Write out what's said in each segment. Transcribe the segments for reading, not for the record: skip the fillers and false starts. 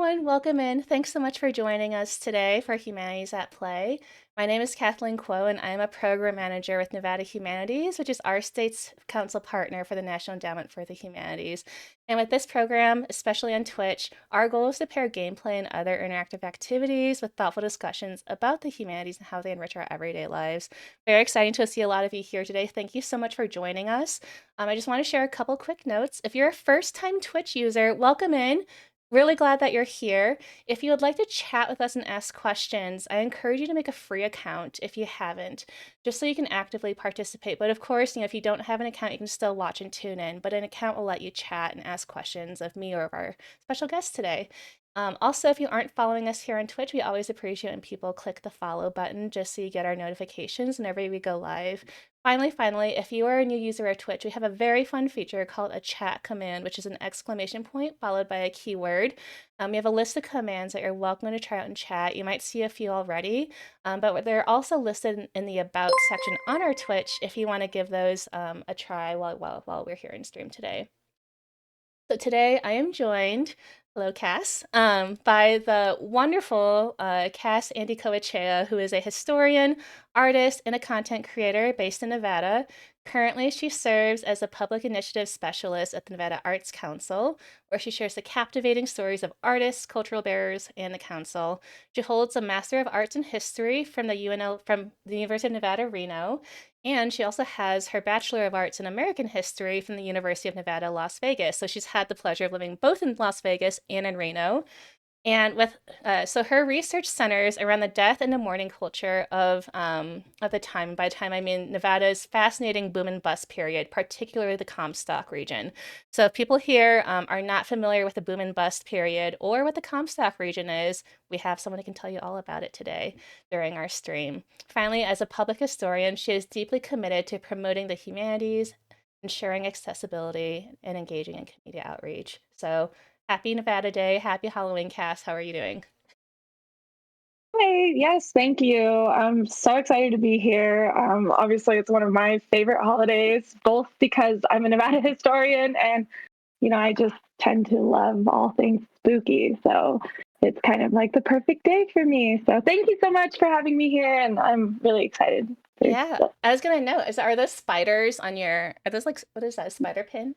everyone. Welcome in. Thanks so much for joining us today for Humanities at Play. My name is Kathleen Kuo, and I am a program manager with Nevada Humanities, which is our state's council partner for the National Endowment for the Humanities. And with this program, especially on Twitch, our goal is to pair gameplay and other interactive activities with thoughtful discussions about the humanities and how they enrich our everyday lives. Very exciting to see a lot of you here today. Thank you so much for joining us. I just want to share a couple quick notes. If you're a first-time Twitch user, welcome in. Really glad that you're here. If you would like to chat with us and ask questions, I encourage you to make a free account if you haven't, just so you can actively participate. But of course, if you don't have an account, you can still watch and tune in, but an account will let you chat and ask questions of me or of our special guest today. Also, if you aren't following us here on Twitch, we always appreciate when people click the follow button just so you get our notifications whenever we go live. Finally, if you are a new user of Twitch, we have a very fun feature called a chat command, which is an exclamation point followed by a keyword. We have a list of commands that you're welcome to try out in chat. You might see a few already, but they're also listed in the About section on our Twitch if you want to give those a try while we're here in stream today. So today I am joined, hello Cass, by the wonderful Kassandra Andicoechea, who is a historian, artist, and a content creator based in Nevada. Currently, she serves as a public initiative specialist at the Nevada Arts Council, where she shares the captivating stories of artists, cultural bearers, and the council. She holds a Master of Arts in History from the University of Nevada, Reno, and she also has her Bachelor of Arts in American History from the University of Nevada, Las Vegas. So she's had the pleasure of living both in Las Vegas and in Reno. And so her research centers around the death and the mourning culture of the time. By time, I mean Nevada's fascinating boom and bust period, particularly the Comstock region. So if people here are not familiar with the boom and bust period or what the Comstock region is, we have someone who can tell you all about it today during our stream. Finally, as a public historian, she is deeply committed to promoting the humanities, ensuring accessibility, and engaging in community outreach. So happy Nevada Day. Happy Halloween, Cass. How are you doing? Hi, yes, thank you. I'm so excited to be here. Obviously, it's one of my favorite holidays, both because I'm a Nevada historian and, I just tend to love all things spooky. So it's kind of like the perfect day for me. So thank you so much for having me here. And I'm really excited. Yeah, I was gonna know, are those spiders on are those like, what is that, a spider pin?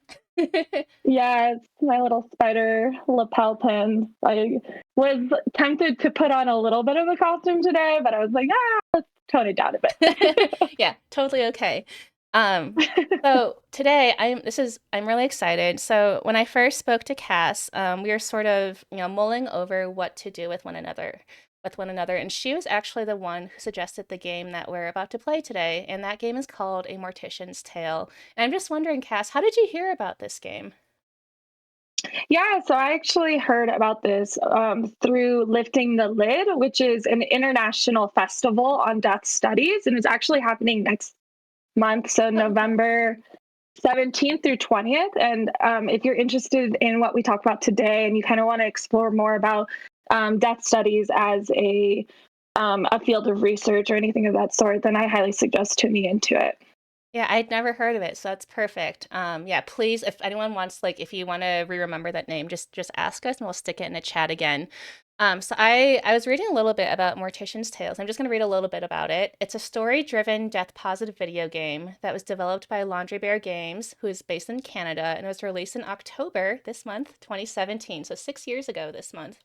Yeah, it's my little spider lapel pin. I was tempted to put on a little bit of a costume today, but I was like, let's tone it down a bit. Yeah, totally okay. So today I'm really excited. So when I first spoke to Cass, we were sort of, mulling over what to do with one another, and she was actually the one who suggested the game that we're about to play today, and that game is called A Mortician's Tale. And I'm just wondering, Cass, how did you hear about this game? Yeah, so I actually heard about this through Lifting the Lid, which is an international festival on death studies, and it's actually happening next month, so Oh, okay. November 17th through 20th. And if you're interested in what we talk about today and you kind of want to explore more about death studies as a field of research or anything of that sort, then I highly suggest tuning into it. Yeah, I'd never heard of it, so that's perfect. Yeah, please, if anyone wants, like, if you want to re-remember that name, just ask us and we'll stick it in the chat again. So I was reading a little bit about Mortician's Tales. I'm just going to read a little bit about it. It's a story-driven, death-positive video game that was developed by Laundry Bear Games, who is based in Canada, and it was released in October this month, 2017, so 6 years ago this month.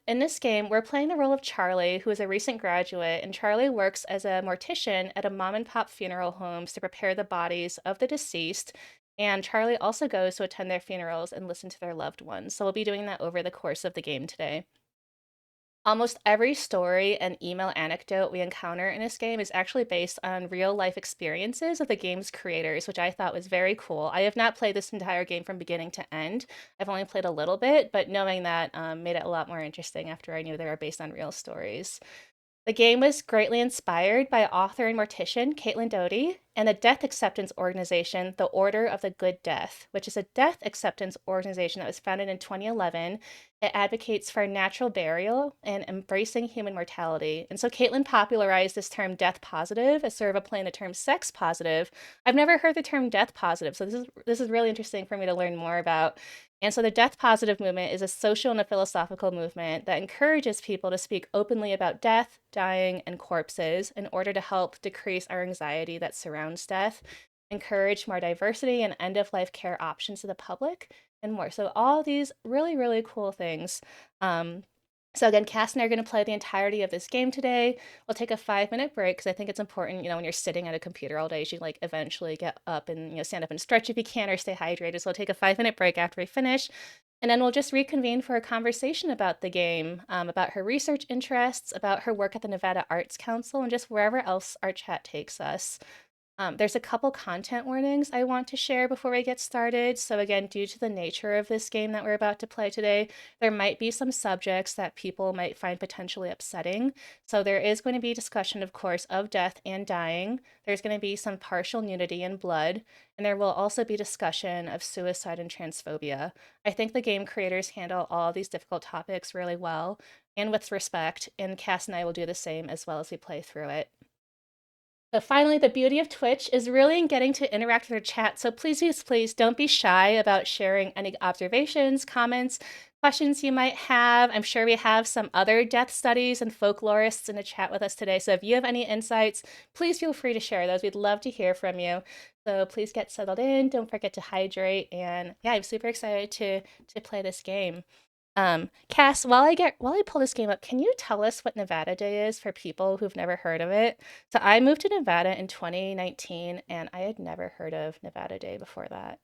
In this game, we're playing the role of Charlie, who is a recent graduate, and Charlie works as a mortician at a mom and pop funeral homes to prepare the bodies of the deceased. And Charlie also goes to attend their funerals and listen to their loved ones. So we'll be doing that over the course of the game today. Almost every story and email anecdote we encounter in this game is actually based on real life experiences of the game's creators, which I thought was very cool. I have not played this entire game from beginning to end. I've only played a little bit, but knowing that made it a lot more interesting after I knew they were based on real stories. The game was greatly inspired by author and mortician Caitlin Doughty, and the death acceptance organization, the Order of the Good Death, which is a death acceptance organization that was founded in 2011. It advocates for natural burial and embracing human mortality. And so Caitlin popularized this term death positive as sort of a play on the term sex positive. I've never heard the term death positive, so this is really interesting for me to learn more about. And so the death positive movement is a social and a philosophical movement that encourages people to speak openly about death, dying, and corpses in order to help decrease our anxiety that surrounds death, encourage more diversity and end of life care options to the public, and more. So all these really, really cool things. So again, Cass and I are going to play the entirety of this game today. We'll take a 5-minute break because I think it's important, when you're sitting at a computer all day, you should like eventually get up and, stand up and stretch if you can or stay hydrated. So we'll take a 5-minute break after we finish. And then we'll just reconvene for a conversation about the game, about her research interests, about her work at the Nevada Arts Council, and just wherever else our chat takes us. There's a couple content warnings I want to share before we get started. So again, due to the nature of this game that we're about to play today, there might be some subjects that people might find potentially upsetting. So there is going to be discussion, of course, of death and dying. There's going to be some partial nudity and blood, and there will also be discussion of suicide and transphobia. I think the game creators handle all these difficult topics really well and with respect, and Cass and I will do the same as well as we play through it. But finally, the beauty of Twitch is really in getting to interact with our chat. So please don't be shy about sharing any observations, comments, questions you might have. I'm sure we have some other death studies and folklorists in the chat with us today. So if you have any insights, please feel free to share those. We'd love to hear from you. So please get settled in. Don't forget to hydrate. And yeah, I'm super excited to play this game. Cass, while I pull this game up, can you tell us what Nevada Day is for people who've never heard of it? So I moved to Nevada in 2019, and I had never heard of Nevada Day before that.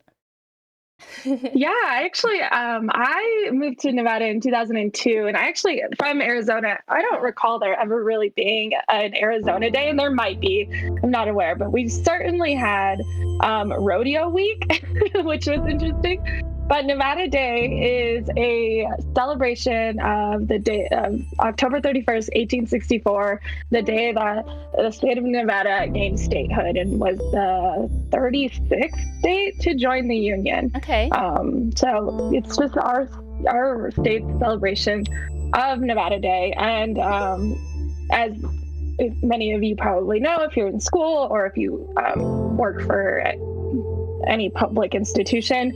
Yeah, I moved to Nevada in 2002, and I actually from Arizona. I don't recall there ever really being an Arizona Day, and there might be. I'm not aware, but we certainly had Rodeo Week, which was interesting. But Nevada Day is a celebration of the day of October 31st, 1864, the day that the state of Nevada gained statehood and was the 36th state to join the Union. Okay. So it's just our state's celebration of Nevada Day. And as many of you probably know, if you're in school or if you work for any public institution,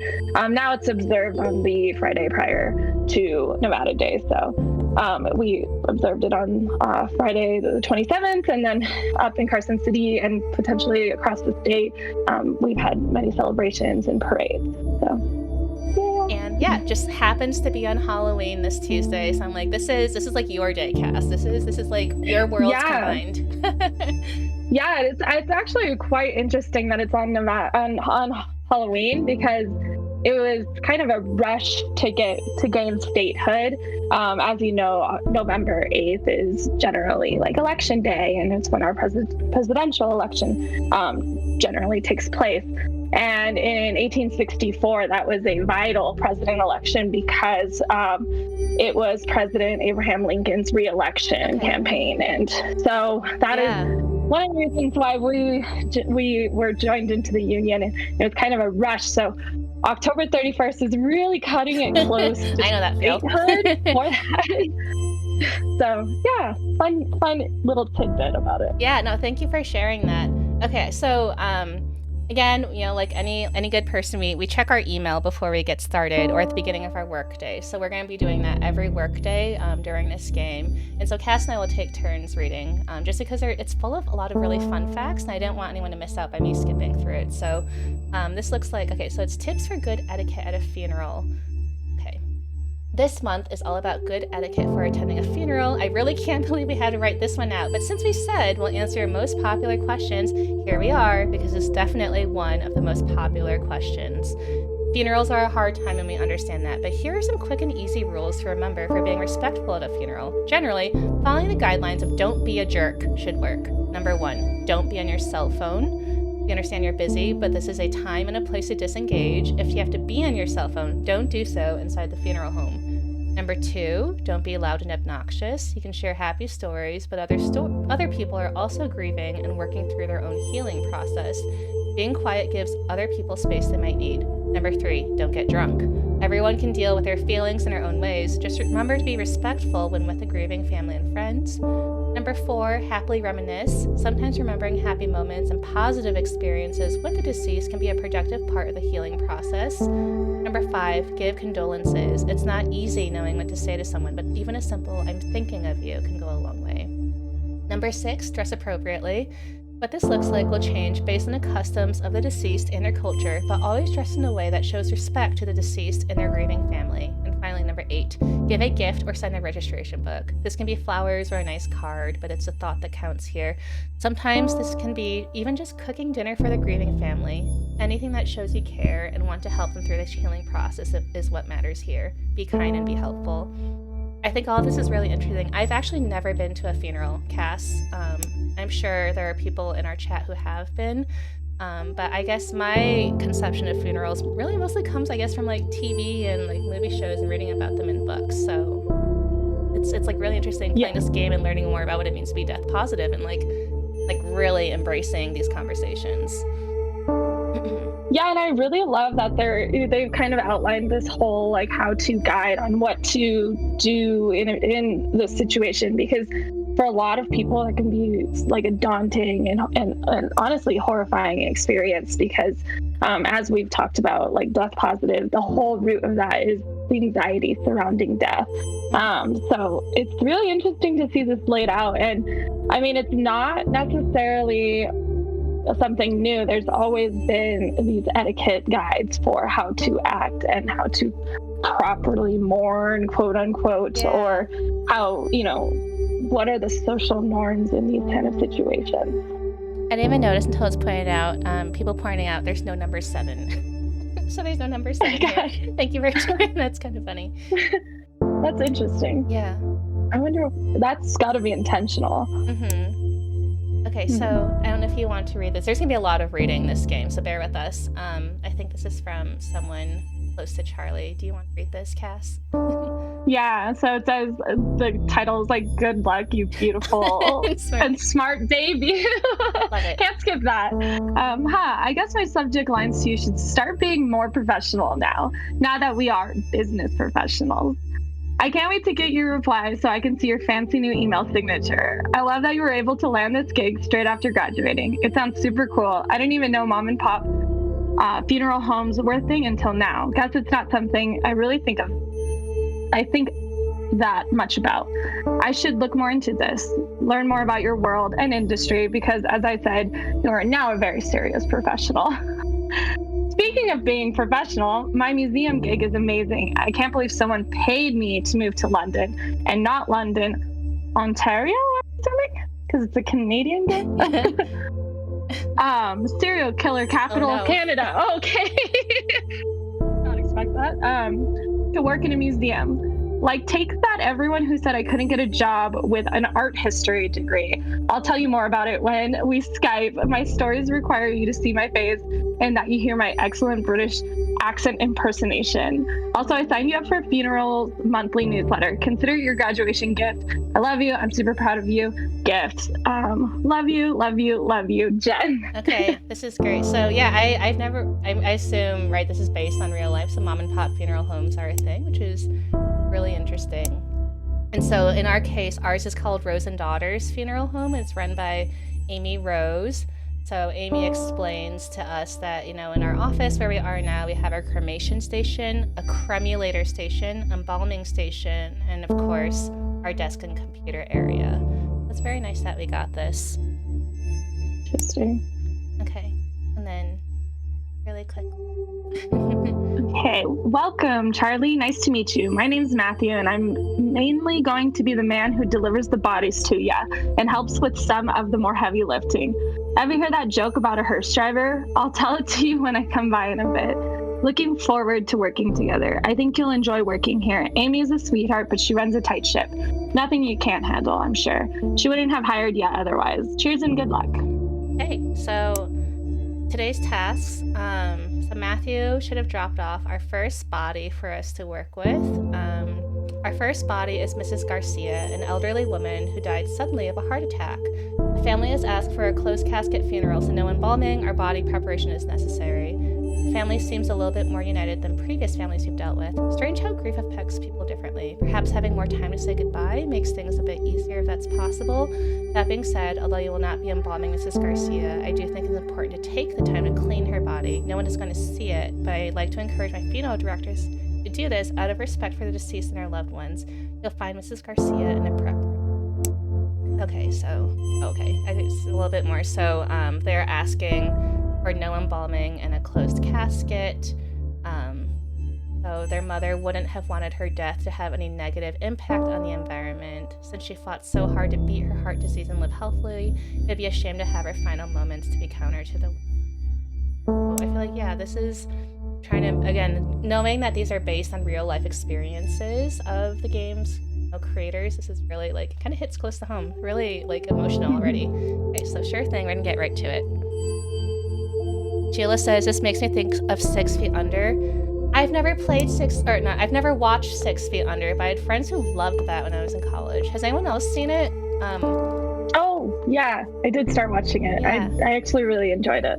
now it's observed on the Friday prior to Nevada Day. So we observed it on Friday the 27th, and then up in Carson City and potentially across the state, we've had many celebrations and parades. So and yeah, it just happens to be on Halloween this Tuesday. So I'm like, this is like your day, Cass. This is like your worlds combined. Yeah, it's actually quite interesting that it's on Halloween, because it was kind of a rush to gain statehood. As you know, November 8th is generally like election day, and it's when our presidential election generally takes place. And in 1864, that was a vital president election because it was President Abraham Lincoln's re-election campaign. And so that is one of the reasons why we were joined into the Union. And it was kind of a rush. So October 31st is really cutting it close. I know that feel. For that. So yeah, fun little tidbit about it. Yeah, no, thank you for sharing that. Okay, so again, like any good person, we check our email before we get started or at the beginning of our work day. So we're going to be doing that every work day during this game. And so Cass and I will take turns reading, just because it's full of a lot of really fun facts, and I didn't want anyone to miss out by me skipping through it. So this looks like, okay, so it's tips for good etiquette at a funeral. Okay. This month is all about good etiquette for attending a funeral. I really can't believe we had to write this one out, but since we said we'll answer your most popular questions, here we are, because it's definitely one of the most popular questions. Funerals are a hard time, and we understand that, but here are some quick and easy rules to remember for being respectful at a funeral. Generally, following the guidelines of don't be a jerk should work. Number 1, don't be on your cell phone. We understand you're busy, but this is a time and a place to disengage. If you have to be on your cell phone, don't do so inside the funeral home. Number 2, don't be loud and obnoxious. You can share happy stories, but other people are also grieving and working through their own healing process. Being quiet gives other people space they might need. Number 3, don't get drunk. Everyone can deal with their feelings in their own ways. Just remember to be respectful when with a grieving family and friends. Number 4, happily reminisce. Sometimes remembering happy moments and positive experiences with the deceased can be a productive part of the healing process. Number 5, give condolences. It's not easy knowing what to say to someone, but even a simple "I'm thinking of you" can go a long way. Number 6, dress appropriately. What this looks like will change based on the customs of the deceased and their culture, but always dress in a way that shows respect to the deceased and their grieving family. And finally, number 8, give a gift or send a registration book. This can be flowers or a nice card, but it's a thought that counts here. Sometimes this can be even just cooking dinner for the grieving family. Anything that shows you care and want to help them through this healing process is what matters here. Be kind and be helpful. I think all of this is really interesting. I've actually never been to a funeral, Cass. I'm sure there are people in our chat who have been, but I guess my conception of funerals really mostly comes, I guess, from like TV and like movie shows and reading about them in books. So it's like really interesting playing this game and learning more about what it means to be death positive and like really embracing these conversations. Yeah, and I really love that they've kind of outlined this whole like how-to guide on what to do in this situation, because for a lot of people it can be like a daunting and honestly horrifying experience, because as we've talked about, like death positive, the whole root of that is the anxiety surrounding death. So it's really interesting to see this laid out, and I mean, it's not necessarily something new. There's always been these etiquette guides for how to act and how to properly mourn, quote unquote, or how, what are the social norms in these kind of situations. I didn't even notice until it's pointed out, people pointing out there's no number 7. So there's no number 7 here. Thank you for joining. That's kind of funny. That's interesting. Yeah. I wonder if that's got to be intentional. Okay, so I don't know if you want to read this. There's going to be a lot of reading this game, so bear with us. I think this is from someone close to Charlie. Do you want to read this, Cass? Yeah, so it says, the title is like, "Good luck, you beautiful and smart baby." Love it. Can't skip that. I guess my subject lines to you should start being more professional now that we are business professionals. I can't wait to get your reply so I can see your fancy new email signature. I love that you were able to land this gig straight after graduating. It sounds super cool. I didn't even know mom and pop funeral homes were a thing until now. Guess it's not something I really think that much about. I should look more into this, learn more about your world and industry, because as I said, you are now a very serious professional. Speaking of being professional, my museum gig is amazing. I can't believe someone paid me to move to London, and not London, Ontario, I'm assuming, because it's a Canadian gig. Serial killer capital of Canada. Okay. Not expect that. To work in a museum. Like, take that, everyone who said I couldn't get a job with an art history degree. I'll tell you more about it when we Skype. My stories require you to see my face and that you hear my excellent British accent impersonation. Also, I signed you up for a funeral monthly newsletter. Consider it your graduation gift. I love you. I'm super proud of you. Gifts. Love you, Jen. Okay, this is great. So yeah, I assume, right, this is based on real life. So mom and pop funeral homes are a thing, which is really interesting. And so in our case, ours is called Rose and Daughters Funeral Home. It's run by Amy Rose. So Amy explains to us that, in our office where we are now, we have our cremation station, a cremulator station, embalming station, and of course, our desk and computer area. It's very nice that we got this. Interesting. Okay, and then really quick. Hey, welcome, Charlie. Nice to meet you. My name's Matthew, and I'm mainly going to be the man who delivers the bodies to ya and helps with some of the more heavy lifting. Ever hear that joke about a hearse driver? I'll tell it to you when I come by in a bit. Looking forward to working together. I think you'll enjoy working here. Amy is a sweetheart, but she runs a tight ship. Nothing you can't handle, I'm sure. She wouldn't have hired you otherwise. Cheers and good luck. Hey, so today's tasks. So Matthew should have dropped off our first body for us to work with. Our first body is Mrs. Garcia, an elderly woman who died suddenly of a heart attack. The family has asked for a closed casket funeral, so no embalming or body preparation is necessary. The family seems a little bit more united than previous families we've dealt with. Strange how grief affects people differently. Perhaps having more time to say goodbye makes things a bit easier if that's possible. That being said, although you will not be embalming Mrs. Garcia, I do think it's important to take the time to clean her body. No one is going to see it, but I'd like to encourage my funeral directors to do this out of respect for the deceased and our loved ones. You'll find Mrs. Garcia in a prep room. Okay, I think it's a little bit more. So they're asking for no embalming and a closed casket. So their mother wouldn't have wanted her death to have any negative impact on the environment. Since she fought so hard to beat her heart disease and live healthily, it'd be a shame to have her final moments to be counter to the... I feel like, yeah, this is trying to, again, knowing that these are based on real life experiences of the game's creators, this is really, like, kind of hits close to home. Really, like, emotional already. Okay, so sure thing, we're gonna get right to it. Sheila says, this makes me think of 6 Feet Under. I've never I've never watched 6 Feet Under, but I had friends who loved that when I was in college. Has anyone else seen it? Oh, yeah, I did start watching it. Yeah. I actually really enjoyed it.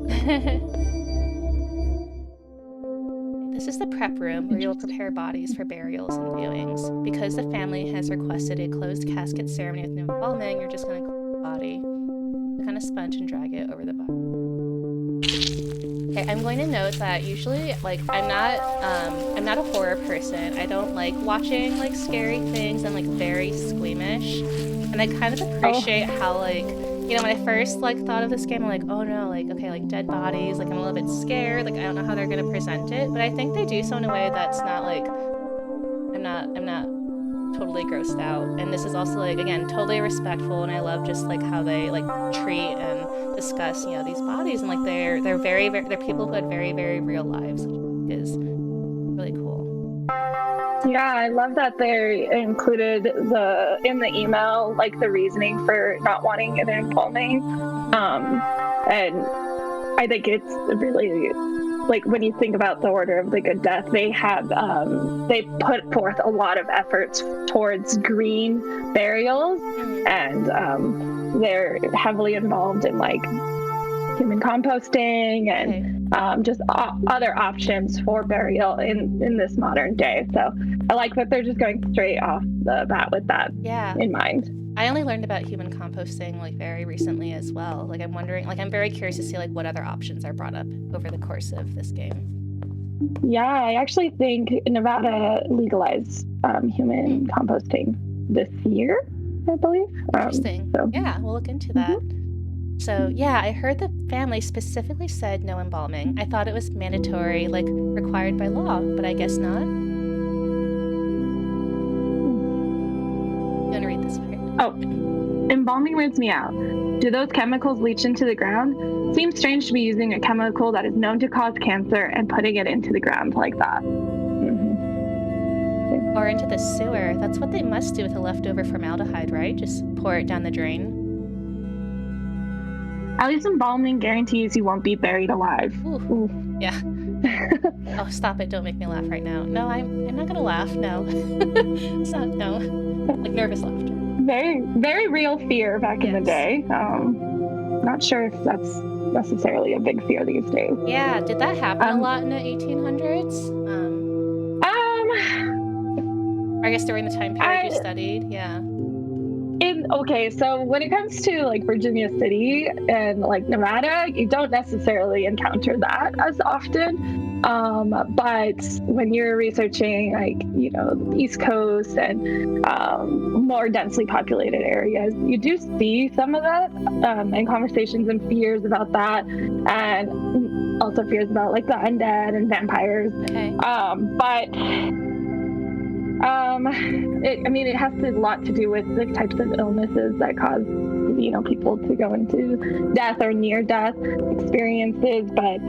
This is the prep room where you'll prepare bodies for burials and viewings. Because the family has requested a closed casket ceremony with no embalming, you're just going to clean the body, kind of sponge and drag it over the body. Okay, I'm going to note that usually, like, I'm not a horror person. I don't like watching, like, scary things. I'm, like, very squeamish. And I kind of appreciate how, like, you know, when I first, like, thought of this game, I'm like, oh no, like, okay, like, dead bodies, like, I'm a little bit scared, like, I don't know how they're gonna present it, but I think they do so in a way that's not, like, I'm not totally grossed out. And this is also, like, again, totally respectful, and I love just, like, how they, like, treat and discuss, you know, these bodies, and, like, they're people who had very, very real lives, which is really cool. Yeah, I love that they included in the email, like, the reasoning for not wanting an embalming. And I think it's really, like, when you think about the Order of the Good Death, they have they put forth a lot of efforts towards green burials, and they're heavily involved in, like, human composting and just other options for burial in this modern day. So I like that they're just going straight off the bat with that in mind. I only learned about human composting, like, very recently as well. Like, I'm wondering, like, I'm very curious to see, like, what other options are brought up over the course of this game. Yeah, I actually think Nevada legalized human composting this year, I believe. Interesting. Yeah, we'll look into that. So, yeah, I heard the family specifically said no embalming. I thought it was mandatory, like, required by law, but I guess not. You want to read this one? Oh, embalming weirds me out. Do those chemicals leach into the ground? Seems strange to be using a chemical that is known to cause cancer and putting it into the ground like that. Or into the sewer. That's what they must do with the leftover formaldehyde, right? Just pour it down the drain. At least embalming guarantees you won't be buried alive. Ooh. Yeah. Oh, stop it. Don't make me laugh right now. No, I'm not going to laugh. No. It's not, no. Like, nervous laughter. Very, very real fear back in the day. Not sure if that's necessarily a big fear these days. Yeah. Did that happen a lot in the 1800s? I guess during the time period you studied? Yeah. Okay, so when it comes to, like, Virginia City and, like, Nevada, you don't necessarily encounter that as often. But when you're researching, like, you know, the East Coast and more densely populated areas, you do see some of that, and conversations and fears about that, and also fears about, like, the undead and vampires. Okay. It has a lot to do with the types of illnesses that cause, you know, people to go into death or near-death experiences. But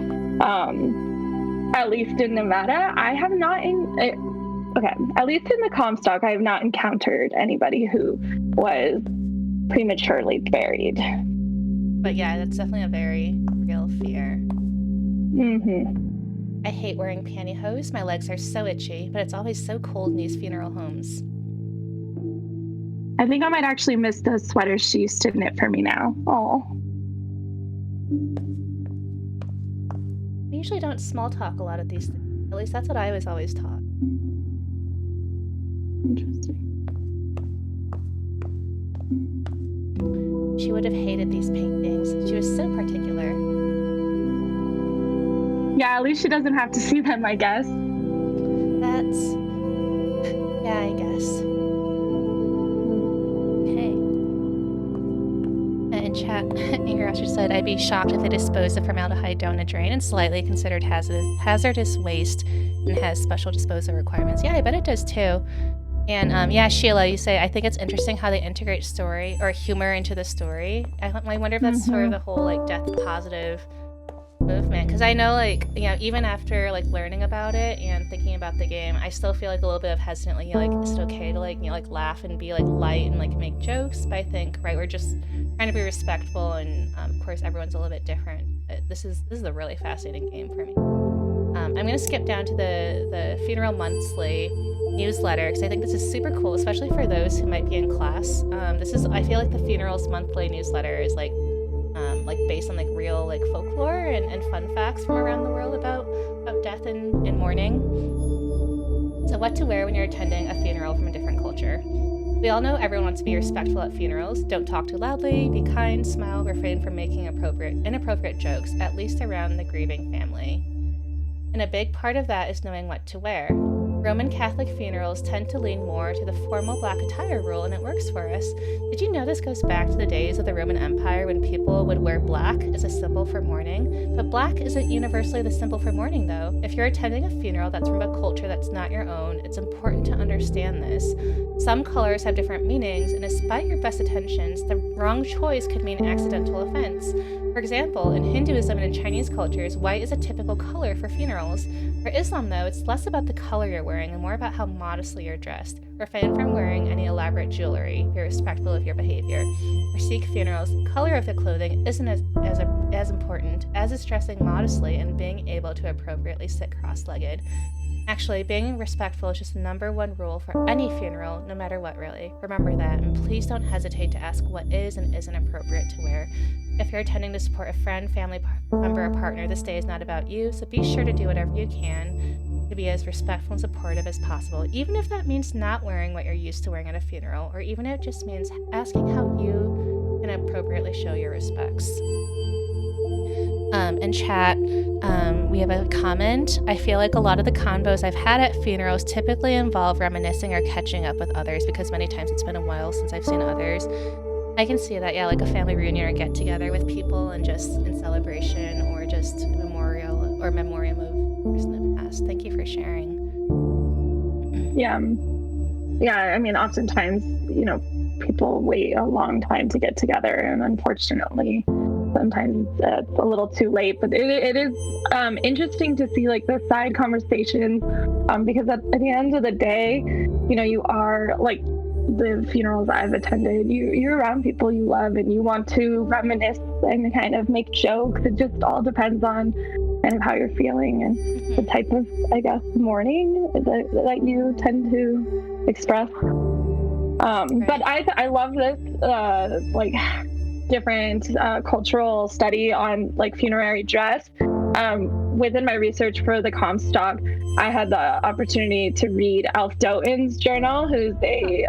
at least in Nevada, I have not. At least in the Comstock, I have not encountered anybody who was prematurely buried. But yeah, that's definitely a very real fear. Mm-hmm. I hate wearing pantyhose. My legs are so itchy, but it's always so cold in these funeral homes. I think I might actually miss the sweater she used to knit for me now. Oh, We usually don't small talk a lot at these things. At least that's what I was always taught. interesting. She would have hated these paintings. She was so particular. Yeah, at least she doesn't have to see them, I guess. That's... yeah, I guess. Okay. In chat, Anger Asher said, I'd be shocked if they disposed of formaldehyde down a drain and slightly considered hazardous waste and has special disposal requirements. Yeah, I bet it does too. And yeah, Sheila, you say, I think it's interesting how they integrate story or humor into the story. I wonder if that's sort of the whole like death positive movement, because I know, like, you know, even after like learning about it and thinking about the game, I still feel like a little bit of hesitantly, like, is it okay to like, you know, like laugh and be like light and like make jokes? But I think, right, we're just trying to be respectful, and of course everyone's a little bit different. This is a really fascinating game for me. I'm gonna skip down to the Funeral Monthly newsletter, because I think this is super cool, especially for those who might be in class. I feel like the Funerals Monthly newsletter is like based on like real like folklore and fun facts from around the world about death and mourning. So what to wear when you're attending a funeral from a different culture. We all know everyone wants to be respectful at funerals. Don't talk too loudly, be kind, smile, refrain from making inappropriate jokes, at least around the grieving family. And a big part of that is knowing what to wear. Roman Catholic funerals tend to lean more to the formal black attire rule, and it works for us. Did you know this goes back to the days of the Roman Empire when people would wear black as a symbol for mourning? But black isn't universally the symbol for mourning, though. If you're attending a funeral that's from a culture that's not your own, it's important to understand this. Some colors have different meanings, and despite your best intentions, the wrong choice could mean accidental offense. For example, in Hinduism and in Chinese cultures, white is a typical color for funerals. For Islam, though, it's less about the color you're wearing and more about how modestly you're dressed. Refrain from wearing any elaborate jewelry. Be respectful of your behavior. For Sikh funerals, the color of the clothing isn't as important as is dressing modestly and being able to appropriately sit cross-legged. Actually, being respectful is just the #1 rule for any funeral, no matter what, really. Remember that, and please don't hesitate to ask what is and isn't appropriate to wear. If you're attending to support a friend, family member, or partner, this day is not about you, so be sure to do whatever you can to be as respectful and supportive as possible, even if that means not wearing what you're used to wearing at a funeral, or even if it just means asking how you can appropriately show your respects. In chat, we have a comment. I feel like a lot of the convos I've had at funerals typically involve reminiscing or catching up with others, because many times it's been a while since I've seen others. I can see that, yeah, like a family reunion or get together with people and just in celebration or just memoriam of the person in the past. Thank you for sharing. Yeah. I mean, oftentimes, you know, people wait a long time to get together, and unfortunately, sometimes it's a little too late. But it is interesting to see like the side conversations, because at the end of the day, you know, you are like the funerals I've attended, you're around people you love and you want to reminisce and kind of make jokes. It just all depends on kind of how you're feeling and the type of, I guess, mourning that you tend to express. But I love this like different cultural study on like funerary dress. Within my research for the Comstock, I had the opportunity to read Alf Doughton's journal, who's a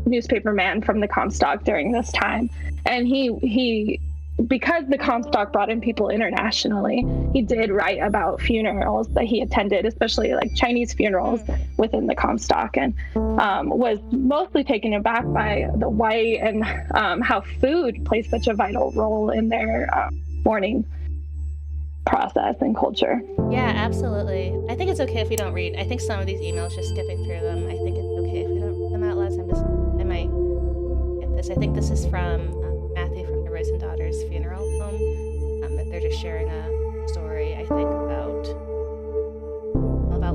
newspaper man from the Comstock during this time. And he because the Comstock brought in people internationally, he did write about funerals that he attended, especially like Chinese funerals within the Comstock, and was mostly taken aback by the white and how food plays such a vital role in their mourning process and culture. Yeah, absolutely. I think it's okay if we don't read. I think some of these emails, just skipping through them, I think it's okay if we don't read them out loud. I might get this. I think this is from Matthew from the Rose and Daughters funeral home. That they're just sharing a story, I think, about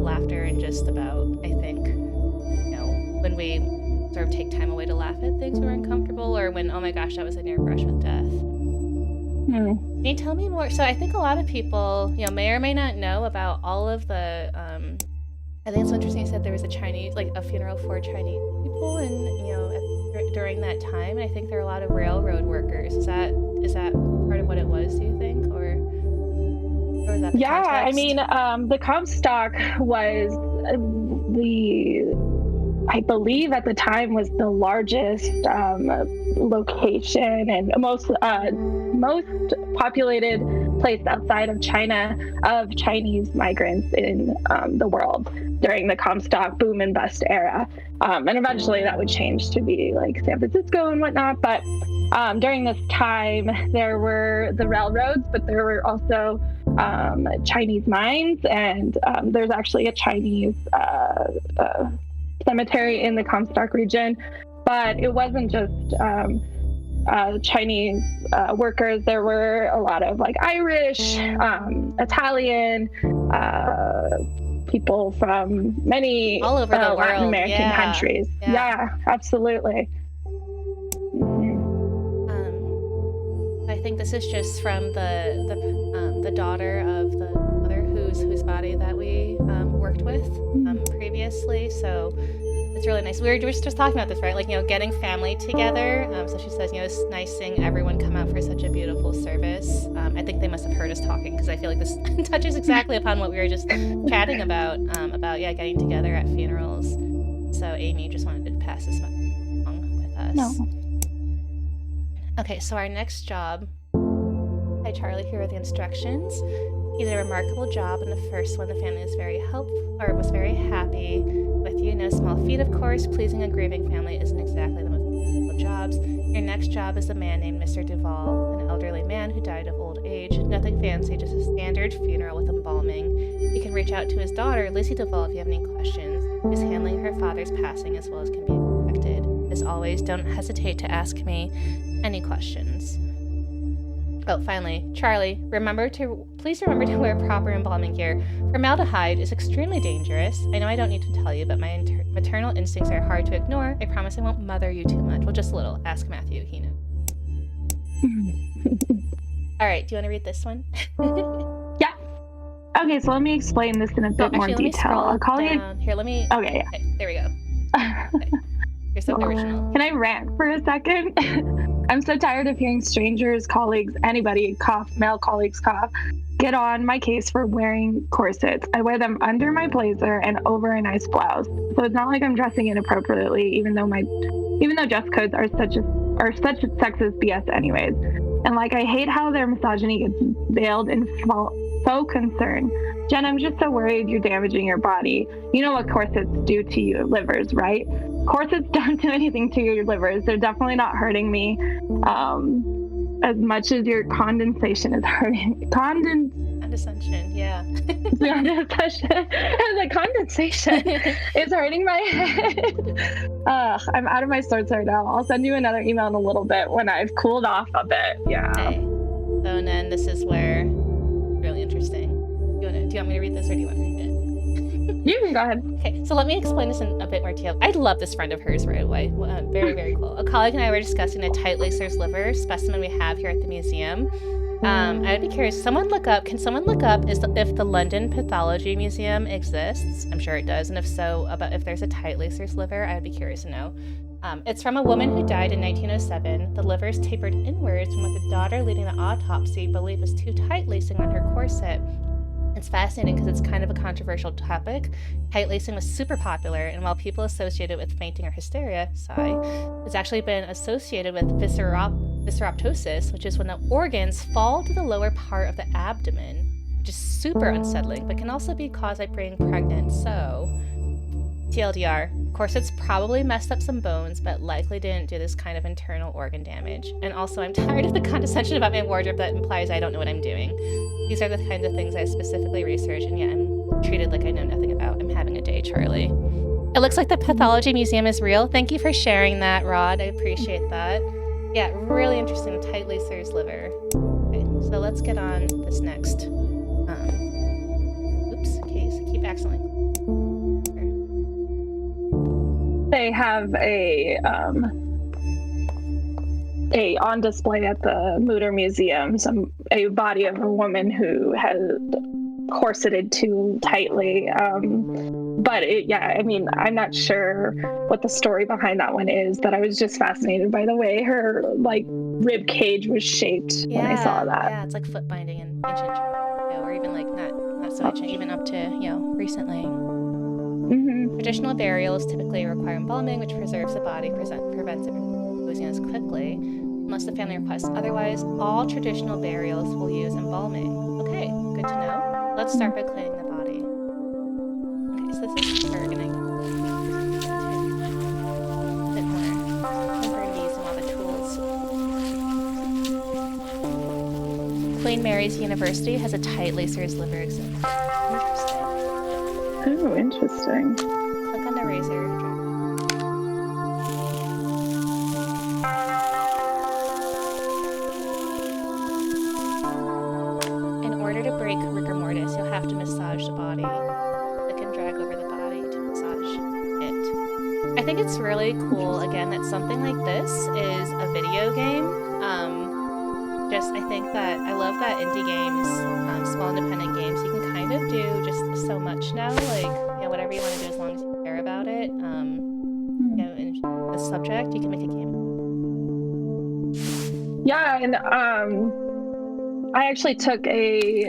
laughter and just about, I think, you know, when we sort of take time away to laugh at things that are uncomfortable, or when, oh my gosh, that was a near brush with death. Can you tell me more? So I think a lot of people, you know, may or may not know about all of the I think it's interesting you said there was a Chinese, like a funeral for Chinese people, and during that time. And I think there are a lot of railroad workers. Is that part of what it was? Do you think, or is that the Yeah, I context? mean, the Comstock was I believe at the time was the largest location and most populated place outside of China of Chinese migrants in the world during the Comstock boom and bust era. And eventually that would change to be like San Francisco and whatnot. But during this time, there were the railroads, but there were also Chinese mines, and there's actually a Chinese cemetery in the Comstock region. But it wasn't just Chinese workers. There were a lot of like Irish, Italian, people from many All over the Latin world. American countries. Yeah, absolutely. I think this is just from the daughter of the mother whose body that we worked with previously. So it's really nice. We were just talking about this, right? Like, getting family together. So she says, it's nice seeing everyone come out for such a beautiful service. I think they must have heard us talking, because I feel like this touches exactly upon what we were just chatting about getting together at funerals. So Amy just wanted to pass this along with us. No. Okay, so our next job. Hi, Charlie. Here are the instructions. You did a remarkable job in the first one. The family is was very happy with you. No small feat, of course. Pleasing a grieving family isn't exactly the most difficult jobs. Your next job is a man named Mr. Duvall, an elderly man who died of old age. Nothing fancy, just a standard funeral with embalming. You can reach out to his daughter, Lizzie Duvall, if you have any questions. She's handling her father's passing as well as can be expected. As always, don't hesitate to ask me any questions. Oh, finally, Charlie, please remember to wear proper embalming gear. Formaldehyde is extremely dangerous. I know I don't need to tell you, but my maternal instincts are hard to ignore. I promise I won't mother you too much. Well, just a little. Ask Matthew, he knows. All right, do you want to read this one? Yeah. Okay, so let me explain this in a bit more detail. I'll call you. Here, let me. Okay, yeah. Okay, there we go. Okay. Here's the original. Can I rant for a second? I'm so tired of hearing strangers, colleagues, anybody cough, male colleagues cough, get on my case for wearing corsets. I wear them under my blazer and over a nice blouse. So it's not like I'm dressing inappropriately, even though dress codes are such sexist BS anyways. And like, I hate how their misogyny gets veiled in faux concern. Jen, I'm just so worried you're damaging your body. You know what corsets do to your livers, right? Corsets don't do anything to your livers. They're definitely not hurting me as much as your condensation is hurting. Condescension, yeah. Condensation. I was like, condensation is hurting my head. I'm out of my sorts right now. I'll send you another email in a little bit when I've cooled off a bit. Yeah. Okay. So, and then this is where really interesting. Do you want me to read this, or do you want to read it? You can go ahead. Okay, so let me explain this in a bit more detail. I love this friend of hers right away. Very, very cool. A colleague and I were discussing a tight lacer's liver specimen we have here at the museum. I would be curious. Can someone look up if the London Pathology Museum exists? I'm sure it does, and if so, about if there's a tight lacer's liver, I would be curious to know. It's from a woman who died in 1907. The liver is tapered inwards from what the daughter leading the autopsy believed was too tight lacing on her corset. It's fascinating because it's kind of a controversial topic. Tight lacing was super popular, and while people associate it with fainting or hysteria, it's actually been associated with visceroptosis, which is when the organs fall to the lower part of the abdomen, which is super unsettling, but can also be caused by being pregnant. So, TLDR, corsets probably messed up some bones, but likely didn't do this kind of internal organ damage. And also, I'm tired of the condescension about my wardrobe that implies I don't know what I'm doing. These are the kinds of things I specifically research, and yet I'm treated like I know nothing about. I'm having a day, Charlie. It looks like the Pathology Museum is real. Thank you for sharing that, Rod. I appreciate that. Yeah, really interesting. Tight lacer's liver. Okay, so let's get on this next. Oops, case. I keep accidentally. They have a on display at the Mutter Museum, a body of a woman who had corseted too tightly. but yeah, I mean, I'm not sure what the story behind that one is, but I was just fascinated by the way her like rib cage was shaped when I saw that. Yeah, it's like foot binding in ancient China, or even like not so ancient, even up to recently. Traditional burials typically require embalming, which preserves the body, prevents it from losing as quickly, unless the family requests otherwise. All traditional burials will use embalming. Okay, good to know. Let's start by cleaning the body. Okay, so this is we're gonna a bit more. We're gonna be using all the tools. Queen Mary's University has a tight lacer's liver exam. Interesting. Oh, interesting. Click on the razor. In order to break rigor mortis, you'll have to massage the body. Click and drag over the body to massage it. I think it's really cool, again, that something like this is a video game. I think that I love that indie games, small independent games, you can kind of do just so much now, like, whatever you want to do as long as you care about it. In the subject, you can make a game. Yeah, and I actually took a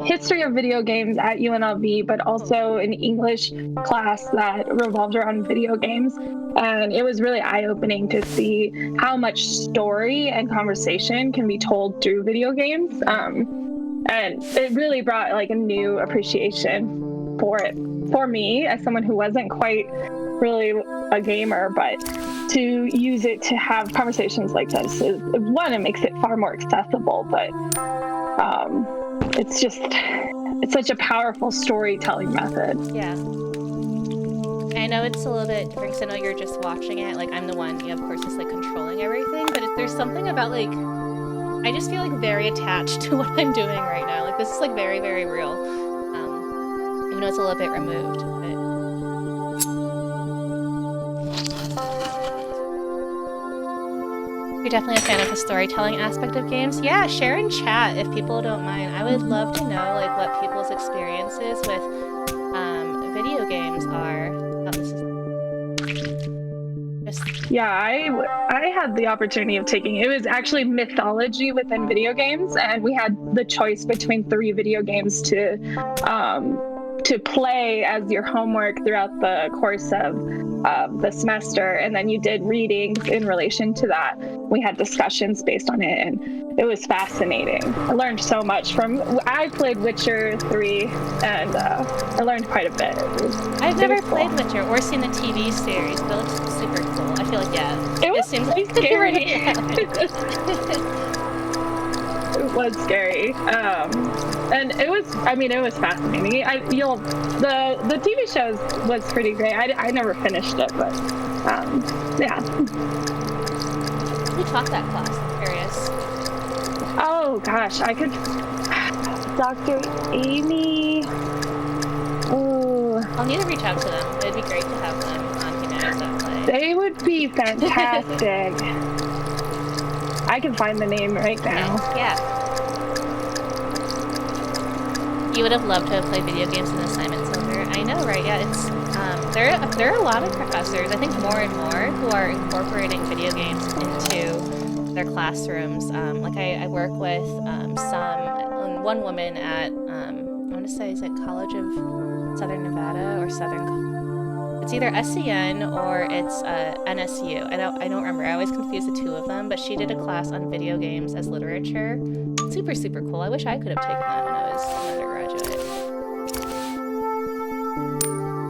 history of video games at UNLV, but also an English class that revolved around video games. And it was really eye-opening to see how much story and conversation can be told through video games. And it really brought like a new appreciation for it for me as someone who wasn't quite really a gamer, but to use it to have conversations like this is one, it makes it far more accessible, but it's such a powerful storytelling method. Yeah. I know it's a little bit different because I know you're just watching it. Like, I'm the one, of course, just like controlling everything. But there's something about like, I just feel like very attached to what I'm doing right now. Like, this is like very, very real. Even though it's a little bit removed. You're definitely a fan of the storytelling aspect of games. Yeah, share in chat if people don't mind. I would love to know like what people's experiences with video games are. Yeah, I had the opportunity of taking, it was actually mythology within video games, and we had the choice between 3 video games to play as your homework throughout the course of the semester, and then you did readings in relation to that. We had discussions based on it, and it was fascinating. I learned so much I played Witcher 3, and I learned quite a bit. I've never played Witcher or seen the TV series, but it looks super cool. I feel like, it seems like scary. It was scary, and it was fascinating. The TV shows was pretty great. I never finished it, but yeah. Who taught that class? I'm curious. Oh gosh, I could. Dr. Amy. Oh, I'll need to reach out to them. It'd be great to have them on Humanities at Play. They would be fantastic. I can find the name right now. Yeah. You would have loved to have played video games in assignments over. I know, right? Yeah, it's there are a lot of professors, I think more and more, who are incorporating video games into their classrooms. Like I work with one woman at I want to say, is it College of Southern Nevada or Southern? It's either SCN or it's NSU. I don't remember. I always confuse the two of them. But she did a class on video games as literature. Super, super cool. I wish I could have taken that when I was an undergraduate.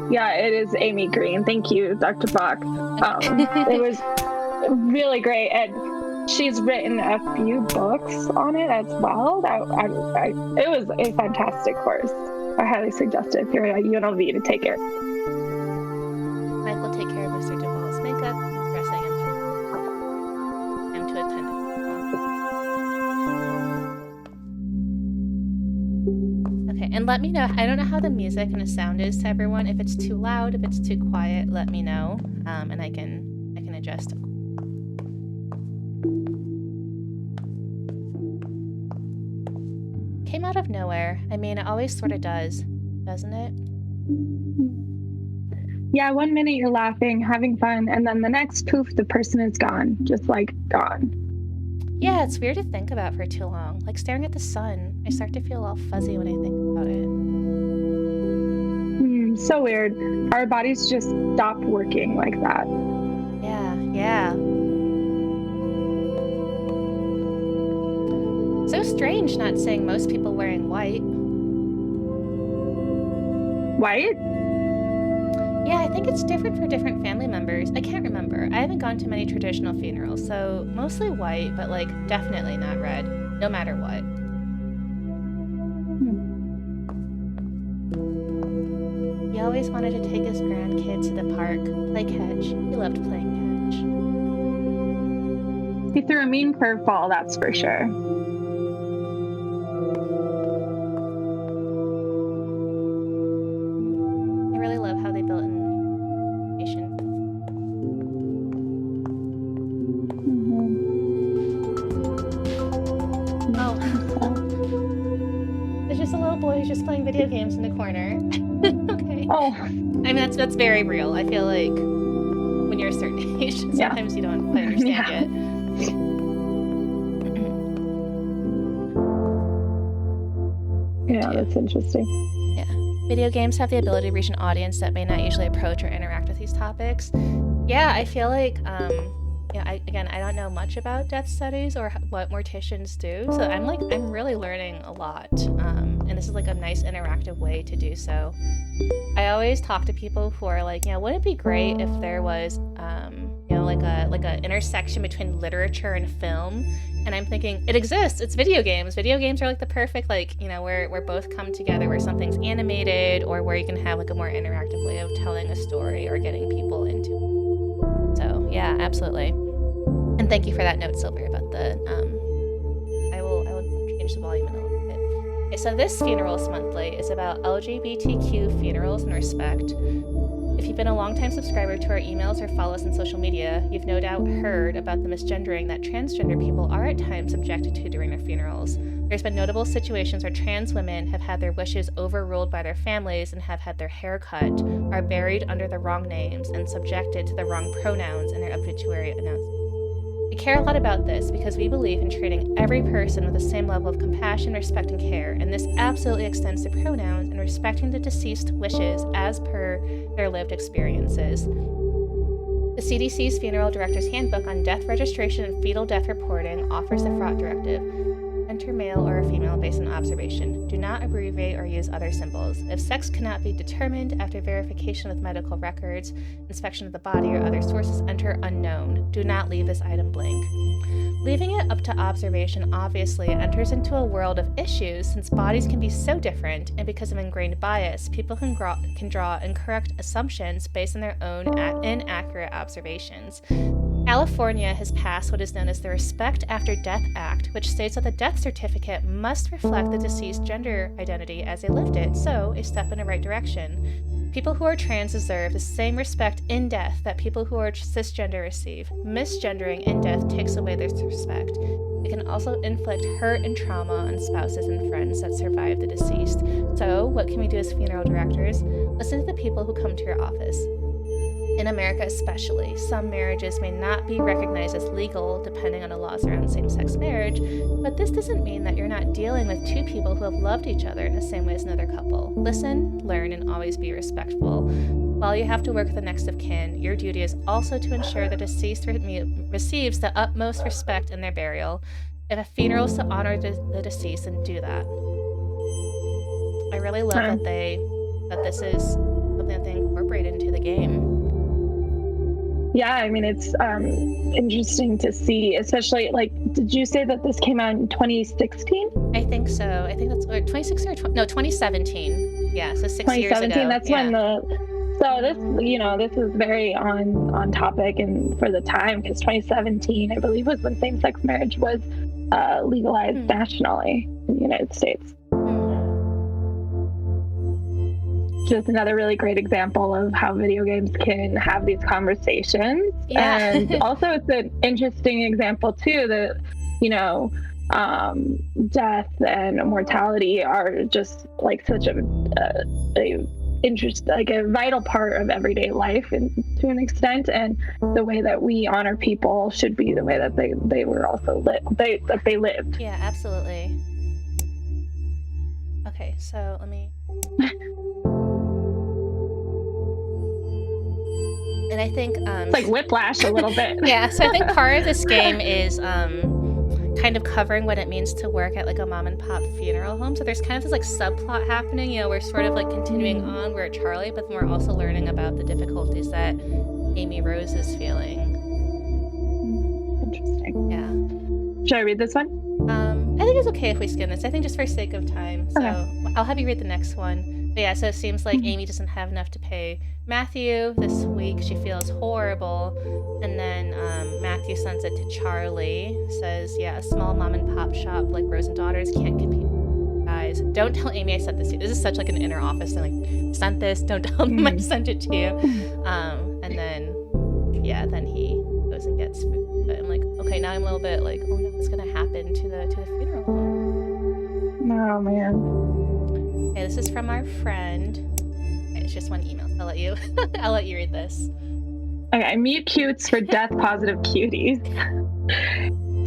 Yeah, it is Amy Green. Thank you, Dr. Bach. It was really great. And she's written a few books on it as well. It was a fantastic course. I highly suggest it if you're at UNLV to take it. Mike will take care of Mr. Duvall's makeup, dressing, and putting him to attend it. Okay, and let me know. I don't know how the music and the sound is to everyone. If it's too loud, if it's too quiet, let me know, and I can adjust. Came out of nowhere. I mean, it always sort of does, doesn't it? Yeah, 1 minute you're laughing, having fun, and then the next poof, the person is gone, just like gone. Yeah, it's weird to think about for too long. Like staring at the sun, I start to feel all fuzzy when I think about it. So weird. Our bodies just stop working like that. Yeah. So strange not seeing most people wearing white. White? Yeah, I think it's different for different family members. I can't remember. I haven't gone to many traditional funerals, so mostly white, but like definitely not red, no matter what. He always wanted to take his grandkids to the park, play catch. He loved playing catch. He threw a mean curveball, that's for sure. I really love how they built an nation. Oh. There's just a little boy who's just playing video games in the corner. Okay. Oh. I mean, that's very real. I feel like when you're a certain age, sometimes you don't quite understand yet. Yeah, that's interesting. Yeah. Video games have the ability to reach an audience that may not usually approach or interact with these topics. Yeah, I feel like, I don't know much about death studies or what morticians do, so I'm really learning a lot, and this is like a nice interactive way to do so. I always talk to people who are like, wouldn't it be great if there was, like a intersection between literature and film? And I'm thinking, it exists. It's video games. Video games are like the perfect, where both come together, where something's animated or where you can have like a more interactive way of telling a story or getting people into it. So yeah, absolutely. And thank you for that note, Silver, about the, I will change the volume in a little bit. Okay, so this Funerals Monthly is about LGBTQ funerals and respect. If you've been a longtime subscriber to our emails or follow us on social media, you've no doubt heard about the misgendering that transgender people are at times subjected to during their funerals. There's been notable situations where trans women have had their wishes overruled by their families and have had their hair cut, are buried under the wrong names, and subjected to the wrong pronouns in their obituary announcement. We care a lot about this because we believe in treating every person with the same level of compassion, respect, and care, and this absolutely extends to pronouns and respecting the deceased wishes as per their lived experiences. The CDC's Funeral Director's Handbook on Death Registration and Fetal Death Reporting offers the fraught directive. Enter male or female based on observation. Do not abbreviate or use other symbols. If sex cannot be determined after verification with medical records, inspection of the body, or other sources, enter unknown. Do not leave this item blank. Leaving it up to observation obviously enters into a world of issues since bodies can be so different, and because of ingrained bias, people can draw incorrect assumptions based on their own inaccurate observations. California has passed what is known as the Respect After Death Act, which states that the death certificate must reflect the deceased gender identity as they lived it, so a step in the right direction. People who are trans deserve the same respect in death that people who are cisgender receive. Misgendering in death takes away this respect. It can also inflict hurt and trauma on spouses and friends that survive the deceased. So, what can we do as funeral directors? Listen to the people who come to your office. In America especially, some marriages may not be recognized as legal depending on the laws around same-sex marriage, but this doesn't mean that you're not dealing with two people who have loved each other in the same way as another couple. Listen, learn, and always be respectful. While you have to work with the next of kin, your duty is also to ensure the deceased receives the utmost respect in their burial. If a funeral is to honor the deceased, then do that. I really love that this is something that they incorporate into the game. Yeah, I mean, it's interesting to see, especially, did you say that this came out in 2016? I think so. I think that's 2016 or 2017. Yeah, so 6 years ago. 2017, that's when this is very on topic and for the time, because 2017, I believe, was when same-sex marriage was legalized nationally in the United States. Just another really great example of how video games can have these conversations. Yeah. And also it's an interesting example too that, death and mortality are just like such a like a vital part of everyday life, and to an extent, and the way that we honor people should be the way that they were also that they lived. Yeah, absolutely. Okay, so let me. And I think It's like whiplash a little bit. yeah, so I think part of this game is kind of covering what it means to work at like a mom and pop funeral home. So there's kind of this like subplot happening. You know, we're sort of like continuing on. We're at Charlie, but then we're also learning about the difficulties that Amy Rose is feeling. Interesting. Yeah. Should I read this one? I think it's okay if we skim this. I think just for sake of time. So okay. I'll have you read the next one. But yeah, so it seems like Amy doesn't have enough to pay Matthew this week. She feels horrible. And then Matthew sends it to Charlie. Says, yeah, a small mom and pop shop like Rose and Daughters can't compete with guys. Don't tell Amy I sent this to you. This is such like an inner office thing. Like, sent this. Don't tell them I sent it to you. And then, yeah, then he goes and gets food. But I'm like, okay, now I'm a little bit like, oh no, what's gonna happen to the funeral home? Oh man. Okay, this is from our friend. Okay, it's just one email. So I'll let you read this. Okay, meet cutes for death positive cuties.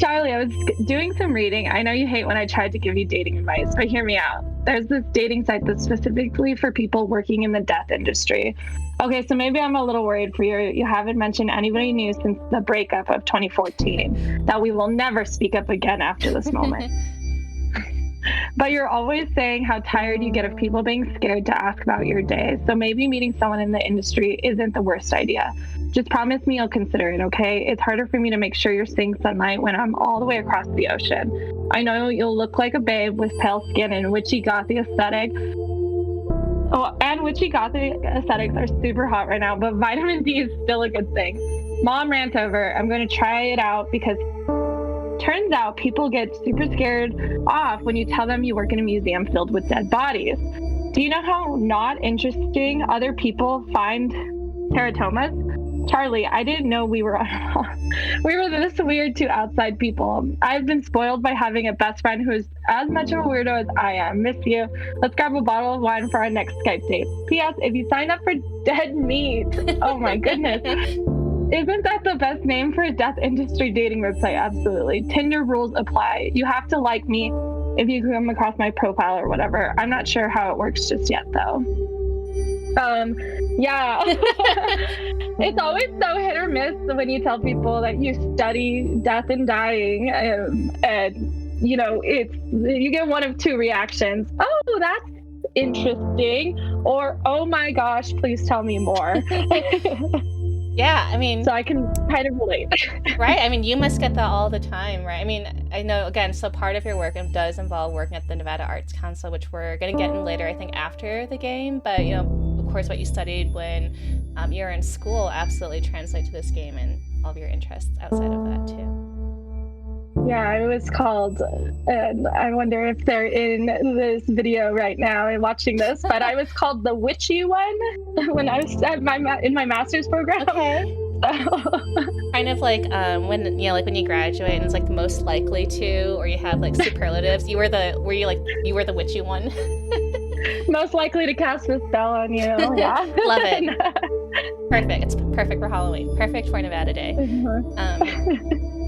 Charlie, I was doing some reading. I know you hate when I tried to give you dating advice, but hear me out. There's this dating site that's specifically for people working in the death industry. Okay, so maybe I'm a little worried for you. You haven't mentioned anybody new since the breakup of 2014, that we will never speak up again after this moment. But you're always saying how tired you get of people being scared to ask about your day. So maybe meeting someone in the industry isn't the worst idea. Just promise me you'll consider it, okay? It's harder for me to make sure you're seeing sunlight when I'm all the way across the ocean. I know you'll look like a babe with pale skin and witchy gothy aesthetic. Oh, and witchy gothic aesthetics are super hot right now, but vitamin D is still a good thing. Mom rant over. I'm going to try it out because turns out people get super scared off when you tell them you work in a museum filled with dead bodies. Do you know how not interesting other people find teratomas? Charlie, I didn't know we were this weird to outside people. I've been spoiled by having a best friend who's as much of a weirdo as I am. Miss you. Let's grab a bottle of wine for our next Skype date. P.S. If you signed up for dead meat, oh my goodness. Isn't that the best name for a death industry dating website? Absolutely. Tinder rules apply. You have to like me if you come across my profile or whatever. I'm not sure how it works just yet, though. Yeah. It's always so hit or miss when you tell people that you study death and dying, and you know, you get one of two reactions. Oh, that's interesting, or oh my gosh, please tell me more. Yeah, I mean, so I can kind of relate. Right? I mean, you must get that all the time, right? I mean, I know, again, so part of your work does involve working at the Nevada Arts Council, which we're going to get in later, I think, after the game. But, you know, of course, what you studied when you were in school absolutely translate to this game and all of your interests outside of that, too. Yeah, it was called, and I wonder if they're in this video right now and watching this, but I was called the witchy one when I was in my master's program. Okay. So. Kind of like when you graduate and it's like the most likely to, or you have like superlatives. You were the witchy one. Most likely to cast a spell on you. Yeah. Love it. Perfect. It's perfect for Halloween. Perfect for Nevada Day.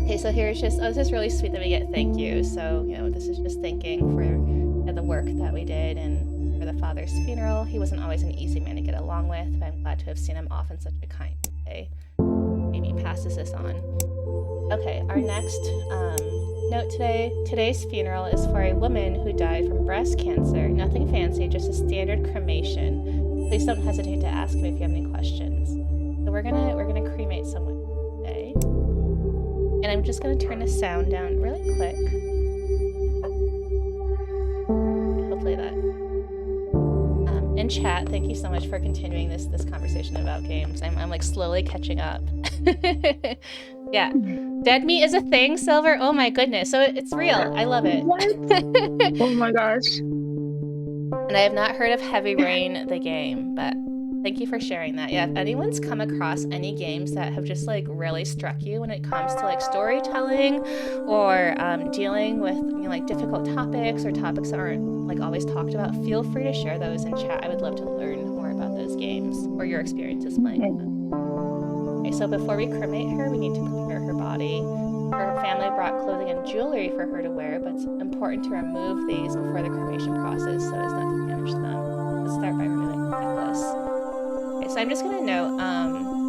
Okay, so here's just, this is really sweet that we get thank you. So, you know, this is just thanking for the work that we did and for the father's funeral. He wasn't always an easy man to get along with, but I'm glad to have seen him off in such a kind way. Amy passes this on. Okay, our next note today's funeral is for a woman who died from breast cancer. Nothing fancy, just a standard cremation. Please don't hesitate to ask me if you have any questions. So we're gonna cremate someone today. And I'm just going to turn the sound down really quick. Hopefully that. In chat, thank you so much for continuing this conversation about games. I'm like slowly catching up. Yeah. Dead meat is a thing, Silver? Oh my goodness. So it's real. I love it. What? Oh my gosh. And I have not heard of Heavy Rain, the game, but thank you for sharing that. Yeah, if anyone's come across any games that have just like really struck you when it comes to like storytelling or dealing with like difficult topics or topics that aren't like always talked about, feel free to share those in chat. I would love to learn more about games or your experiences playing them. Okay, so before we cremate her, we need to prepare her body. Her family brought clothing and jewelry for her to wear, but it's important to remove these before the cremation process so as not to damage them. Let's start by removing the necklace. Okay, so I'm just gonna note,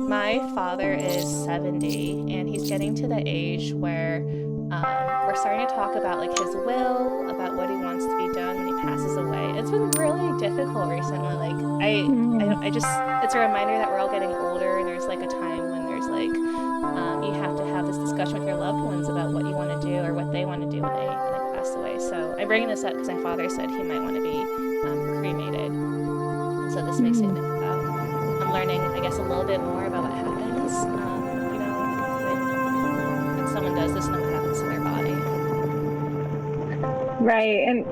my father is 70, and he's getting to the age where we're starting to talk about like his will, about what he wants to be done when he passes away. It's been really difficult recently. Like I just, it's a reminder that we're all getting older, and there's like a time when there's like you have to have this discussion with your loved ones about what you want to do or what they want to do when they pass away. So I'm bringing this up because my father said he might want to be cremated, and so this makes me think about I'm learning, I guess, a little bit more about what happens, when someone does this and what happens to their body. Right. And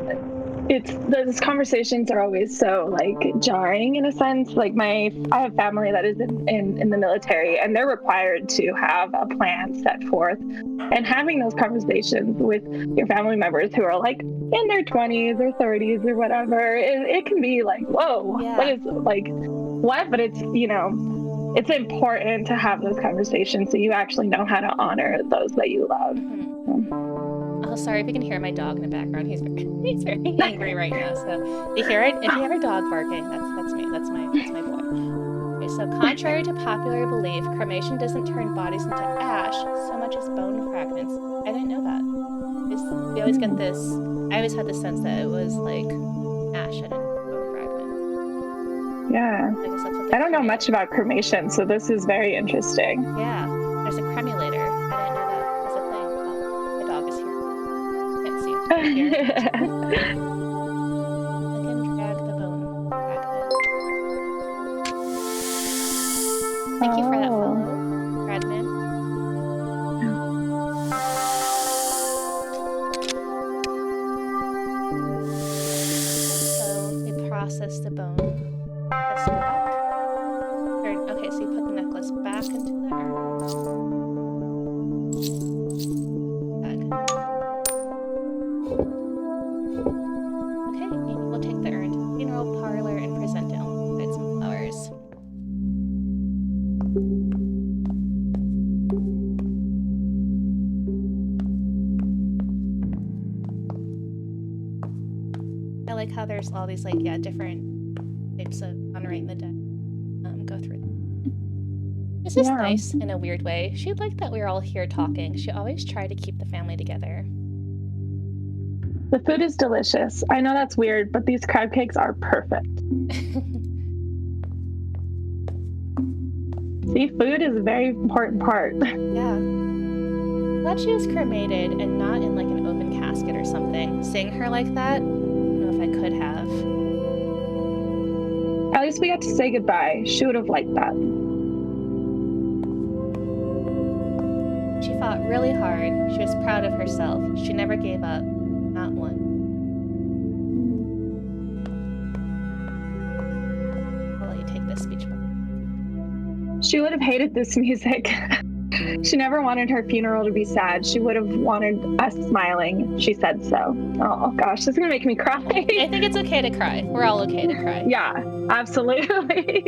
those conversations are always so like jarring in a sense. Like I have family that is in the military, and they're required to have a plan set forth. And having those conversations with your family members who are like in their 20s or 30s or whatever, it can be like, whoa, what is like what? But it's, it's important to have those conversations so you actually know how to honor those that you love. Oh, sorry if you can hear my dog in the background. He's very angry right now. So if you hear a dog barking, that's me. That's my boy. Okay, so contrary to popular belief, cremation doesn't turn bodies into ash so much as bone fragments. I didn't know that. We always get this. I always had the sense that it was like ash and bone fragments. Yeah. I guess that's what I don't know much about cremation, so this is very interesting. Yeah, there's a cremulator. I didn't know that was a thing. Oh, my dog is here. Can't see it. Here. I can drag the bone fragment. Thank you for that follow, Bradman. So we process the bone. Okay, so you put the necklace back into the urn. Okay, Amy will take the urn to the funeral parlor and present it alongside some flowers. I like how there's all these different types of honoring the dead. Go through them. This is nice in a weird way. She liked that we were all here talking. She always tried to keep the family together. The food is delicious. I know that's weird, but these crab cakes are perfect. See, food is a very important part. Yeah. Glad she was cremated and not in like an open casket or something. Seeing her like that, I don't know if I could have. At least we got to say goodbye. She would have liked that. She fought really hard. She was proud of herself. She never gave up. Not one. I'll let you take this speech. She would have hated this music. She never wanted her funeral to be sad. She would have wanted us smiling. She said so. Oh gosh, this is gonna make me cry. I think it's okay to cry. We're all okay to cry. Yeah, absolutely.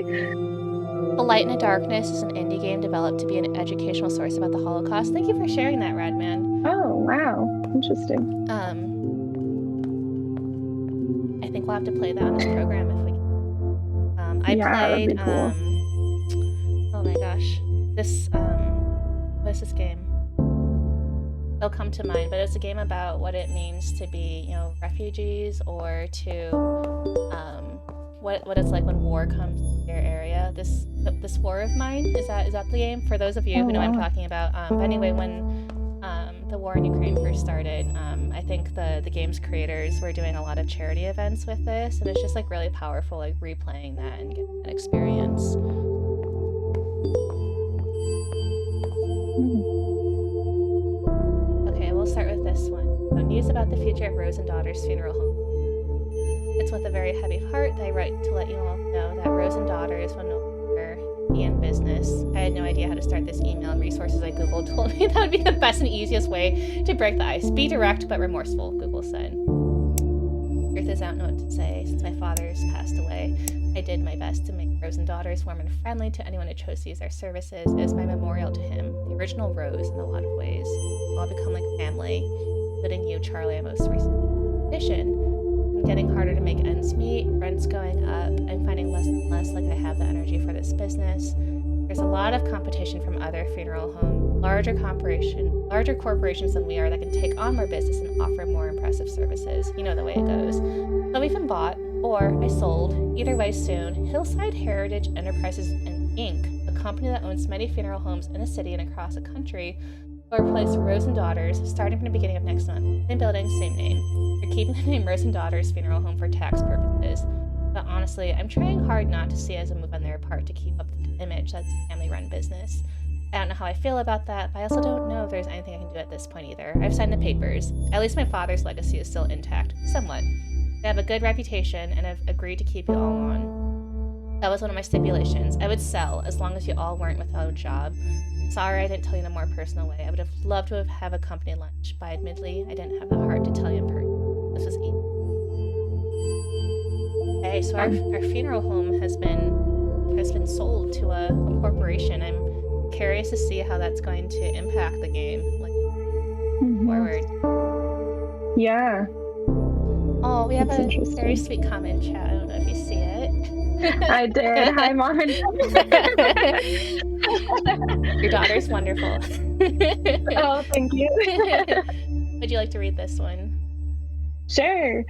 The Light in the Darkness is an indie game developed to be an educational source about the Holocaust. Thank you for sharing that, Radman. Oh, wow. Interesting. I think we'll have to play that on this program if we can. I played, cool. Oh my gosh. This, what is this game? It'll come to mind, but it's a game about what it means to be, refugees, or to, what it's like when war comes to your area. This War of Mine, is that the game? For those of you who know what I'm talking about. But anyway, when the war in Ukraine first started, I think the game's creators were doing a lot of charity events with this, and it's just like really powerful, like replaying that and getting that experience. Okay, we'll start with this one. So, news about the future of Rose and Daughter's funeral home. It's with a very heavy heart that I write to let you all know that Rose and Daughters will no longer be in business. I had no idea how to start this email, and resources I Googled told me that would be the best and easiest way to break the ice. Be direct but remorseful, Google said. Truth is, I don't know what to say since my father's passed away. I did my best to make Rose and Daughters warm and friendly to anyone who chose to use their services. It was my memorial to him, the original Rose in a lot of ways. We've all become like family, including you, Charlie, our most recent addition. I'm getting harder to make ends meet, rent's going up, I'm finding less and less like I have the energy for this business. There's a lot of competition from other funeral homes, larger corporations than we are that can take on more business and offer more impressive services. You know the way it goes. So we've been bought, or I sold, either way soon, Hillside Heritage Enterprises Inc., a company that owns many funeral homes in a city and across the country, will replace Rose and Daughters starting from the beginning of next month. Same building, same name. They're keeping the name Rose and Daughters Funeral Home for tax purposes. But honestly, I'm trying hard not to see it as a move on their part to keep up the image that's a family-run business. I don't know how I feel about that, but I also don't know if there's anything I can do at this point either. I've signed the papers. At least my father's legacy is still intact, somewhat. They have a good reputation, and I've agreed to keep you all on. That was one of my stipulations. I would sell, as long as you all weren't without a job. Sorry I didn't tell you in a more personal way. I would have loved to have a company lunch, but admittedly, I didn't have the heart to tell you in person. This was easy. Okay, so our funeral home has been sold to a corporation. I'm curious to see how that's going to impact the game, like forward. Yeah. Oh, we have a very sweet comment in chat. I don't know if you see it. I did. Hi, Mom. Your daughter's wonderful. Oh, thank you. Would you like to read this one? Sure.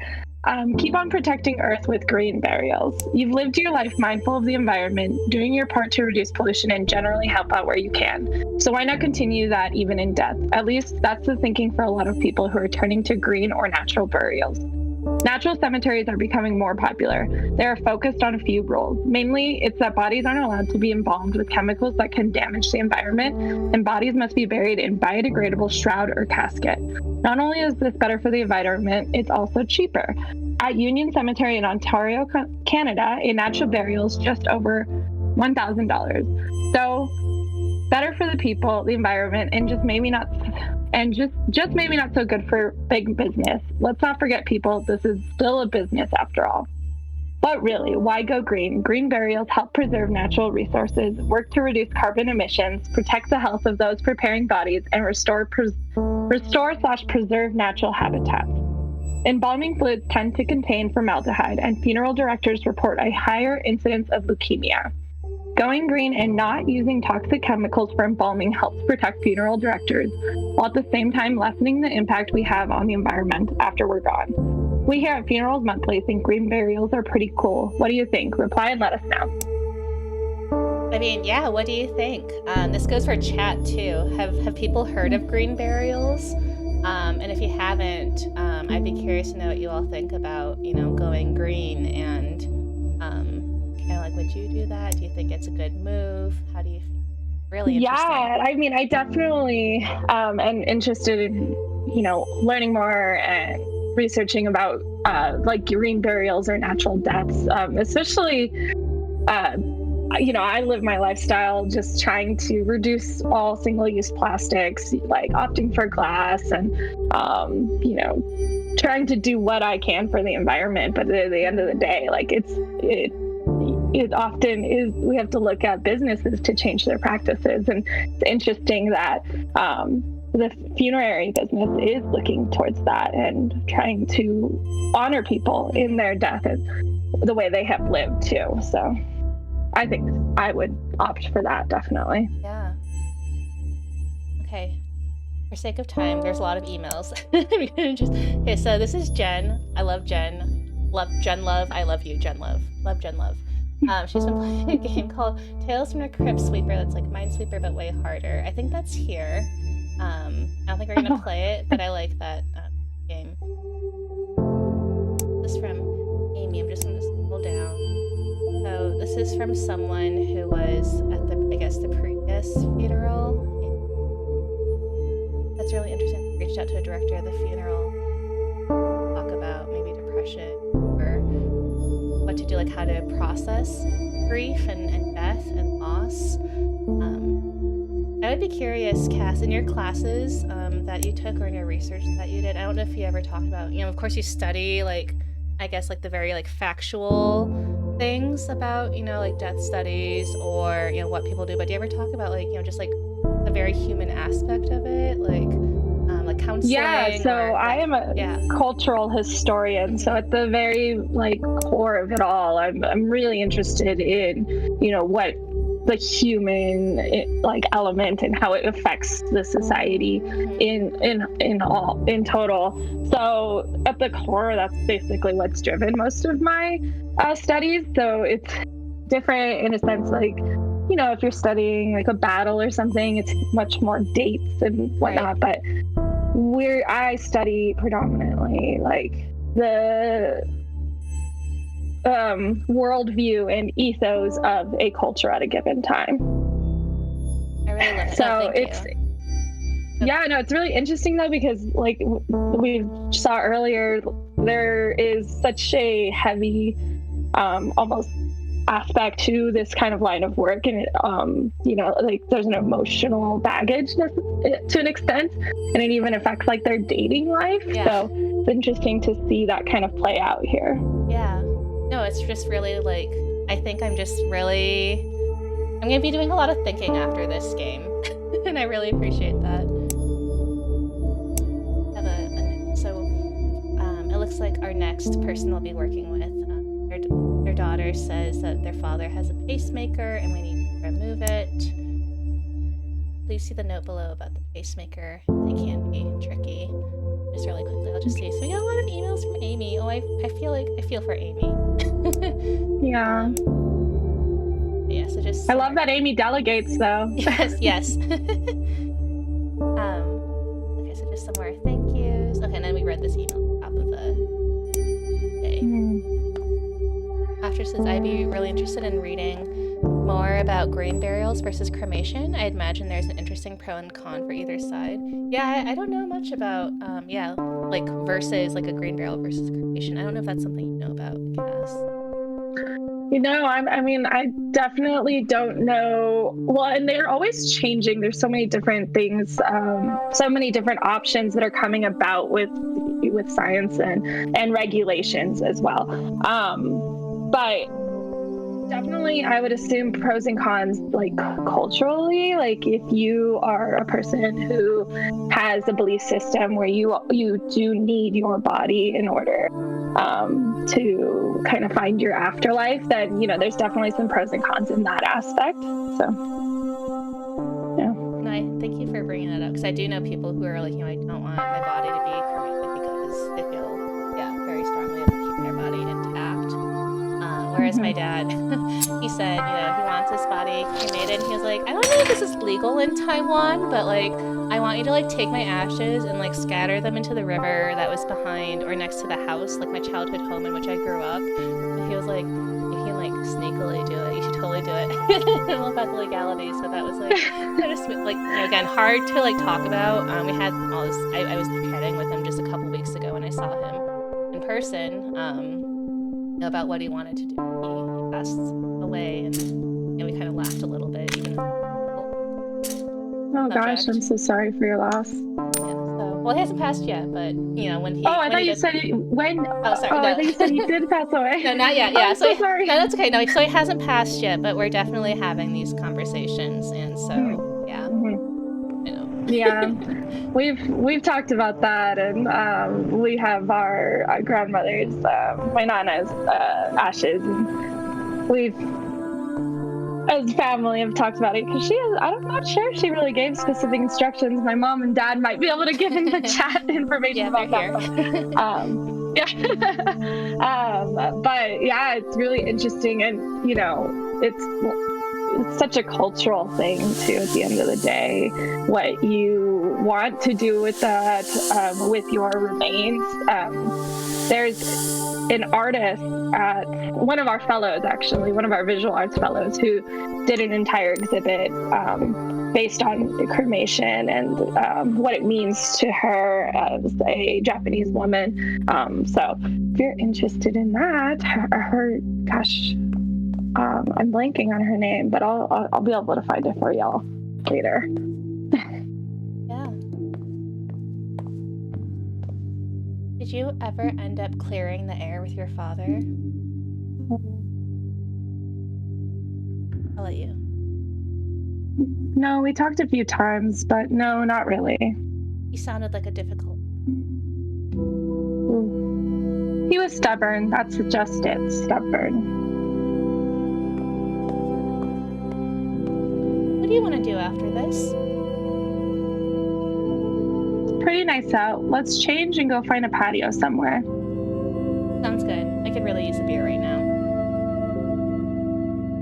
Keep on protecting Earth with green burials. You've lived your life mindful of the environment, doing your part to reduce pollution and generally help out where you can. So why not continue that even in death? At least that's the thinking for a lot of people who are turning to green or natural burials. Natural cemeteries are becoming more popular. They are focused on a few rules. Mainly, it's that bodies aren't allowed to be embalmed with chemicals that can damage the environment, and bodies must be buried in biodegradable shroud or casket. Not only is this better for the environment, it's also cheaper. At Union Cemetery in Ontario, Canada, a natural burial is just over $1,000. So, better for the people, the environment, and just maybe not so good for big business. Let's not forget, people, this is still a business after all. But really, why go green? Green burials help preserve natural resources, work to reduce carbon emissions, protect the health of those preparing bodies, and restore/preserve natural habitats. Embalming fluids tend to contain formaldehyde, and funeral directors report a higher incidence of leukemia. Going green and not using toxic chemicals for embalming helps protect funeral directors, while at the same time lessening the impact we have on the environment after we're gone. We here at Funerals Monthly think green burials are pretty cool. What do you think? Reply and let us know. I mean, yeah, what do you think? This goes for chat too. Have people heard of green burials? And if you haven't, I'd be curious to know what you all think about, going green and kind of like, would you do that? Do you think it's a good move? How do you feel? Really interesting. Yeah, I mean, I definitely am interested in, learning more and researching about like green burials or natural deaths, especially I live my lifestyle just trying to reduce all single-use plastics, like opting for glass and, trying to do what I can for the environment. But at the end of the day, like it often is, we have to look at businesses to change their practices. And it's interesting that the funerary business is looking towards that and trying to honor people in their death and the way they have lived too. So I think I would opt for that, definitely. Yeah. Okay. For sake of time, there's a lot of emails. Okay, so this is Jen. I love Jen. Love Jen Love. I love you, Jen Love. Love Jen Love. She's been playing a game called Tales from a Crypt Sweeper that's like Minesweeper but way harder. I think that's here. I don't think we're gonna play it, but I like that game. This is from Amy. I'm just gonna scroll down. So this is from someone who was at the previous funeral. That's really interesting. Reached out to a director of the funeral, talk about maybe depression or what to do, like how to process grief and death and loss. I would be curious, Cass, in your classes that you took or in your research that you did, I don't know if you ever talked about, of course you study like, I guess like the very like factual things about, like death studies or, what people do, but do you ever talk about like, just like the very human aspect of it, like Yeah, counseling so or I like, am a yeah. cultural historian. So Hmm. at the very like core of it all, I'm really interested in, what the human like element and how it affects the society Hmm. in total. So at the core, that's basically what's driven most of my studies. So it's different in a sense, like if you're studying like a battle or something, it's much more dates and Right. whatnot. But where I study predominantly like the worldview and ethos of a culture at a given time. I really love it. Oh, So thank you. it's Oh, yeah, no, it's really interesting though because like we saw earlier, there is such a heavy, almost aspect to this kind of line of work, and like there's an emotional baggage to an extent, and it even affects like their dating life. yeah. So it's interesting to see that kind of play out here. Yeah. No, it's just really like, I think I'm going to be doing a lot of thinking after this game. And I really appreciate that. Have so it looks like our next person we'll be working with, their daughter says that their father has a pacemaker and we need to remove it. Please see the note below about the pacemaker. They can be tricky. Just really quickly, I'll just see. So we got a lot of emails from Amy. Oh, I feel for Amy. Yeah. Yeah, so just I love that Amy delegates though. yes, yes. Okay, so just some more thank yous. Okay, and then we read this email at the top of the day. After says, I'd be really interested in reading more about grave burials versus cremation. I imagine there's an interesting pro and con for either side. Yeah, I don't know much about, like versus like a grave burial versus cremation. I don't know if that's something you know about, Cass. I mean, I definitely don't know. Well, and they're always changing. There's so many different things, so many different options that are coming about with science and regulations as well. But definitely, I would assume pros and cons, like culturally, like if you are a person who has a belief system where you do need your body in order to kind of find your afterlife, then there's definitely some pros and cons in that aspect. So, yeah. No, I thank you for bringing that up because I do know people who are like, I don't want my body to be cremated because they feel, very strongly about keeping their body intact. Whereas my dad, he said, he wants his body cremated. And he was like, I don't know if this is legal in Taiwan, but like, I want you to like take my ashes and like scatter them into the river that was behind or next to the house, like my childhood home in which I grew up. And he was like, you can like sneakily do it. You should totally do it. I don't know about the legalities, but that was like, just like, again, hard to like talk about. We had all this, I was chatting with him just a couple weeks ago when I saw him in person. About what he wanted to do. He passed away, and we kind of laughed a little bit. Even Oh gosh, subject. I'm so sorry for your loss. Yeah. So, well, he hasn't passed yet, but when he Oh, I when thought he you did. said when. Oh, sorry. Oh, I No. thought you said he did pass away. No, not yet. Oh, Yeah. I'm So so sorry. no, that's okay. No, so he hasn't passed yet, but we're definitely having these conversations, and so yeah. Mm-hmm. I know. Yeah. We've talked about that, and we have our grandmother's, my nana's ashes, and we've, as family, have talked about it because I'm not sure if she really gave specific instructions. My mom and dad might be able to give in the chat information Yeah, they're about that. here. But yeah, it's really interesting, and it's such a cultural thing too. At the end of the day, what you want to do with that, with your remains. There's an artist at one of our fellows, actually, one of our visual arts fellows, who did an entire exhibit based on cremation and what it means to her as a Japanese woman. So if you're interested in that, gosh, I'm blanking on her name, but I'll be able to find it for y'all later. Yeah. Did you ever end up clearing the air with your father? I'll let you. No, we talked a few times, but no, not really. He sounded like a difficult. He was stubborn. That's just it. Stubborn. What do you want to do after this? Pretty nice out. Let's change and go find a patio somewhere. Sounds good. I could really use a beer right now.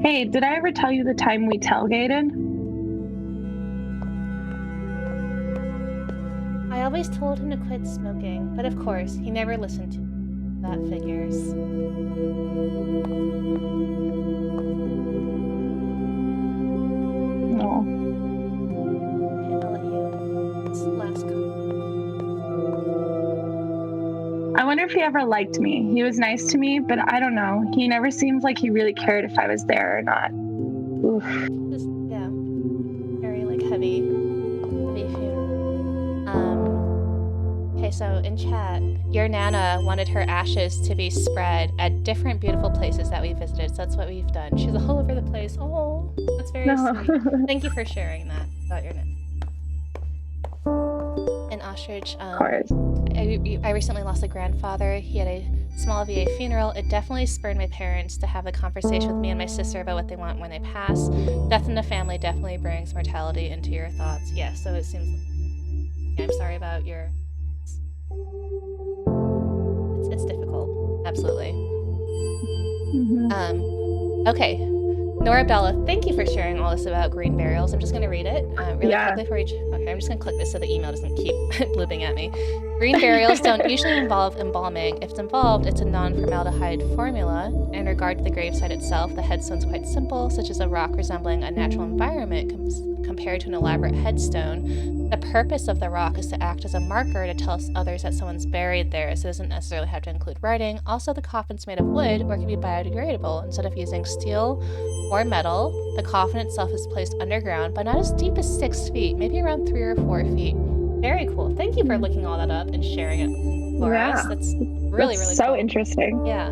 Hey, did I ever tell you the time we tailgated? I always told him to quit smoking, but of course, he never listened to me. That figures. No. Okay, I'll let you. This last I wonder if he ever liked me. He was nice to me, but I don't know. He never seemed like he really cared if I was there or not. Oof. Just, yeah, very like heavy funeral. Okay, so in chat, your Nana wanted her ashes to be spread at different beautiful places that we visited, so that's what we've done. She's all over the place. Oh, that's very sweet. Thank you for sharing that about your Nana. And Ostrich, Of course. I recently lost a grandfather. He had a small VA funeral. It definitely spurred my parents to have a conversation with me and my sister about what they want when they pass. Death in the family definitely brings mortality into your thoughts. Yeah, so it seems like... Yeah, I'm sorry about your... It's difficult. Absolutely. Mm-hmm. Okay. Nora Abdallah, thank you for sharing all this about green burials. I'm just going to read it really quickly for each. Okay, I'm just going to click this so the email doesn't keep blooping at me. Green burials don't usually involve embalming. If it's involved, it's a non-formaldehyde formula. In regard to the gravesite itself, the headstone's quite simple, such as a rock resembling a natural environment compared to an elaborate headstone. The purpose of the rock is to act as a marker to tell others that someone's buried there, so it doesn't necessarily have to include writing. Also, the coffin's made of wood or can be biodegradable. Instead of using steel or metal, the coffin itself is placed underground, but not as deep as 6 feet, maybe around 3 or 4 feet. Very cool. Thank you for looking all that up and sharing it for us. That's really so cool. Interesting. Yeah.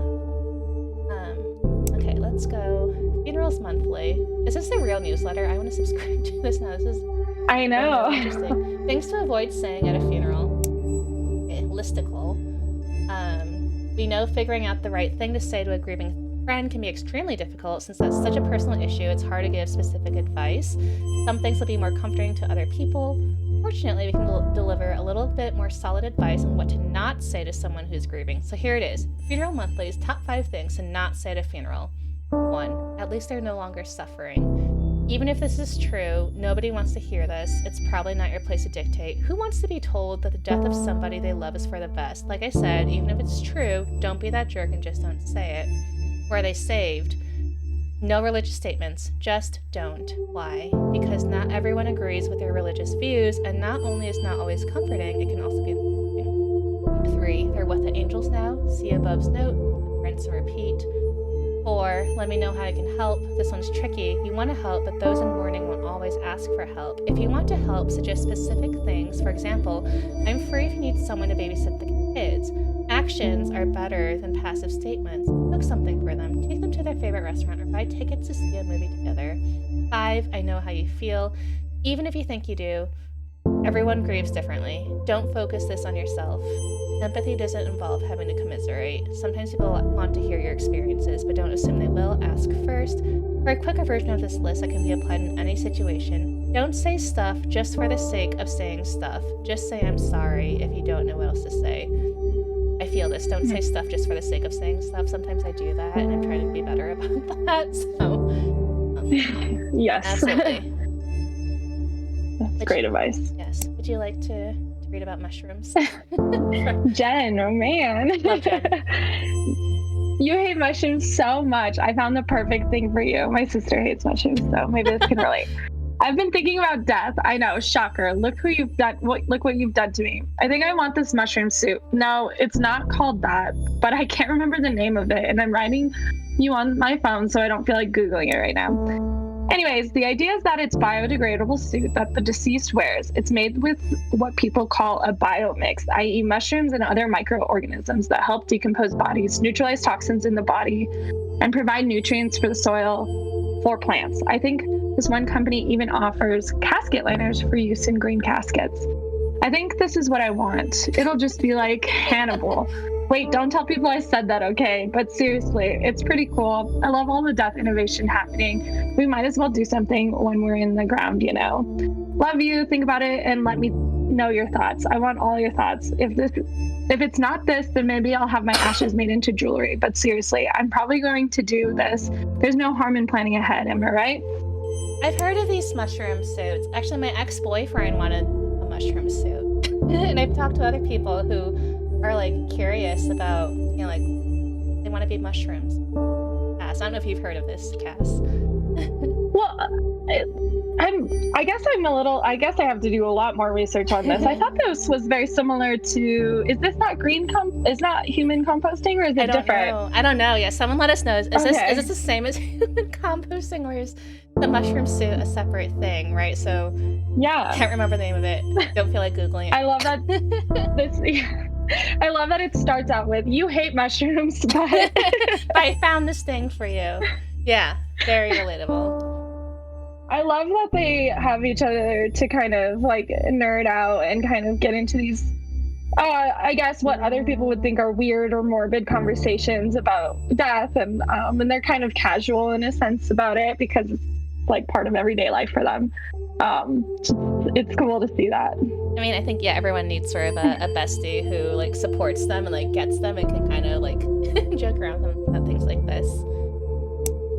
Okay, let's go. Funerals Monthly. Is this the real newsletter? I want to subscribe to this now. This is I know. really interesting. Things to avoid saying at a funeral. Okay, listicle. We know figuring out the right thing to say to a grieving friend can be extremely difficult since that's such a personal issue. It's hard to give specific advice. Some things will be more comforting to other people. Fortunately, we can deliver a little bit more solid advice on what to not say to someone who's grieving. So here it is. Funeral Monthly's top 5 things to not say at a funeral. 1. At least they're no longer suffering. Even if this is true, nobody wants to hear this. It's probably not your place to dictate. Who wants to be told that the death of somebody they love is for the best? Like I said, even if it's true, don't be that jerk and just don't say it. Were they saved? No religious statements. Just don't. Why? Because not everyone agrees with your religious views, and not only is not always comforting, it can also be insulting. 3. They're with the angels now. See above's note. Rinse and repeat. 4. Let me know how I can help. This one's tricky. You want to help, but those in mourning won't always ask for help. If you want to help, suggest specific things. For example, I'm free if you need someone to babysit the kids. Actions are better than passive statements. Cook something for them. Take them to their favorite restaurant or buy tickets to see a movie together. 5. I know how you feel. Even if you think you do, everyone grieves differently. Don't focus this on yourself. Empathy doesn't involve having to commiserate. Sometimes people want to hear your experiences, but don't assume they will. Ask first. For a quicker version of this list that can be applied in any situation, don't say stuff just for the sake of saying stuff. Just say I'm sorry if you don't know what else to say. I feel this. Don't say stuff just for the sake of saying stuff. Sometimes I do that, and I'm trying to be better about that. So, yes. Absolutely. That's great advice. Yes. Would you like to read about mushrooms? Jen, oh man. Love Jen. You hate mushrooms so much. I found the perfect thing for you. My sister hates mushrooms, so maybe this can relate. I've been thinking about death. I know, shocker. Look who you've done. Look what you've done to me. I think I want this mushroom soup. No, it's not called that, but I can't remember the name of it, and I'm writing you on my phone, so I don't feel like Googling it right now. Anyways, the idea is that it's biodegradable suit that the deceased wears. It's made with what people call a biomix, i.e. mushrooms and other microorganisms that help decompose bodies, neutralize toxins in the body, and provide nutrients for the soil. for plants. I think this one company even offers casket liners for use in green caskets. I think this is what I want. It'll just be like Hannibal. Wait, don't tell people I said that, okay? But seriously, it's pretty cool. I love all the death innovation happening. We might as well do something when we're in the ground, you know? Love you. Think about it and let me know your thoughts. I want all your thoughts. If it's not this, then maybe I'll have my ashes made into jewelry. But seriously, I'm probably going to do this. There's no harm in planning ahead, am I right? I've heard of these mushroom suits. Actually, my ex-boyfriend wanted a mushroom suit. And I've talked to other people who are like curious about, you know, like they want to be mushrooms. Cass, I don't know if you've heard of this, Cass. Well, I guess I have to do a lot more research on this. I thought this was very similar to, is this not is not human composting, or is it different? I don't know. Yeah, someone let us know. Is this the same as human composting, or is the mushroom suit a separate thing, right? So yeah. Can't remember the name of it. Don't feel like Googling it. I love that I love that it starts out with, you hate mushrooms, but I found this thing for you. Yeah, very relatable. I love that they have each other to kind of like nerd out and kind of get into these, I guess what other people would think are weird or morbid conversations about death, and they're kind of casual in a sense about it because it's like part of everyday life for them. It's cool to see that. I mean, I think everyone needs sort of a bestie who like supports them and like gets them and can kind of like joke around them about things like this.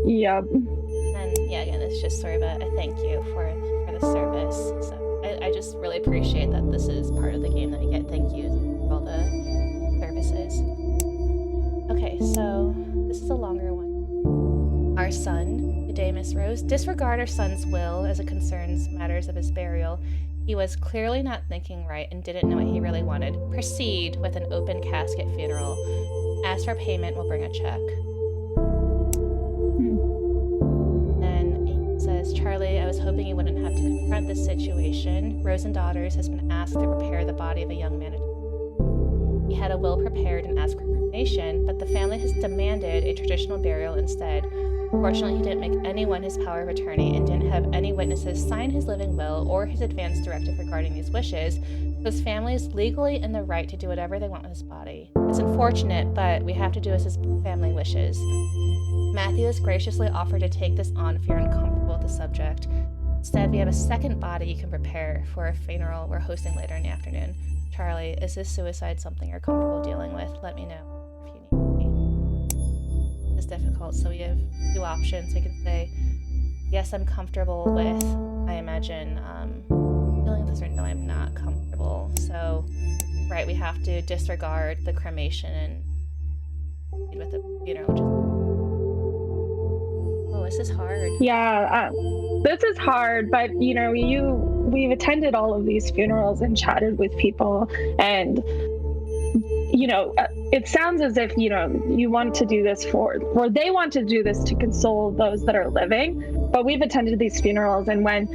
Yep. And again, it's just sort of a thank you for the service. So I just really appreciate that this is part of the game that we get thank yous for all the services. Okay, so this is a longer one. Our son, today, Miss Rose, disregard our son's will as it concerns matters of his burial. He was clearly not thinking right and didn't know what he really wanted. Proceed with an open casket funeral. Ask for payment, we'll bring a check. Says, Charlie, I was hoping you wouldn't have to confront this situation. Rose and Daughters has been asked to prepare the body of a young man. He had a will prepared and asked for cremation, but the family has demanded a traditional burial instead. Fortunately, he didn't make anyone his power of attorney and didn't have any witnesses sign his living will or his advance directive regarding these wishes, so his family is legally in the right to do whatever they want with his body. It's unfortunate, but we have to do as his family wishes. Matthew has graciously offered to take this on if you're uncomfortable with the subject. Instead, we have a second body you can prepare for a funeral we're hosting later in the afternoon. Charlie, is this suicide something you're comfortable dealing with? Let me know if you need me. It's difficult, so we have two options. We can say, yes, I'm comfortable with, I imagine, dealing with this, or no, I'm not comfortable. So, right, we have to disregard the cremation and proceed with the funeral, which is this is hard. Yeah, this is hard, but you know, we've attended all of these funerals and chatted with people, and you know, it sounds as if, you know, you want to do this or they want to do this to console those that are living. But we've attended these funerals, and when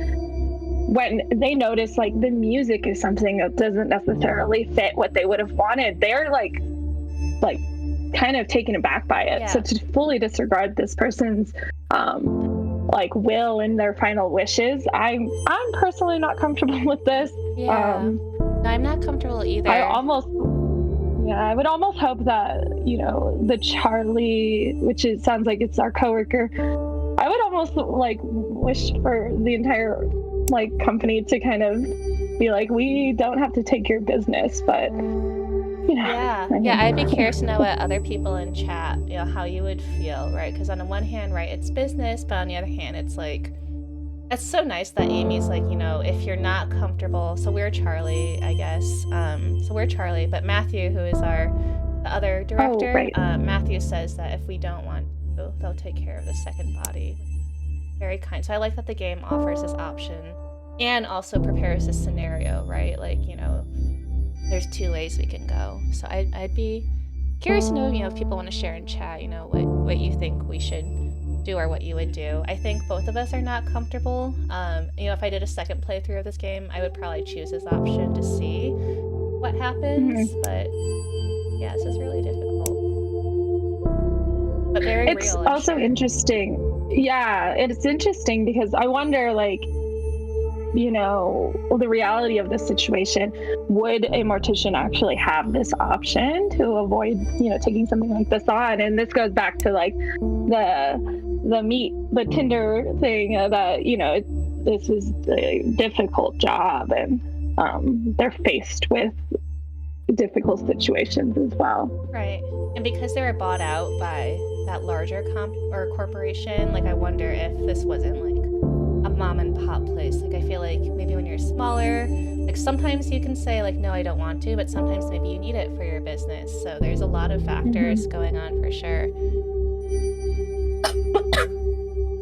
they notice like the music is something that doesn't necessarily fit what they would have wanted, they're like kind of taken aback by it. Yeah. So to fully disregard this person's like will and their final wishes, I'm personally not comfortable with this. No, I'm not comfortable either. I would almost hope that, you know, the Charlie, which sounds like it's our coworker, I would almost like wish for the entire like company to kind of be like, we don't have to take your business, but you know. Yeah, I'd be curious to know what other people in chat, you know, how you would feel, right? Because on the one hand, right, it's business, but on the other hand, it's like, it's so nice that Amy's like, you know, if you're not comfortable, so we're Charlie, I guess. So we're Charlie, but Matthew, who is the other director, Matthew says that if we don't want to, they'll take care of the second body. Very kind. So I like that the game offers this option and also prepares this scenario, right? Like, you know, there's two ways we can go. So I'd be curious to know, you know, if people want to share in chat, you know, what you think we should do or what you would do. I think both of us are not comfortable. You know, if I did a second playthrough of this game, I would probably choose this option to see what happens. Mm-hmm. But yeah, this is really difficult. But very real. It's also interesting. Yeah, it's interesting because I wonder, like, the reality of this situation. Would a mortician actually have this option to avoid, taking something like this on? And this goes back to like the Tinder thing that, this is a difficult job, and they're faced with difficult situations as well. Right. And because they were bought out by that larger corporation, like I wonder if this wasn't like a mom and pop place. Like I feel like maybe when you're smaller, like sometimes you can say like no, I don't want to, but sometimes maybe you need it for your business. So there's a lot of factors going on for sure.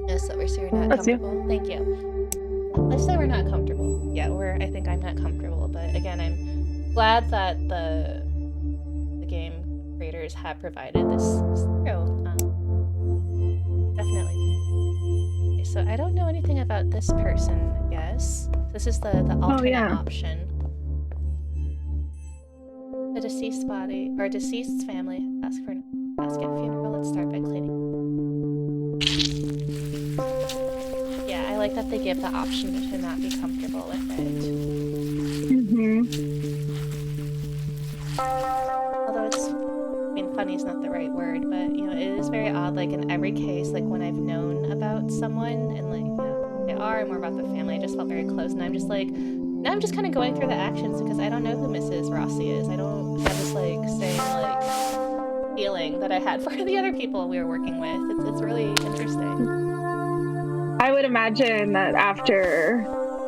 Yes, so we're sure you're not comfortable. Thank you. Let's say we're not comfortable. Yeah, I think I'm not comfortable, but again, I'm glad that the game creators have provided this scenario. Definitely. Okay, so I don't know anything about this person, I guess. This is the alternate option. The deceased body, or deceased's family ask for a casket funeral. Let's start by cleaning. Yeah, I like that they give the option to not be comfortable with it. Although funny is not the right word, but it is very odd. Like in every case, like when I've known about someone and like they are and more about the family, I just felt very close, and I'm just like, now I'm just kind of going through the actions because I don't know who Mrs. Rossi is. I don't have this like same like feeling that I had for the other people we were working with. It's really interesting. I would imagine that after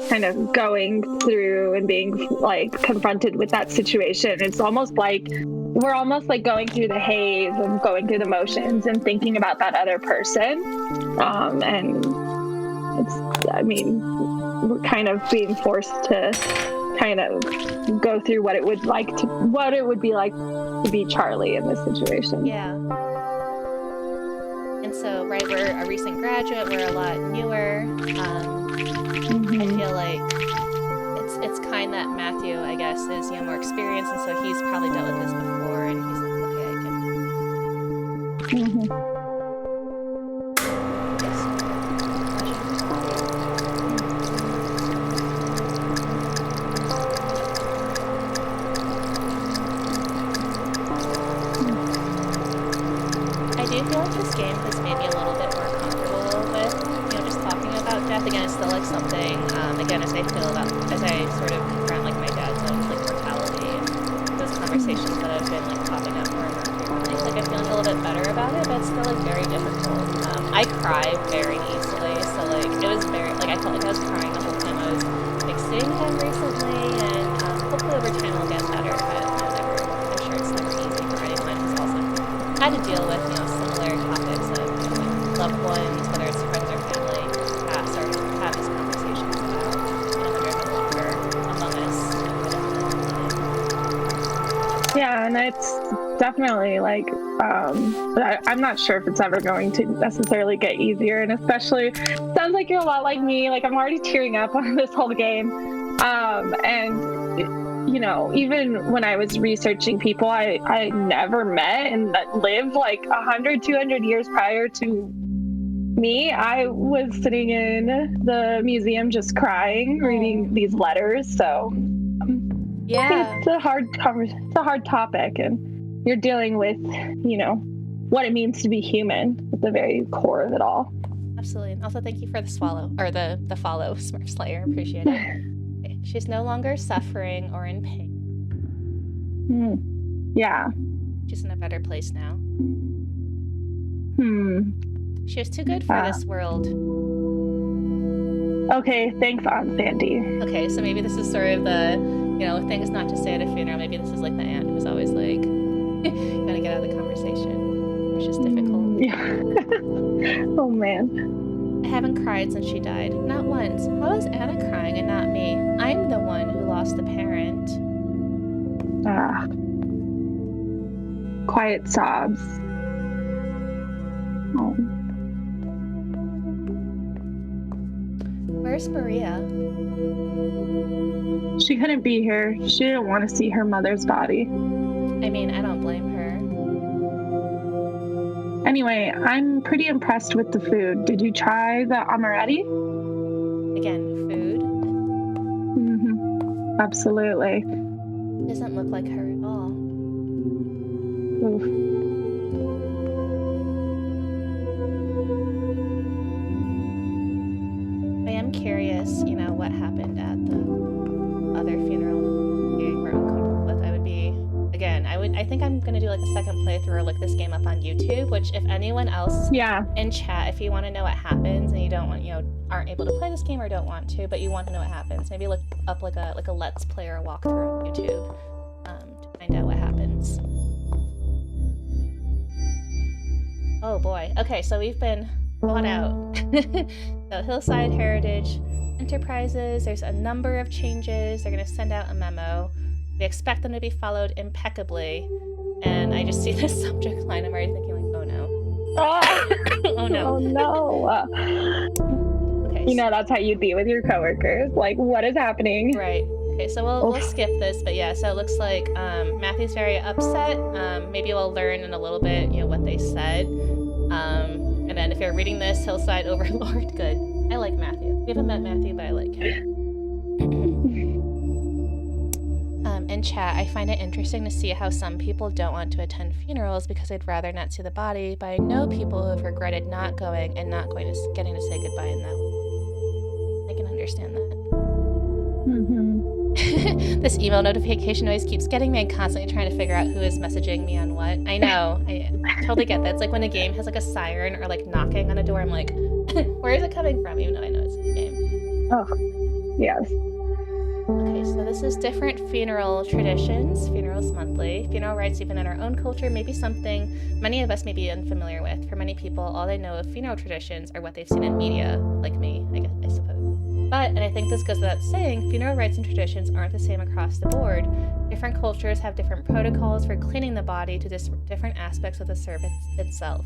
kind of going through and being like confronted with that situation, it's almost like we're almost like going through the haze and going through the motions and thinking about that other person. And we're kind of being forced to kind of go through what it would be like to be Charlie in this situation. Yeah. And so, right, we're a recent graduate, we're a lot newer. I feel like it's kind that Matthew, I guess, is more experienced, and so he's probably dealt with this before, and he's like, okay, I can. I do feel like this game has made me a little bit more comfortable with, just talking about death. Again, it's still like something, again, as I sort of confront like my dad's like mortality and those conversations that have been like popping up more and more frequently. Like I'm feeling a little bit better about it, but it's still like very difficult. I cry very easily, so like it was very, like I felt like I was crying the whole time I was fixing him recently, and hopefully over time I'll get better, but I'm sure it's never easy for anyone who's also had to deal with, similar topics of loved ones, whether it's friends or family, pass or have these conversations about, when they're no longer among us. Yeah, and it's definitely like, I'm not sure if it's ever going to necessarily get easier, and especially, sounds like you're a lot like me. Like I'm already tearing up on this whole game, and even when I was researching people I never met and that lived like 100, 200 years prior to me, I was sitting in the museum just crying, reading these letters. So yeah, it's a hard topic, and you're dealing with, what it means to be human at the very core of it all. Absolutely. And also thank you for the follow, Smurf Slayer. Appreciate it. Okay. She's no longer suffering or in pain. Yeah. She's in a better place now. She was too good for this world. Okay, thanks, Aunt Sandy. Okay, so maybe this is sort of the, things not to say at a funeral. Maybe this is like the aunt who's always like, you gotta get out of the conversation. It's just difficult. Yeah. Oh, man. I haven't cried since she died. Not once. How is Anna crying and not me? I'm the one who lost a parent. Quiet sobs. Oh. Where's Maria? She couldn't be here. She didn't want to see her mother's body. I mean, I don't blame her. Anyway, I'm pretty impressed with the food. Did you try the amaretti? Again, food. Mm-hmm. Absolutely. Doesn't look like her at all. Oof. I am curious, what happened at the other funeral you were uncomfortable with. I would be, again, I think I'm gonna do like a second playthrough or look this game up on YouTube, which if anyone else in chat, if you want to know what happens and you don't want, aren't able to play this game or don't want to, but you want to know what happens, maybe look up like a Let's Play or a walkthrough on YouTube to find out what happens. Oh boy. Okay, so we've been bought out. So Hillside Heritage Enterprises, there's a number of changes. They're going to send out a memo. We expect them to be followed impeccably. And I just see this subject line. I'm already thinking like, oh no. Oh no. Oh no. Okay. That's how you'd be with your coworkers. Like, what is happening? Right. Okay, so we'll skip this, but yeah, so it looks like Matthew's very upset. Maybe we'll learn in a little bit, what they said. And then if you're reading this, Hillside Overlord, good. I like Matthew. We haven't met Matthew, but I like him. In chat, I find it interesting to see how some people don't want to attend funerals because they'd rather not see the body, but I know people who have regretted not going and not getting to say goodbye in that way. I can understand that. Mm-hmm. This email notification noise keeps getting me and constantly trying to figure out who is messaging me on what. I know. I totally get that. It's like when a game has like a siren or like knocking on a door, I'm like, where is it coming from? Even though I know it's a game. Oh, yes. Okay, so this is different funeral traditions, funerals monthly. Funeral rites, even in our own culture, may be something many of us may be unfamiliar with. For many people, all they know of funeral traditions are what they've seen in media, like me, I suppose. But, and I think this goes without saying, funeral rites and traditions aren't the same across the board. Different cultures have different protocols for cleaning the body to different aspects of the service itself.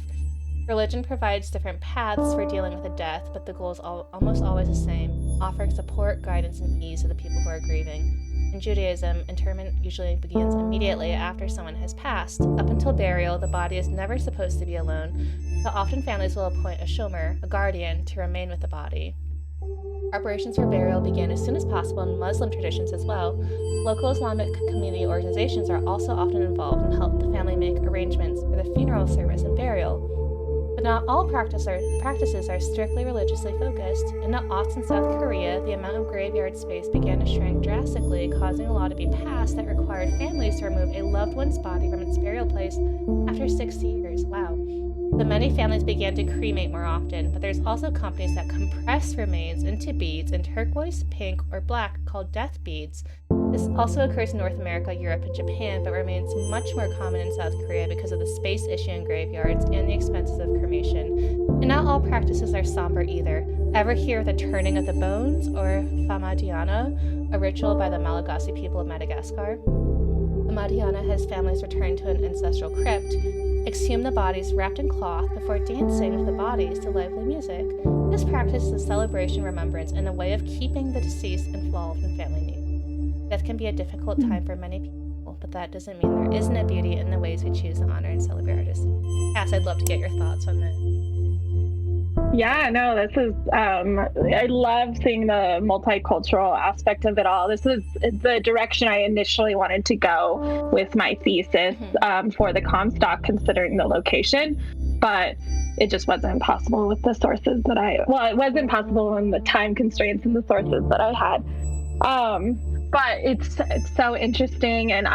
Religion provides different paths for dealing with a death, but the goal is almost always the same, offering support, guidance, and ease to the people who are grieving. In Judaism, interment usually begins immediately after someone has passed. Up until burial, the body is never supposed to be alone, so often families will appoint a shomer, a guardian, to remain with the body. Preparations for burial begin as soon as possible in Muslim traditions as well. Local Islamic community organizations are also often involved and help the family make arrangements for the funeral service and burial. But not all practices are strictly religiously focused. In the aughts in South Korea, the amount of graveyard space began to shrink drastically, causing a law to be passed that required families to remove a loved one's body from its burial place after 60 years. Wow. So many families began to cremate more often, but there's also companies that compress remains into beads in turquoise, pink, or black called death beads. This also occurs in North America, Europe, and Japan, but remains much more common in South Korea because of the space issue in graveyards and the expenses of cremation. And not all practices are somber either. Ever hear of the turning of the bones, or Famadiana, a ritual by the Malagasy people of Madagascar? The Madiana has families return to an ancestral crypt, exhume the bodies wrapped in cloth before dancing with the bodies to lively music. This practice is a celebration, remembrance, and a way of keeping the deceased involved in family news. Death can be a difficult time for many people, but that doesn't mean there isn't a beauty in the ways we choose to honor and celebrate artists. Cass, I'd love to get your thoughts on that. Yeah, no, this is, I love seeing the multicultural aspect of it all. This is the direction I initially wanted to go with my thesis for the Comstock, considering the location, but it just wasn't possible with the sources that it wasn't possible in the time constraints and the sources that I had. But it's so interesting, and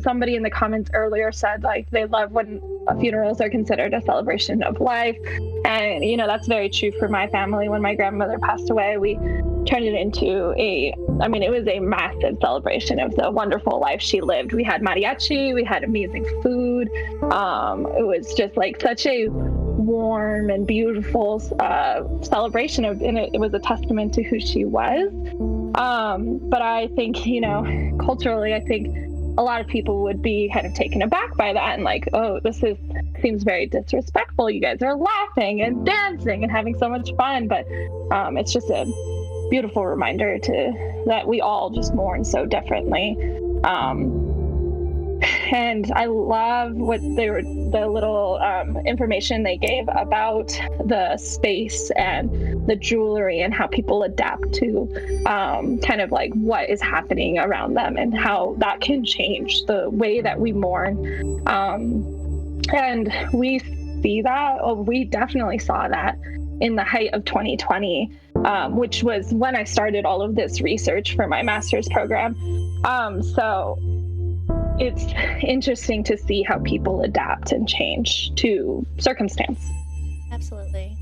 somebody in the comments earlier said like they love when funerals are considered a celebration of life, and that's very true for my family. When my grandmother passed away, we turned it into it was a massive celebration of the wonderful life she lived. We had mariachi, we had amazing food. It was just like such a warm and beautiful celebration and it was a testament to who she was. But I think, culturally, I think a lot of people would be kind of taken aback by that and like, oh, seems very disrespectful. You guys are laughing and dancing and having so much fun. But it's just a beautiful reminder that we all just mourn so differently. And I love what the little information they gave about the space and the jewelry and how people adapt to kind of like what is happening around them and how that can change the way that we mourn. And we see that, we definitely saw that in the height of 2020, which was when I started all of this research for my master's program. So it's interesting to see how people adapt and change to circumstance. Absolutely.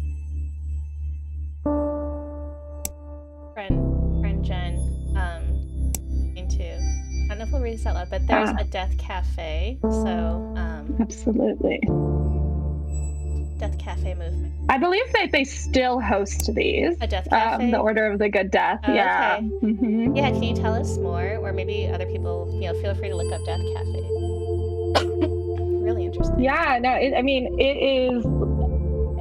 Friend Jen, into, I don't know if we'll read this out loud, but there's a death cafe. So, absolutely. Death cafe movement. I believe that they still host these. A death cafe? The Order of the Good Death. Yeah. Okay. Mm-hmm. Yeah, can you tell us more? Or maybe other people, feel free to look up Death Cafe. Really interesting. Yeah, no, it is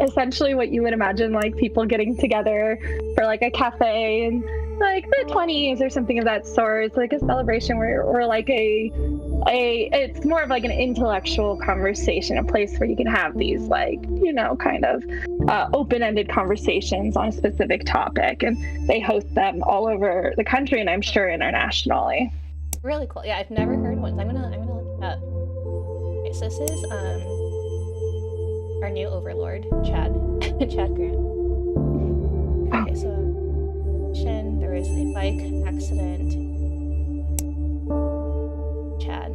essentially what you would imagine, like people getting together for like a cafe in like the 20s or something of that sort. It's like a celebration or like it's more of like an intellectual conversation, a place where you can have these like, kind of open-ended conversations on a specific topic, and they host them all over the country and I'm sure internationally. Really cool. Yeah, I've never heard one. I'm gonna look it up. Okay, so this is our new overlord, Chad. Chad Grant. Okay, so there was a bike accident. Chad.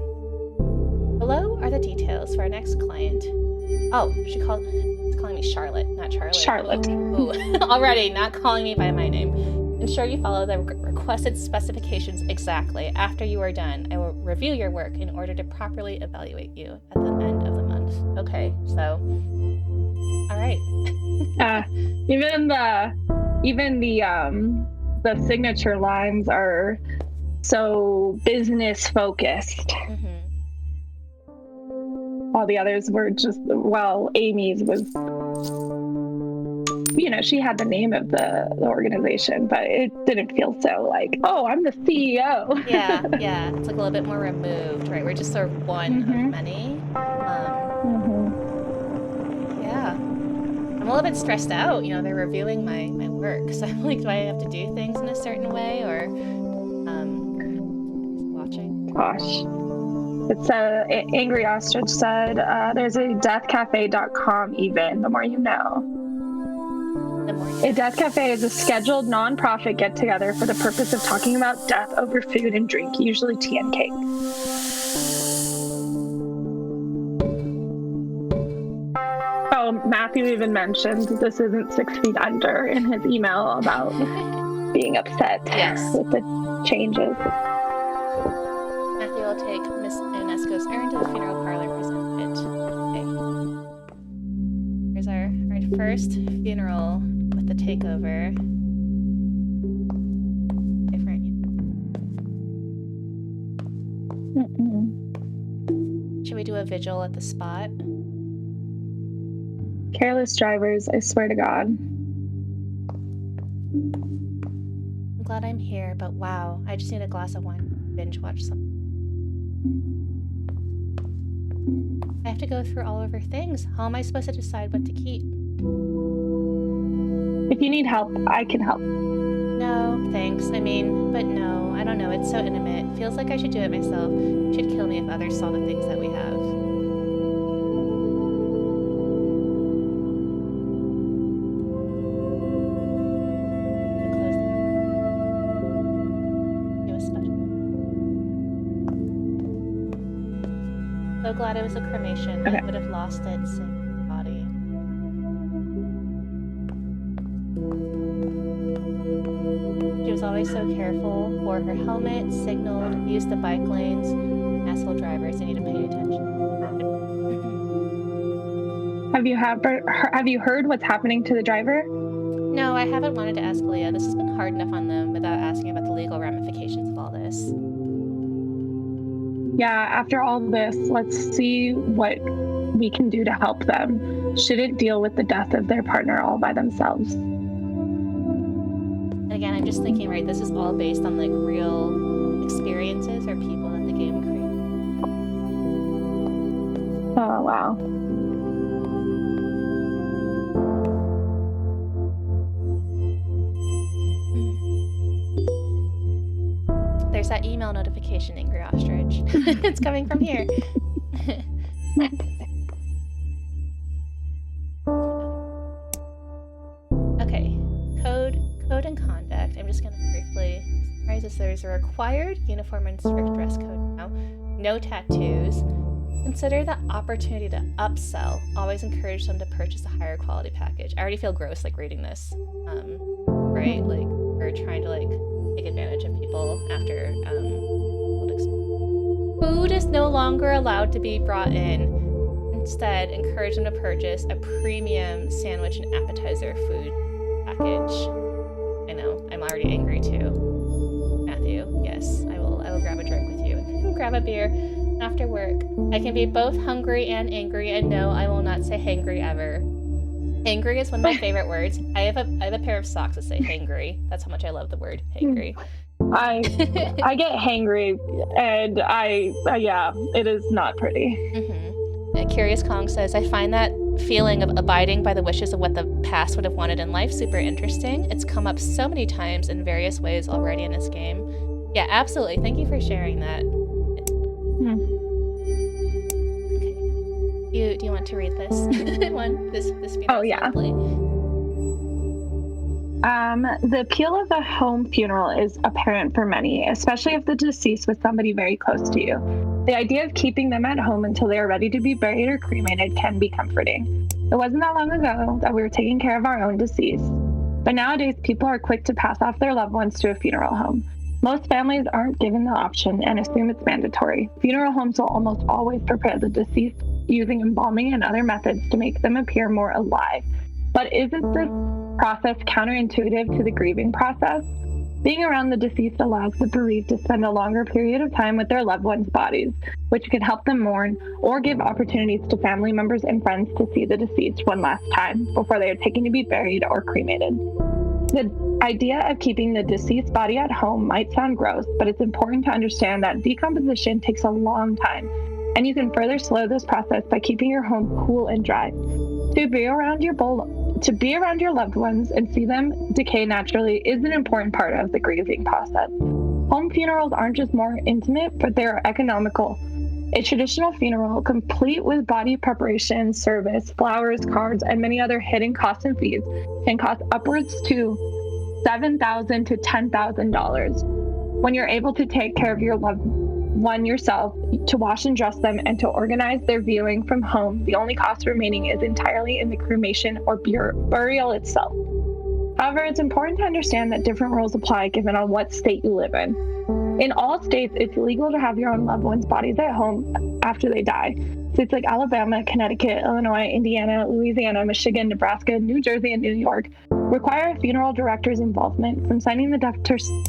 Below are the details for our next client. Oh, she's calling me Charlotte, not Charlie. Charlotte. Ooh. Already not calling me by my name. Ensure you follow the requested specifications exactly. After you are done, I will review your work in order to properly evaluate you at the end of the month. Okay, so, all right. Even the signature lines are so business focused. Mm-hmm. All the others were just, Amy's was, she had the name of the organization, but it didn't feel so like, oh, I'm the CEO. Yeah. It's like a little bit more removed, right? We're just sort of one of many. Yeah. I'm a little bit stressed out. They're reviewing my work. So I'm like, do I have to do things in a certain way or watching? Gosh. It's Angry Ostrich said, there's a deathcafe.com even, the more you know. A death cafe is a scheduled non-profit get-together for the purpose of talking about death over food and drink, usually tea and cake. Oh, Matthew even mentioned this isn't 6 feet under in his email about being upset with the changes. Matthew will take Miss Ionesco's urn to the funeral parlor and present it. Okay. Here's our first funeral with the takeover. Different. Should we do a vigil at the spot? Careless drivers, I swear to God. I'm glad I'm here, but wow, I just need a glass of wine. Binge watch something. I have to go through all of her things. How am I supposed to decide what to keep? If you need help, I can help. No, thanks. But no, I don't know. It's so intimate. It feels like I should do it myself. It should kill me if others saw the things that we have. So glad it was a cremation. Okay. I would have lost it since the body. She was always so careful, wore her helmet, signaled, used the bike lanes. Asshole drivers, they need to pay attention. Have you heard what's happening to the driver? No, I haven't wanted to ask Leah. This has been hard enough on them without asking about the legal ramifications of all this. Yeah, after all this, let's see what we can do to help them. Shouldn't deal with the death of their partner all by themselves. And again, I'm just thinking, right, this is all based on like real experiences or people that the game created. wow. There's that email notification, Angry Ostrich. It's coming from here. Okay, code and conduct. I'm just going to briefly summarize this. There's a required uniform and strict dress code now. No tattoos. Consider the opportunity to upsell. Always encourage them to purchase a higher quality package. I already feel gross like reading this, right? Like we're trying to like take advantage of people after food is no longer allowed to be brought in. Instead, encourage them to purchase a premium sandwich and appetizer food package. I know, I'm already angry too. Matthew, yes, I will grab a drink with you and grab a beer after work. I can be both hungry and angry, and no, I will not say hangry ever. Hangry is one of my favorite words. I have a pair of socks that say hangry. That's how much I love the word hangry. I get hangry, and yeah, it is not pretty. Curious Kong says, I find that feeling of abiding by the wishes of what the past would have wanted in life super interesting. It's come up so many times in various ways already in this game. Yeah, absolutely. Thank you for sharing that. Okay. Do you want to read this one? This Oh yeah. The appeal of a home funeral is apparent for many, especially if the deceased was somebody very close to you. The idea of keeping them at home until they are ready to be buried or cremated can be comforting. It wasn't that long ago that we were taking care of our own deceased, but nowadays people are quick to pass off their loved ones to a funeral home. Most families aren't given the option and assume it's mandatory. Funeral homes will almost always prepare the deceased using embalming and other methods to make them appear more alive. But isn't this process counterintuitive to the grieving process? Being around the deceased allows the bereaved to spend a longer period of time with their loved ones' bodies, which can help them mourn or give opportunities to family members and friends to see the deceased one last time before they are taken to be buried or cremated. The idea of keeping the deceased body at home might sound gross, but it's important to understand that decomposition takes a long time, and you can further slow this process by keeping your home cool and dry. To be around your loved ones and see them decay naturally is an important part of the grieving process. Home funerals aren't just more intimate, but they're economical. A traditional funeral, complete with body preparation, service, flowers, cards, and many other hidden costs and fees, can cost upwards to $7,000 to $10,000. When you're able to take care of your loved one yourself, to wash and dress them, and to organize their viewing from home, the only cost remaining is entirely in the cremation or burial itself. However, it's important to understand that different rules apply given on what state you live in. In all states, it's legal to have your own loved ones' bodies at home after they die. States like Alabama, Connecticut, Illinois, Indiana, Louisiana, Michigan, Nebraska, New Jersey, and New York require a funeral director's involvement, from signing the death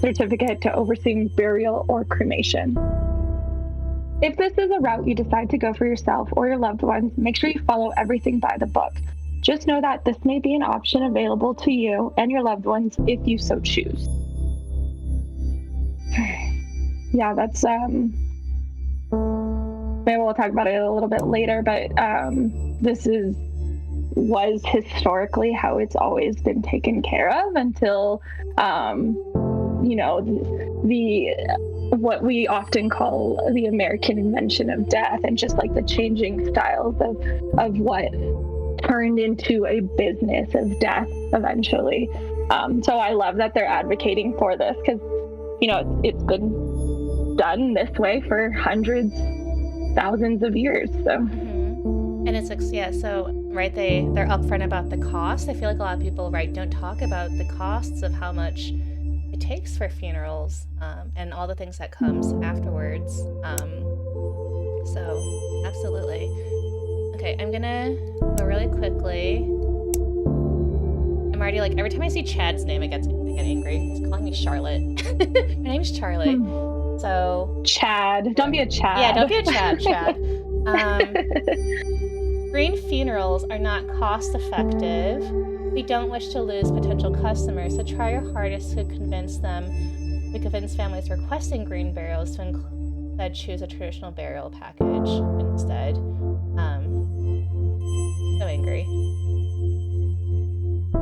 certificate to overseeing burial or cremation. If this is a route you decide to go for yourself or your loved ones, make sure you follow everything by the book. Just know that this may be an option available to you and your loved ones if you so choose. Yeah, that's maybe we'll talk about it a little bit later, but this was historically how it's always been taken care of until what we often call the American invention of death, and just like the changing styles of what turned into a business of death eventually. So I love that they're advocating for this, because it's been done this way for hundreds, thousands of years. So and it's so right, they're upfront about the cost. I feel like a lot of people don't talk about the costs of how much it takes for funerals, and all the things that comes afterwards. So absolutely. Okay, I'm gonna go really quickly. I'm already every time I see Chad's name, I get angry. He's calling me Charlotte. My name's Charlotte. So Chad, don't be a Chad. Yeah, don't be a Chad. Green funerals are not cost effective. We don't wish to lose potential customers, so try your hardest to convince families requesting green burials to instead choose a traditional burial package instead. agree.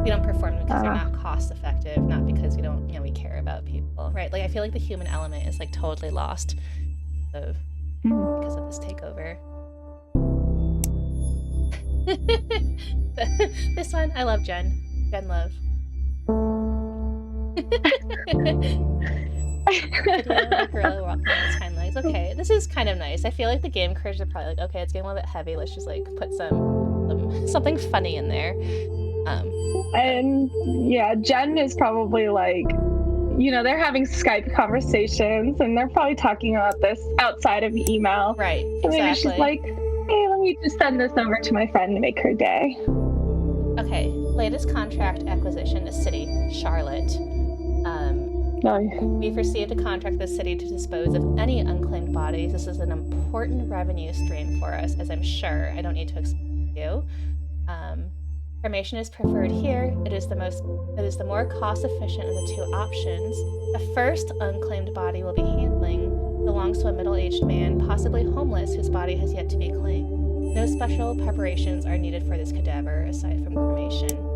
We don't perform because they're not cost effective, not because we don't, we care about people, right? Like I feel like the human element is like totally lost because of this takeover. This one, I love Jen. Jen love. Video of gorilla walking on its hind legs. Okay, this is kind of nice. I feel like the game creators are probably like, okay, it's getting a little bit heavy. Let's just like put something funny in there. And yeah, Jen is probably like, they're having Skype conversations and they're probably talking about this outside of email. Right, So exactly. maybe she's like, hey, let me just send this over to my friend to make her day. Okay, latest contract acquisition, the city, Charlotte. We've received a contract with the city to dispose of any unclaimed bodies. This is an important revenue stream for us, as I'm sure I don't need to explain to you. Cremation is preferred here. It is the more cost efficient of the two options. The first unclaimed body we'll be handling belongs to a middle-aged man, possibly homeless, whose body has yet to be claimed. No special preparations are needed for this cadaver aside from cremation.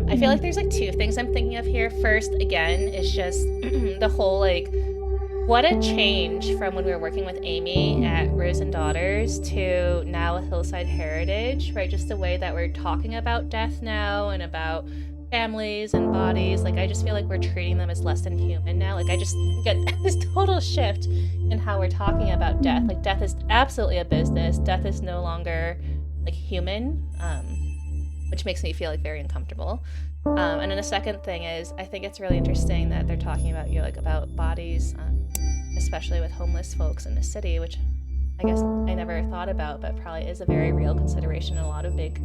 I feel like there's like two things I'm thinking of here. First, again, is just the whole like, what a change from when we were working with Amy at Rose and Daughters to now at Hillside Heritage, right? Just the way that we're talking about death now and about families and bodies. Like, I just feel like we're treating them as less than human now. Like, I just get this total shift in how we're talking about death. Like, death is absolutely a business. Death is no longer like human, which makes me feel like very uncomfortable. And then the second thing is, I think it's really interesting that they're talking about about bodies, especially with homeless folks in the city, which I guess I never thought about, but probably is a very real consideration in a lot of big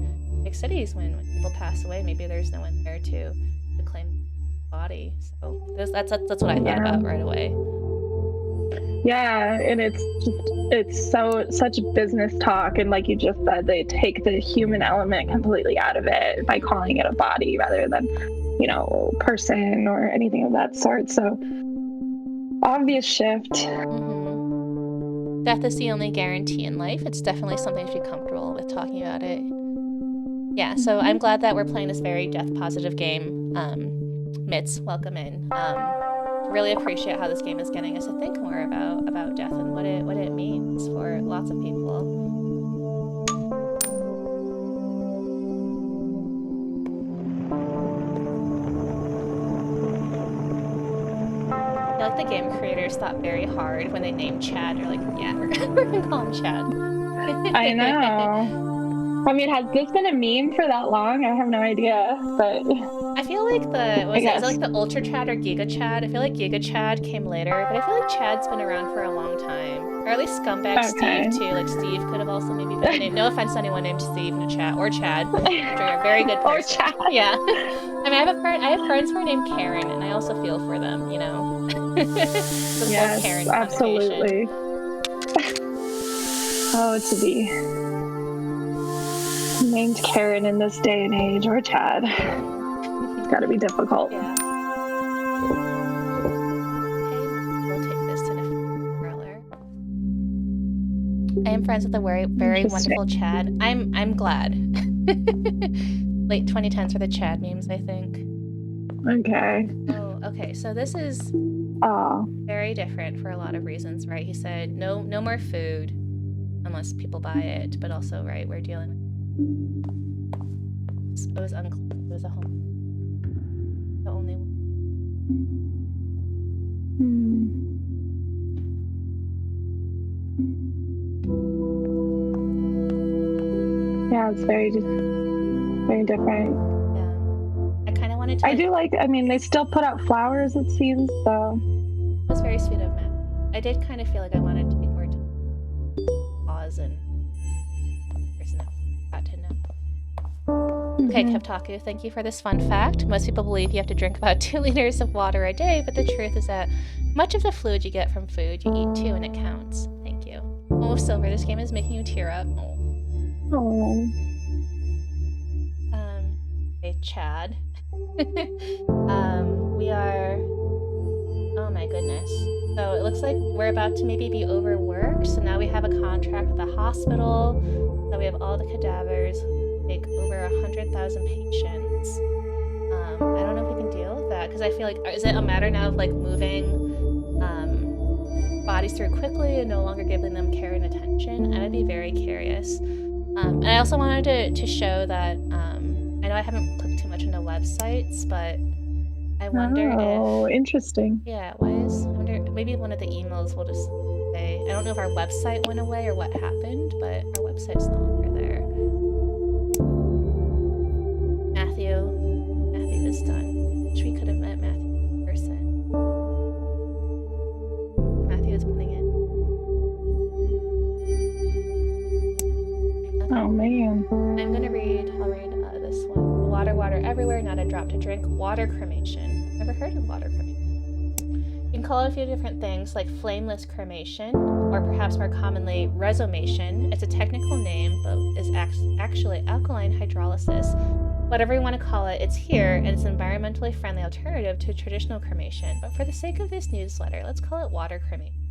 cities when people pass away. Maybe there's no one there to claim the body. So that's what I thought about right away. Yeah, and it's such business talk, and like you just said, they take the human element completely out of it by calling it a body rather than, person or anything of that sort. So obvious shift. Mm-hmm. Death is the only guarantee in life. It's definitely something to be comfortable with talking about it. Yeah, so I'm glad that we're playing this very death positive game. Mitz, welcome in. Really appreciate how this game is getting us to think more about death and what it means for lots of people. I feel like the game creators thought very hard when they named Chad. They're like, yeah, we're gonna call him Chad. I know. I mean, has this been a meme for that long? I have no idea, but I feel like is it like the Ultra Chad or Giga Chad? I feel like Giga Chad came later, but I feel like Chad's been around for a long time. Or at least Scumbag Steve too. Like Steve could have also maybe been named. No offense to anyone named Steve in the chat or Chad. You're a very good person. Or Chad. Yeah. I mean, I have friends who are named Karen, and I also feel for them. Yes, Karen absolutely. Oh, to be named Karen in this day and age, or Chad. It's got to be difficult. Yeah. Okay, we'll take this to the thriller. I am friends with a very wonderful Chad. I'm glad. Late 2010s for the Chad memes, I think. Okay. Oh, okay. So this is very different for a lot of reasons, right? He said no more food unless people buy it, but also, right, we're dealing with it was unclear. It was a home. The only one. Yeah, it's very different. Yeah. I kind of wanted to. I do like. I mean, they still put out flowers. It seems so. It was very sweet of Matt. I did kind of feel like I wanted to take more time. Pause and. Got to know. Okay, Kevtaku, thank you for this fun fact. Most people believe you have to drink about 2 liters of water a day, but the truth is that much of the fluid you get from food, you eat too, and it counts. Thank you. Oh, Silver, this game is making you tear up. Oh. Okay, Chad. We are... Oh my goodness. So it looks like we're about to maybe be overworked, so now we have a contract with the hospital. So we have all the cadavers, like over 100,000 patients. I don't know if we can deal with that because I feel like, is it a matter now of like moving bodies through quickly and no longer giving them care and attention? I'd be very curious. And I also wanted to show that, I know I haven't clicked too much into websites, but I wonder if, Interesting. yeah, it was. I wonder, maybe one of the emails will just say, I don't know if our website went away or what happened, but our website's no longer there. Matthew is done. Wish we could have met Matthew in person. Matthew is putting in. Okay. Oh man. I'll read this one. Water, water everywhere, not a drop to drink. Water cremation. Never heard of water cremation. You can call it a few different things like flameless cremation, or perhaps more commonly resomation. It's a technical name, but is actually alkaline hydrolysis. Whatever you want to call it, it's here, and it's an environmentally friendly alternative to traditional cremation. But for the sake of this newsletter, let's call it water cremation.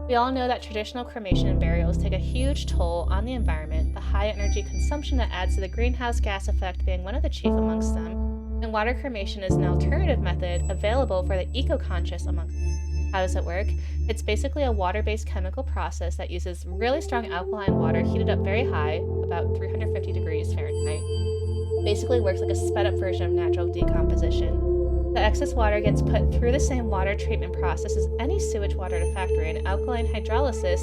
We all know that traditional cremation and burials take a huge toll on the environment, the high energy consumption that adds to the greenhouse gas effect being one of the chief amongst them, and water cremation is an alternative method available for the eco-conscious amongst them. How does it work? It's basically a water-based chemical process that uses really strong alkaline water heated up very high, about 350 degrees Fahrenheit. Basically works like a sped-up version of natural decomposition. The excess water gets put through the same water treatment process as any sewage water at a factory, and alkaline hydrolysis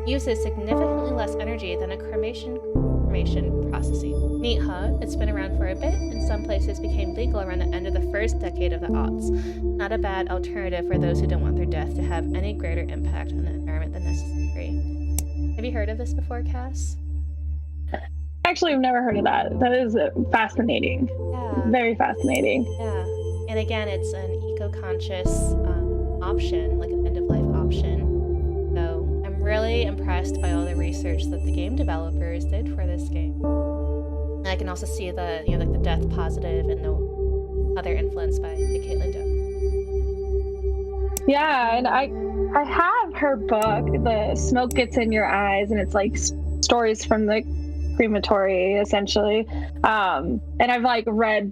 uses significantly less energy than a cremation processing. Neat, huh? It's been around for a bit, and some places became legal around the end of the first decade of the aughts. Not a bad alternative for those who don't want their death to have any greater impact on the environment than necessary. Have you heard of this before, Cass? Actually, I've never heard of that. That is fascinating. Yeah. Very fascinating. Yeah. And again, it's an eco-conscious option, like an end-of-life option. So I'm really impressed by all the research that the game developers did for this game. And I can also see the, like the death positive and the other influence by Caitlin Doe. Yeah, and I have her book, The Smoke Gets in Your Eyes, and it's like stories from the crematory, essentially. And I've like read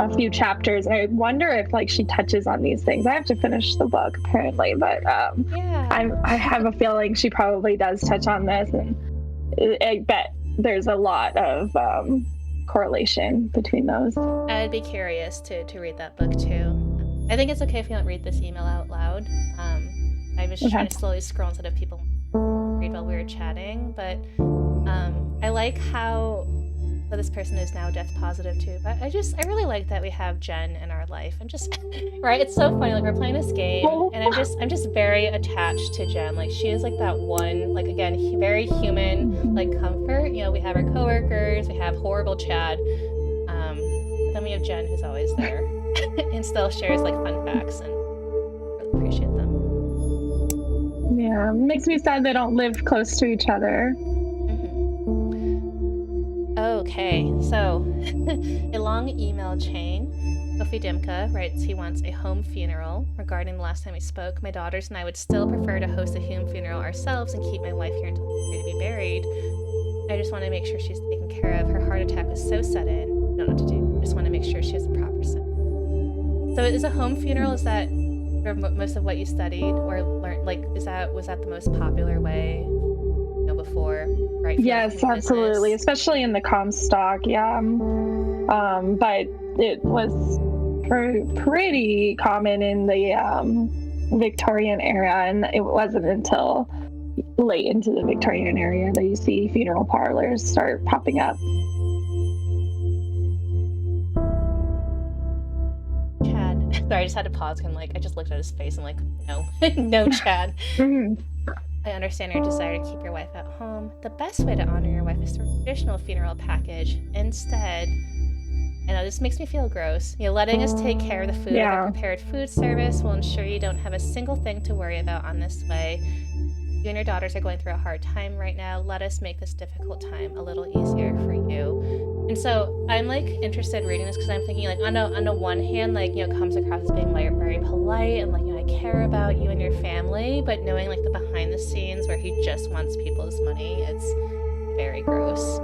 a few chapters. I wonder if like she touches on these things. I have to finish the book apparently, but I have a feeling she probably does touch on this, and I bet there's a lot of correlation between those. I'd be curious to read that book too. I think it's okay if you don't read this email out loud. I was trying to slowly scroll instead of people read while we were chatting, but I like how this person is now death positive too, but I really like that we have Jen in our life, and just right, it's so funny, like we're playing this game and I'm just very attached to Jen. Like she is like that one, like again, very human, like comfort. We have our coworkers, we have horrible Chad, but then we have Jen who's always there and still shares like fun facts, and really appreciate them. Yeah, it makes me sad they don't live close to each other. Okay, so a long email chain. Sophie Dimka writes he wants a home funeral. Regarding the last time we spoke, my daughters and I would still prefer to host a home funeral ourselves and keep my wife here until she's ready to be buried. I just want to make sure she's taken care of. Her heart attack was so sudden. I don't know what to do. I just want to make sure she has a proper set. So is a home funeral, is that most of what you studied or learned? Like, was that the most popular way before? Right? Yes, absolutely, especially in the Comstock, yeah. But it was pretty common in the Victorian era, and it wasn't until late into the Victorian era that you see funeral parlors start popping up. Chad, sorry, I just had to pause and I just looked at his face and no, no, Chad. I understand your desire to keep your wife at home. The best way to honor your wife is through a traditional funeral package. Instead, I know this makes me feel gross. Letting us take care of the food with a prepared food service will ensure you don't have a single thing to worry about on this way. You and your daughters are going through a hard time right now. Let us make this difficult time a little easier for you. And so I'm interested in reading this because I'm thinking on the one hand, it comes across as being very polite and I care about you and your family, but knowing the behind the scenes where he just wants people's money, it's very gross.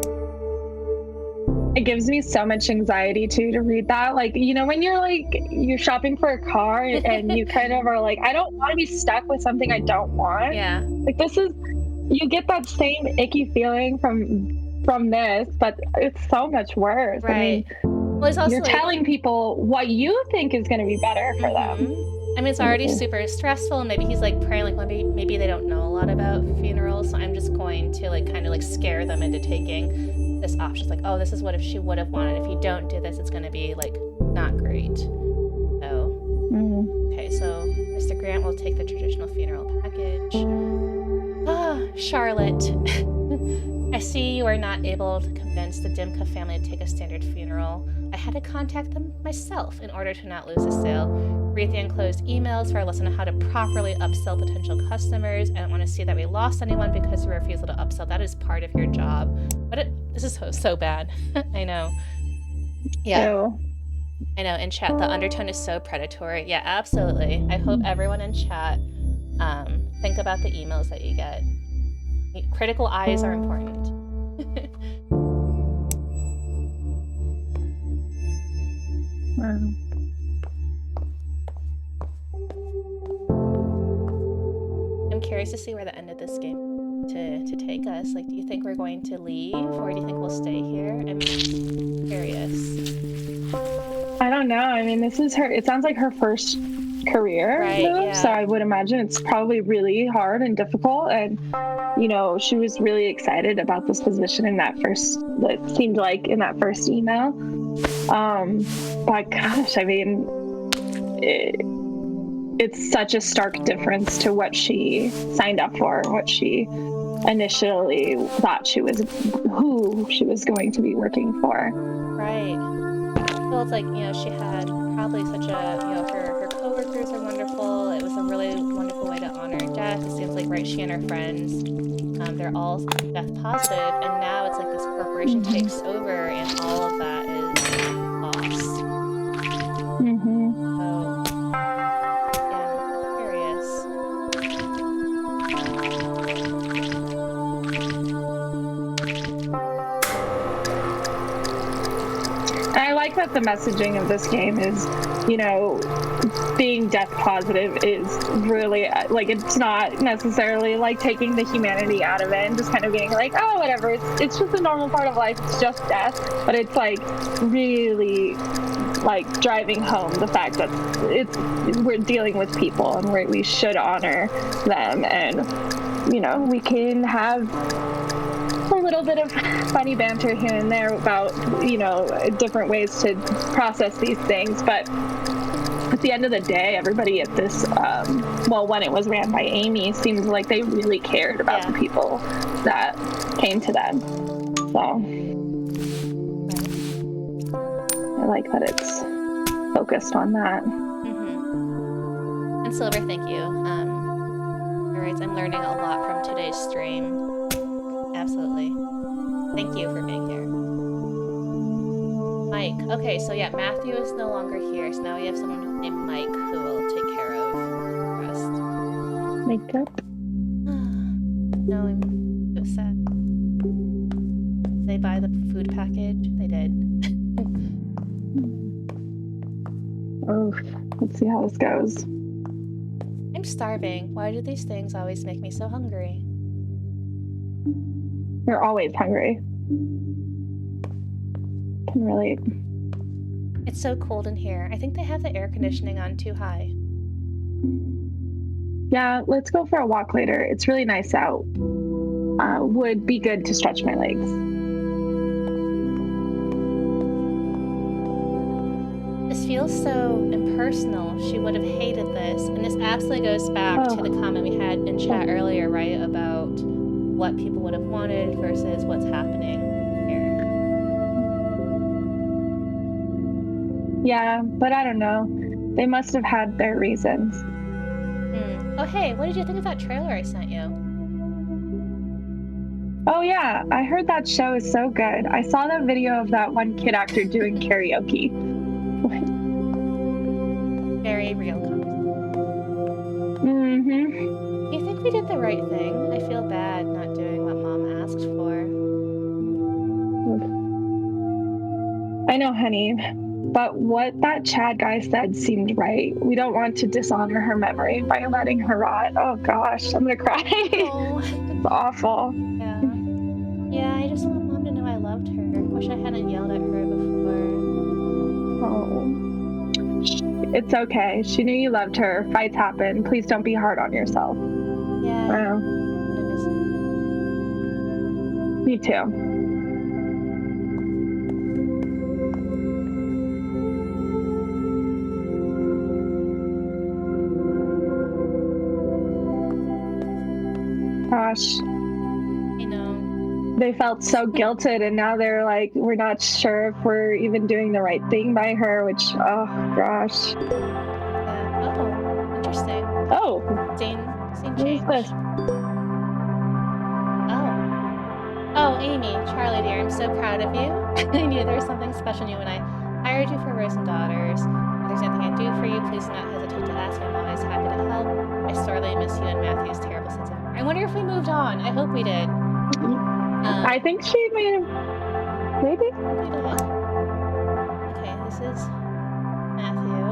It gives me so much anxiety too to read that. Like, when you're shopping for a car and you kind of are like, I don't want to be stuck with something I don't want. Yeah. Like you get that same icky feeling from this, but it's so much worse. Right. I mean, well, it's also you're telling people what you think is going to be better for them. I mean, it's already super stressful, and maybe he's like praying, like maybe they don't know a lot about funerals, so I'm just going to like kind of like scare them into taking this option. It's like, oh, this is what if she would have wanted. If you don't do this, it's going to be like not great. So, okay, so Mr. Grant will take the traditional funeral package. Ah, Charlotte. I see you are not able to convince the Dimka family to take a standard funeral. I had to contact them myself in order to not lose the sale. Read the enclosed emails for a lesson on how to properly upsell potential customers. I don't want to see that we lost anyone because of refusal to upsell. That is part of your job. But this is so bad. I know. Yeah. Ew. I know. In chat, the undertone is so predatory. Yeah, absolutely. I hope everyone in chat think about the emails that you get. Critical eyes are important. Wow. I'm curious to see where the end of this game to take us. Like, do you think we're going to leave, or do you think we'll stay here? I'm curious. I don't know. I mean, it sounds like her first career move, yeah. so I would imagine it's probably really hard and difficult. And she was really excited about this position it seemed like in that first email. But gosh, I mean, it's such a stark difference to what she signed up for, what she initially thought who she was going to be working for. Right. Well, it's like, she had probably such a, her coworkers are wonderful. It was a really wonderful way to honor death. It seems like, right, she and her friends, they're all death positive, and now it's like this corporation takes over, and all of that is lost. I like that the messaging of this game is, being death positive is really like, it's not necessarily like taking the humanity out of it and just kind of being like, oh, whatever, it's just a normal part of life, it's just death. But it's like really like driving home the fact that we're dealing with people and we should honor them, and we can have a little bit of funny banter here and there about different ways to process these things, but at the end of the day, everybody at this when it was ran by Amy, seemed like they really cared about the people that came to them. So I like that it's focused on that. And Silver, thank you. All right, I'm learning a lot from today's stream. Absolutely. Thank you for being here. Mike. Okay, so yeah, Matthew is no longer here, so now we have someone named Mike who will take care of the rest. Makeup? No, I'm so sad. Did they buy the food package? They did. Oh, let's see how this goes. I'm starving. Why do these things always make me so hungry? You're always hungry. Can relate. It's so cold in here. I think they have the air conditioning on too high. Yeah, let's go for a walk later. It's really nice out. Would be good to stretch my legs. This feels so impersonal. She would have hated this. And this absolutely goes back to the comment we had in chat earlier, right? About what people would have wanted versus what's happening here. Yeah, but I don't know. They must have had their reasons. Oh, hey, what did you think of that trailer I sent you? Oh, yeah, I heard that show is so good. I saw that video of that one kid actor doing karaoke. Very real conversation. Mm-hmm. You think we did the right thing? I feel bad not doing what Mom asked for. I know, honey. But what that Chad guy said seemed right. We don't want to dishonor her memory by letting her rot. Oh gosh, I'm gonna cry. Oh, It's awful. yeah. Yeah, I just want Mom to know I loved her. Wish I hadn't yelled at her before. Oh. It's okay. She knew you loved her. Fights happen. Please don't be hard on yourself. Yeah, Wow. I'm gonna miss her. Me too. Gosh. I know. They felt so guilted, and now they're like, we're not sure if we're even doing the right thing by her, which, oh gosh. Yeah. Oh, interesting. Oh, Scene who's change. this? Oh, Amy, Charlie dear, I'm so proud of you. I knew there was something special in you when I hired you for Rose and Daughters. If there's anything I do for you, please do not hesitate to ask. I'm always happy to help. I sorely miss you and Matthew's terrible sense of humor. I wonder if we moved on. I hope we did. I think she may have. Maybe? We did. Okay, this is Matthew. Do you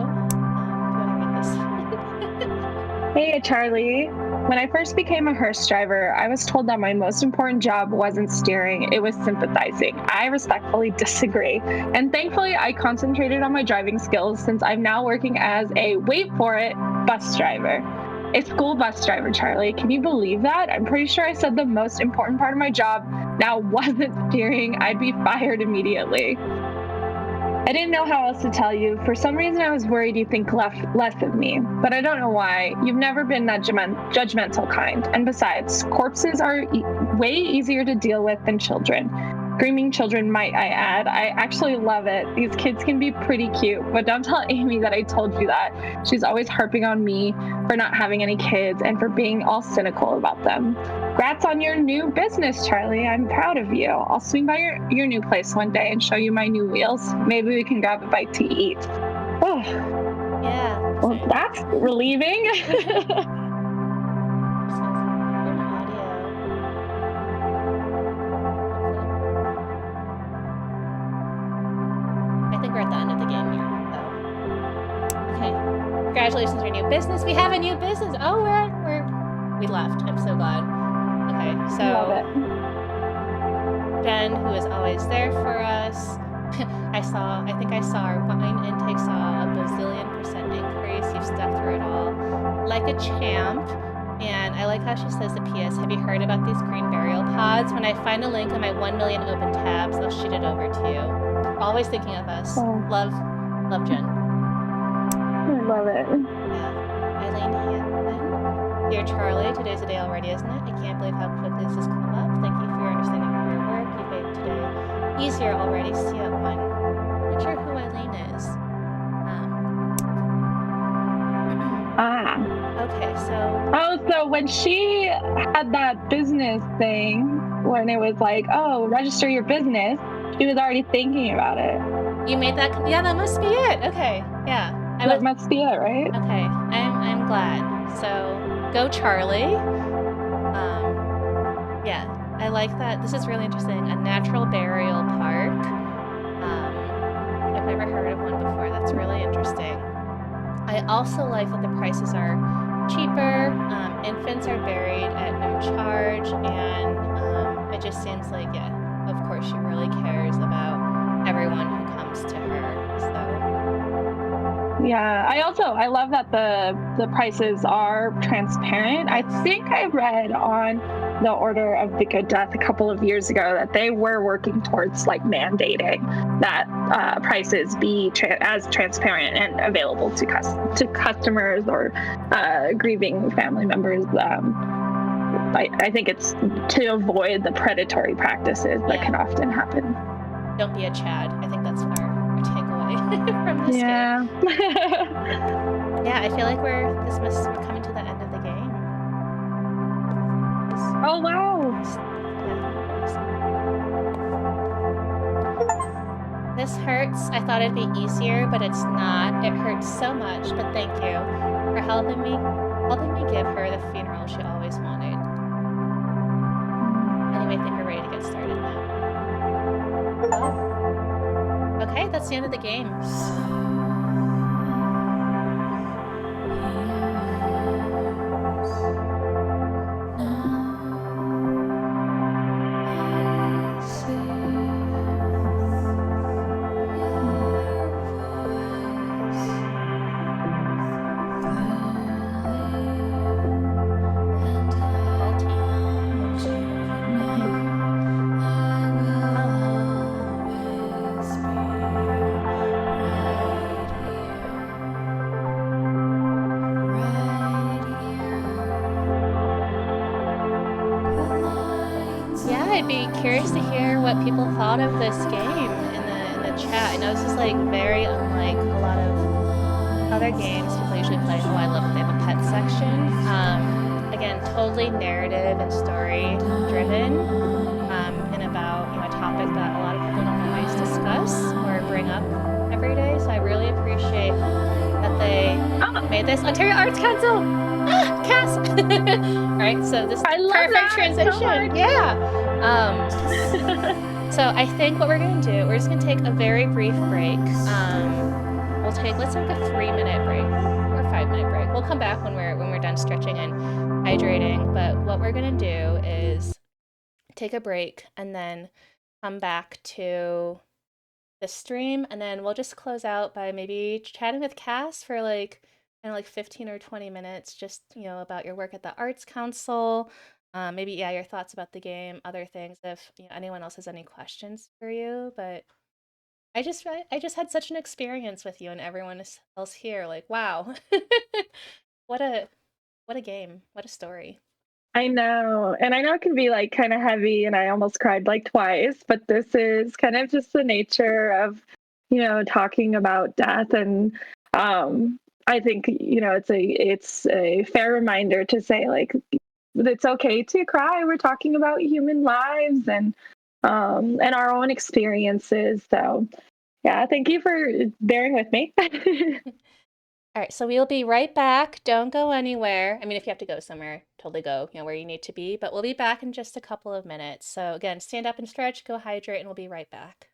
want to read this? Hey, Charlie. When I first became a hearse driver, I was told that my most important job wasn't steering, it was sympathizing. I respectfully disagree. And thankfully, I concentrated on my driving skills since I'm now working as a, wait for it, bus driver. A school bus driver, Charlie. Can you believe that? I'm pretty sure I said the most important part of my job now wasn't steering. I'd be fired immediately. I didn't know how else to tell you. For some reason, I was worried you think less of me, but I don't know why. You've never been that judgmental kind. And besides, corpses are way easier to deal with than children. Screaming children, might I add. I actually love it. These kids can be pretty cute, but don't tell Amy that I told you that. She's always harping on me for not having any kids and for being all cynical about them. Congrats on your new business, Charlie. I'm proud of you. I'll swing by your new place one day and show you my new wheels. Maybe we can grab a bite to eat. Oh, Yeah. well, that's relieving. I think we're at the end of the game here, though. Okay. Congratulations on your new business. We have a new business. Oh, we left. I'm so glad. Okay, so Love it. Jen, who is always there for us. I think I saw our wine intake saw a bazillion% increase. You've stuck through it all like a champ. And I like how she says the PS. Have you heard about these green burial pods? When I find a link on my 1 million open tabs, I'll shoot it over to you. Always thinking of us. Oh. Love Jen. I love it. Yeah. Eileen Hansen. Dear Charlie, today's a day already, isn't it? I can't believe how quickly this has come up. Thank you for your understanding of your work. You've made today easier already. See you at 1. I'm not sure who Eileen is. Okay, so. Oh, so when she had that business thing, when it was like, oh, register your business, she was already thinking about it. You made that? Yeah, that must be it. Okay, yeah. That must be it, right? Okay, I'm glad. So, go Charlie. Yeah, I like that. This is really interesting. A natural burial park. I've never heard of one before. That's really interesting. I also like that the prices are cheaper. Infants are buried at no charge, and it just seems like, yeah, of course, she really cares about everyone who comes to her. So. Yeah, I love that the prices are transparent. I think I read on the Order of the Good Death a couple of years ago that they were working towards like mandating that prices be as transparent and available to customers or grieving family members. I think it's to avoid the predatory practices that can often happen. Don't be a Chad. I think that's our takeaway from this game. Yeah, I feel like we're coming to the end of the game. Oh wow! This hurts. I thought it'd be easier, but it's not. It hurts so much, but thank you for helping me give her the funeral she always wanted. Anyway, I think we're ready to get started now. Oh. Okay, that's that's the end of the game. Yeah, I'd be curious to hear what people thought of this game in the chat. I know this is like very unlike a lot of other games people usually play. Oh, I love that they have a pet section. Again, totally narrative and story driven, and about a topic that a lot of people don't always discuss or bring up every day. So I really appreciate that they made this. Ontario Arts Council. Cass. All right, so this I love perfect that transition. so much. Yeah. So I think what we're gonna do, we're just gonna take a very brief break. Let's take like a 3-minute break or 5-minute break. We'll come back when we're done stretching and hydrating. But what we're gonna do is take a break and then come back to the stream, and then we'll just close out by maybe chatting with Cass for like kind of like 15 or 20 minutes, just about your work at the Arts Council. Maybe your thoughts about the game, other things, if anyone else has any questions for you. But I just had such an experience with you and everyone else here. Like, wow. what a what a game. What a story. I know. And I know it can be like kind of heavy, and I almost cried like twice, but this is kind of just the nature of, talking about death. And I think, it's a fair reminder to say like it's okay to cry. We're talking about human lives and our own experiences. So yeah, thank you for bearing with me. All right, so we'll be right back. Don't go anywhere. I mean, if you have to go somewhere, totally go, where you need to be, but we'll be back in just a couple of minutes. So again, stand up and stretch, go hydrate, and we'll be right back.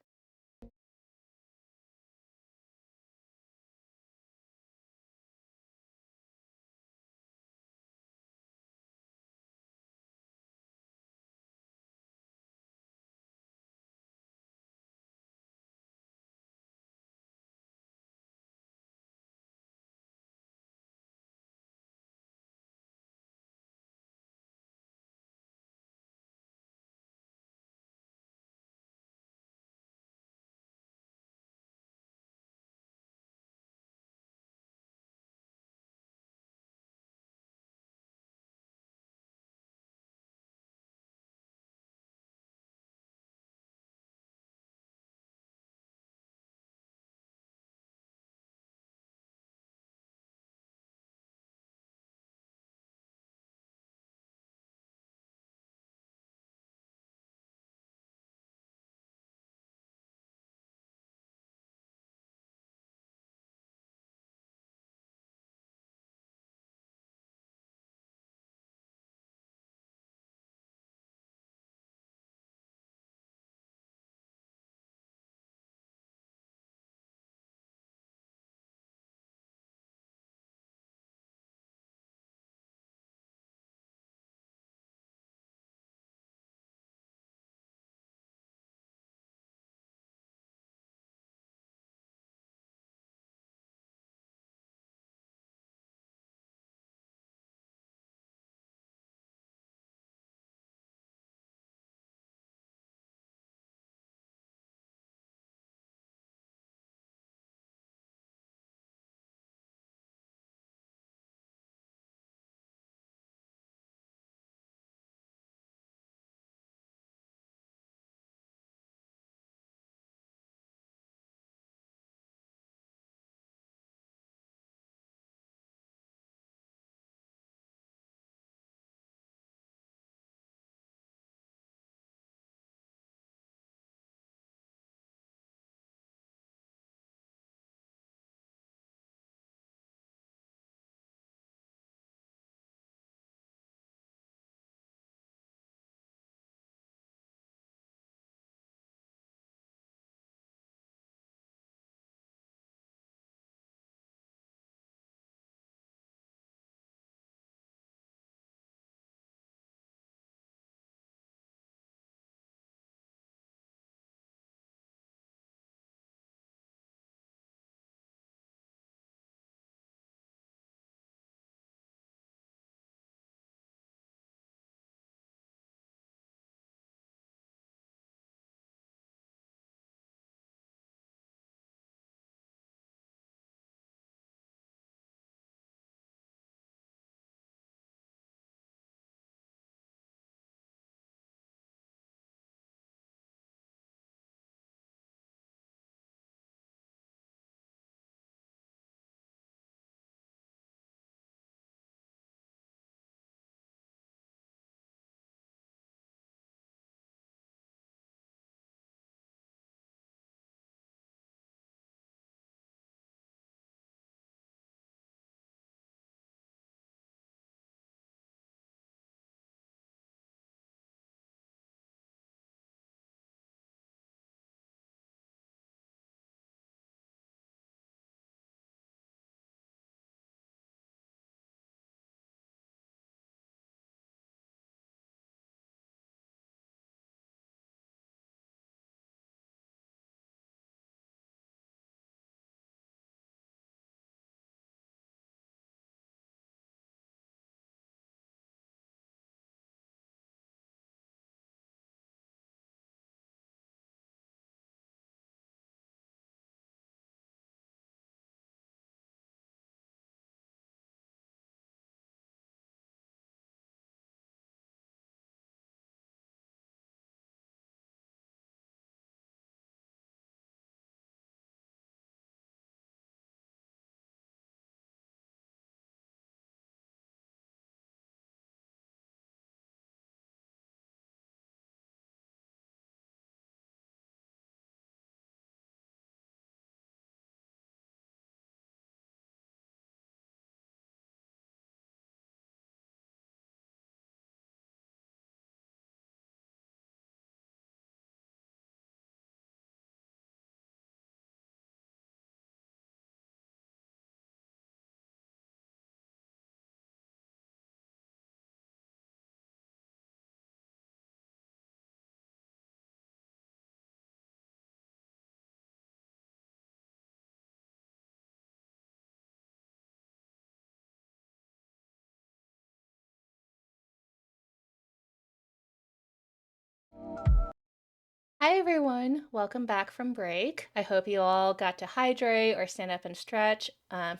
Hi everyone, welcome back from break. I hope you all got to hydrate or stand up and stretch.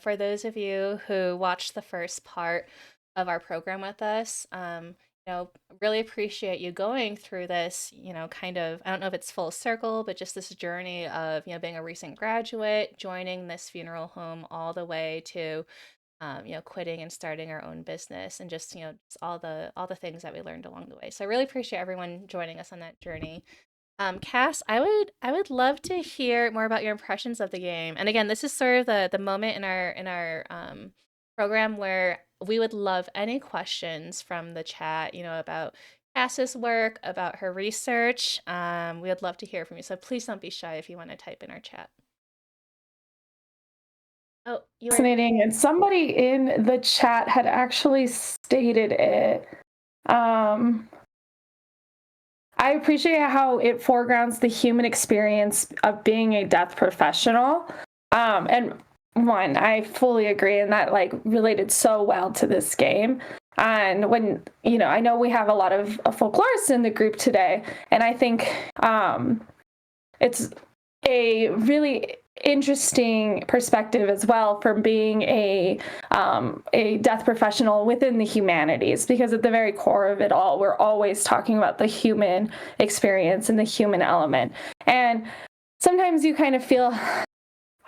For those of you who watched the first part of our program with us, really appreciate you going through this, kind of, I don't know if it's full circle, but just this journey of, being a recent graduate, joining this funeral home all the way to, quitting and starting our own business and just all the things that we learned along the way. So I really appreciate everyone joining us on that journey. Cass, I would love to hear more about your impressions of the game. And again, this is sort of the moment in our program where we would love any questions from the chat, about Cass's work, about her research. We would love to hear from you. So please don't be shy if you want to type in our chat. Oh, you are. Fascinating. And somebody in the chat had actually stated it. Um, I appreciate how it foregrounds the human experience of being a death professional. And one, I fully agree, and that like related so well to this game. And when, I know we have a lot of folklorists in the group today, and I think it's a really interesting perspective as well from being a death professional within the humanities, because at the very core of it all, we're always talking about the human experience and the human element. And sometimes you kind of feel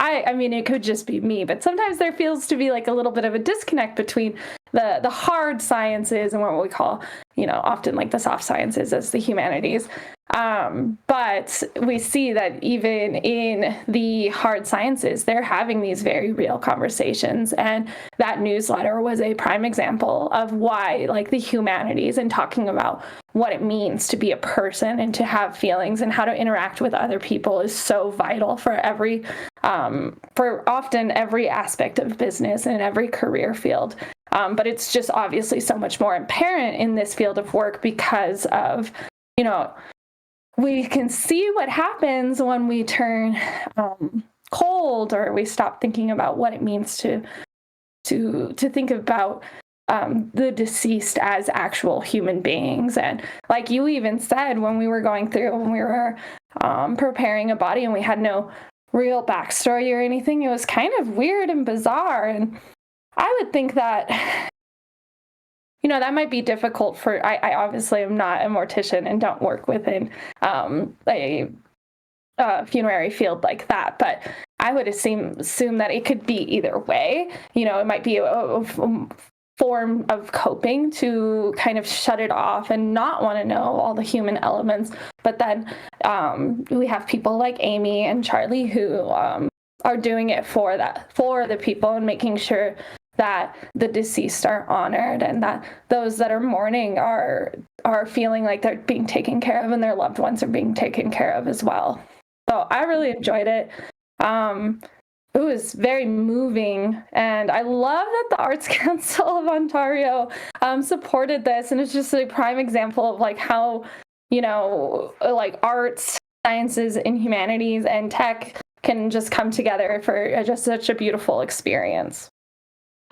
I mean, it could just be me, but sometimes there feels to be like a little bit of a disconnect between the hard sciences and what we call, often like the soft sciences as the humanities. But we see that even in the hard sciences, they're having these very real conversations. And that newsletter was a prime example of why, like the humanities and talking about what it means to be a person and to have feelings and how to interact with other people is so vital for often every aspect of business and every career field. But it's just obviously so much more apparent in this field of work because of, we can see what happens when we turn cold, or we stop thinking about what it means to think about the deceased as actual human beings. And like you even said, when we were preparing a body and we had no real backstory or anything, it was kind of weird and bizarre. And I would think that, that might be difficult for, I obviously am not a mortician and don't work within a funerary field like that, but I would assume that it could be either way. It might be a form of coping to kind of shut it off and not want to know all the human elements. But then we have people like Amy and Charlie who are doing it for the people and making sure that the deceased are honored and that those that are mourning are feeling like they're being taken care of and their loved ones are being taken care of as well. So I really enjoyed it. It was very moving, and I love that the Arts Council of Ontario supported this, and it's just a prime example of like how, like arts, sciences, and humanities and tech can just come together for just such a beautiful experience.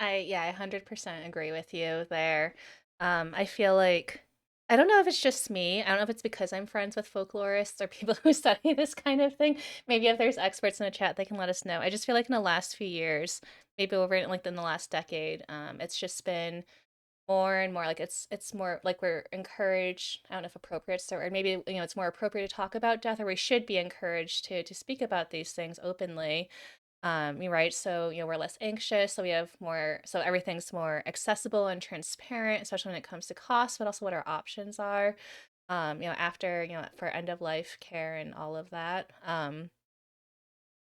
I 100% agree with you there. I feel like I don't know if it's just me. I don't know if it's because I'm friends with folklorists or people who study this kind of thing. Maybe if there's experts in the chat, they can let us know. I just feel like in the last few years, maybe over like in the last decade, it's just been more and more like it's more like we're encouraged. I don't know if appropriate, so or maybe it's more appropriate to talk about death, or we should be encouraged to speak about these things openly. You're right. So, we're less anxious. So we have more, so everything's more accessible and transparent, especially when it comes to cost, but also what our options are, after, for end of life care and all of that.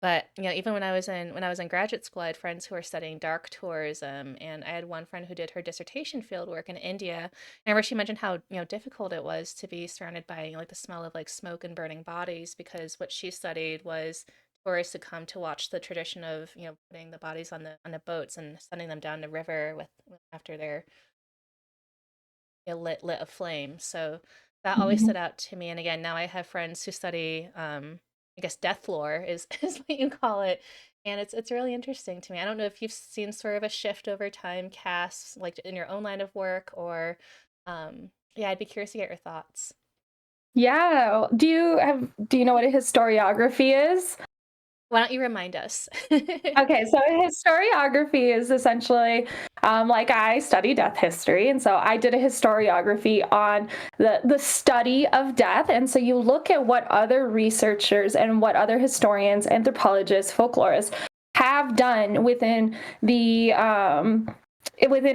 But even when I was in graduate school, I had friends who were studying dark tourism, and I had one friend who did her dissertation field work in India. I remember she mentioned how difficult it was to be surrounded by like the smell of like smoke and burning bodies, because what she studied was tourists who come to watch the tradition of putting the bodies on the boats and sending them down the river after they're lit a flame. So that always Mhm. stood out to me. And again, now I have friends who study, I guess death lore is is what you call it, and it's really interesting to me. I don't know if you've seen sort of a shift over time, Cass, like in your own line of work, or yeah, I'd be curious to get your thoughts. Yeah. Do you know what a historiography is? Why don't you remind us? Okay, so historiography is essentially like I study death history, and so I did a historiography on the study of death. And so you look at what other researchers and what other historians, anthropologists, folklorists have done within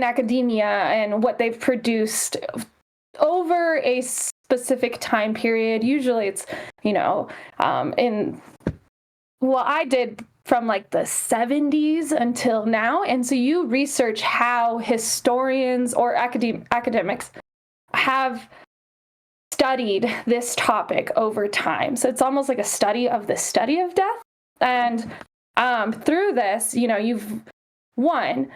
academia and what they've produced over a specific time period. Usually, it's in well, I did from like the 70s until now. And so you research how historians or academics have studied this topic over time. So it's almost like a study of the study of death. And through this, one,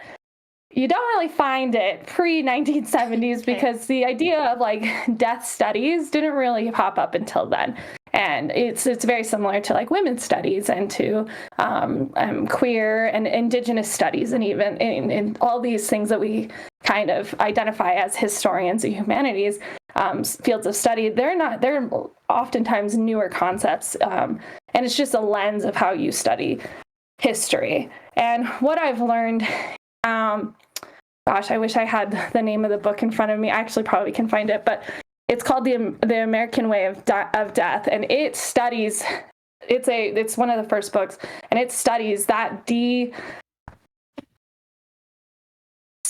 you don't really find it pre 1970s Okay. because the idea of like death studies didn't really pop up until then. And it's very similar to like women's studies and to queer and indigenous studies, and even in all these things that we kind of identify as historians of humanities, fields of study. They're oftentimes newer concepts, and it's just a lens of how you study history. And what I've learned, gosh, I wish I had the name of the book in front of me. I actually probably can find it, but it's called the American Way of Death, and it studies. It's one of the first books, and it studies that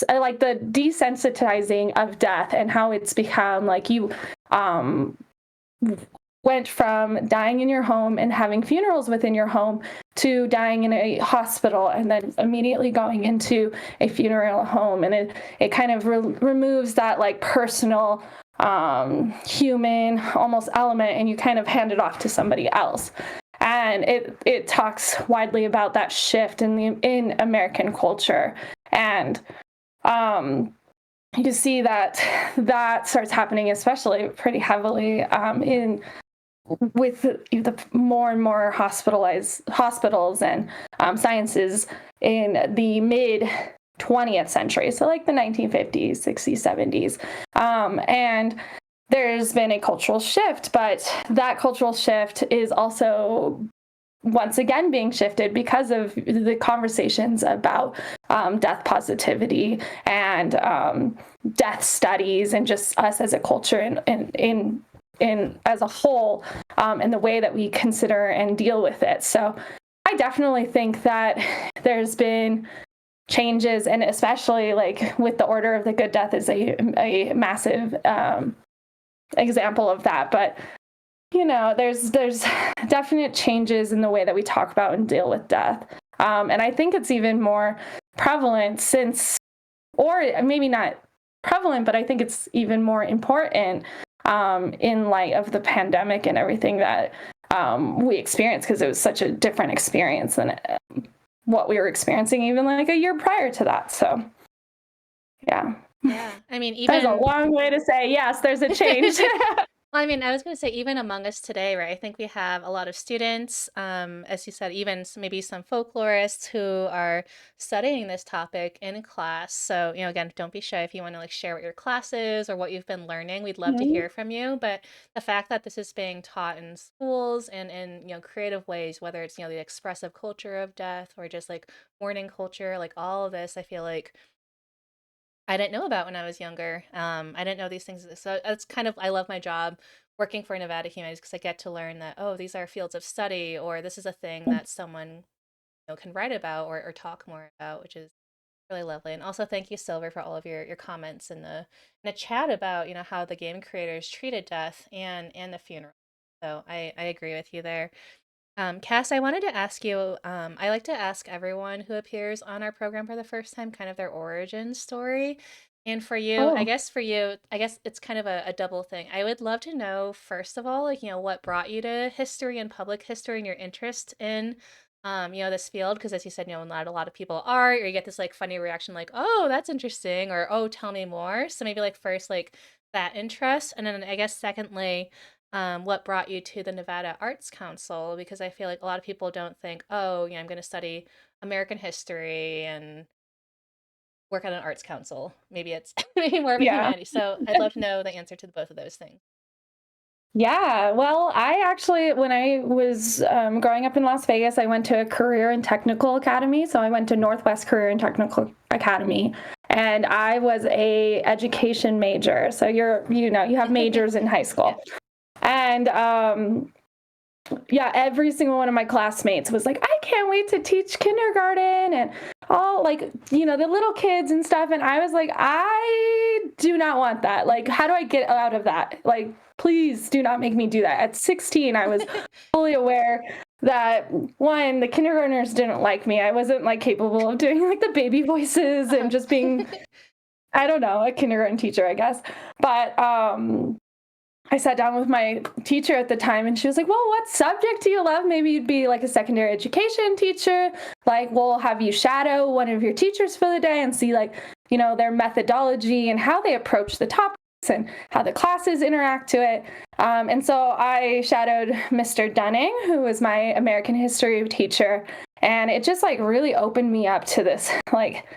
like the desensitizing of death and how it's become like you went from dying in your home and having funerals within your home to dying in a hospital and then immediately going into a funeral home. And it kind of removes that like personal, human almost element, and you kind of hand it off to somebody else. And it talks widely about that shift in American culture. And you see that starts happening, especially pretty heavily in with the more and more hospitals and sciences in the mid 20th century, so like the 1950s, 60s, 70s, and there's been a cultural shift, but that cultural shift is also once again being shifted because of the conversations about death positivity and death studies, and just us as a culture in as a whole, and the way that we consider and deal with it. So I definitely think that there's been changes, and especially like with the Order of the Good Death is a massive example of that. But there's definite changes in the way that we talk about and deal with death. And I think it's even more prevalent since, or maybe not prevalent, but I think it's even more important in light of the pandemic and everything that we experienced, because it was such a different experience than what we were experiencing even like a year prior to that. So, yeah. Yeah. I mean, That's a even long way to say, yes, there's a change. Well, I mean, I was going to say, even among us today, right? I think we have a lot of students, as you said, even maybe some folklorists who are studying this topic in class. So, again, don't be shy if you want to like share what your class is or what you've been learning. We'd love to Mhm. hear from you. But the fact that this is being taught in schools and in, creative ways, whether it's, the expressive culture of death or just like mourning culture, like all of this, I feel like I didn't know about when I was younger. I didn't know these things. So it's kind of, I love my job working for Nevada Humanities because I get to learn that, oh, these are fields of study, or this is a thing that someone can write about or talk more about, which is really lovely. And also thank you, Silver, for all of your comments in the chat about, how the game creators treated death and the funeral. So I agree with you there. Cass, I wanted to ask you, I like to ask everyone who appears on our program for the first time kind of their origin story. And Oh, for you, I guess it's kind of a double thing. I would love to know, first of all, like, what brought you to history and public history and your interest in, this field. Because as you said, not a lot of people are, or you get this like funny reaction like, oh, that's interesting, or oh, tell me more. So maybe like first, like that interest. And then I guess secondly, what brought you to the Nevada Arts Council? Because I feel like a lot of people don't think, oh, I'm going to study American history and work at an arts council. Maybe it's maybe more of a yeah. humanity. So I'd love to know the answer to both of those things. Yeah, well, I actually, when I was growing up in Las Vegas, I went to a career and technical academy. So I went to Northwest Career and Technical Academy, and I was a education major. So you have majors in high Yeah. school, and yeah, every single one of my classmates was like, I can't wait to teach kindergarten and all, like, the little kids and stuff. And I was like, I do not want that. Like, how do I get out of that? Like, please do not make me do that. At 16, I was fully aware that one, the kindergartners didn't like me. I wasn't like capable of doing like the baby voices and just being, I don't know, a kindergarten teacher, I guess. But I sat down with my teacher at the time and she was like, well, what subject do you love? Maybe you'd be like a secondary education teacher. Like, we'll have you shadow one of your teachers for the day and see like, their methodology and how they approach the topics and how the classes interact to it. And so I shadowed Mr. Dunning, who was my American history teacher. And it just like really opened me up to this like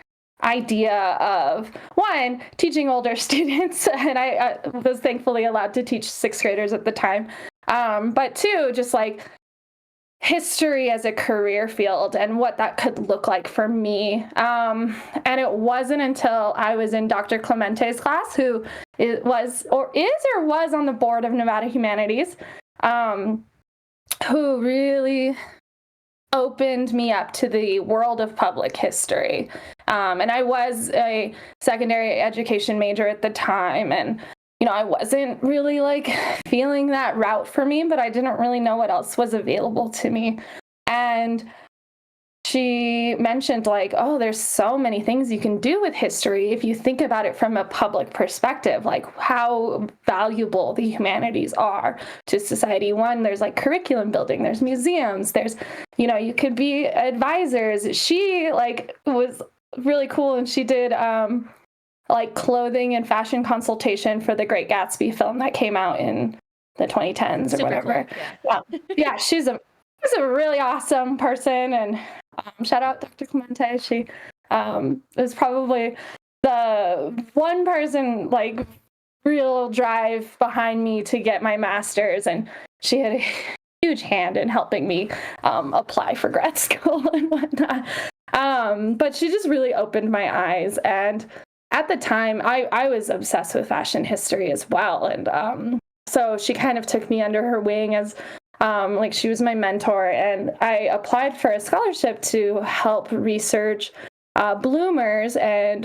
idea of one, teaching older students, and I was thankfully allowed to teach sixth graders at the time, but two, just like history as a career field and what that could look like for me. And it wasn't until I was in Dr. Clemente's class, who was on the board of Nevada Humanities, who really opened me up to the world of public history. And I was a secondary education major at the time. And, I wasn't really like feeling that route for me, but I didn't really know what else was available to me. And she mentioned like, oh, there's so many things you can do with history if you think about it from a public perspective, like how valuable the humanities are to society. One, there's like curriculum building, there's museums, there's, you could be advisors. She like was really cool, and she did like clothing and fashion consultation for the Great Gatsby film that came out in the 2010s or Super whatever. cool. Yeah, she's a really awesome person, and shout out Dr. Clemente. She was probably the one person like real drive behind me to get my master's, and she had a huge hand in helping me apply for grad school and whatnot. But she just really opened my eyes, and at the time I was obsessed with fashion history as well, and so she kind of took me under her wing as like she was my mentor, and I applied for a scholarship to help research bloomers and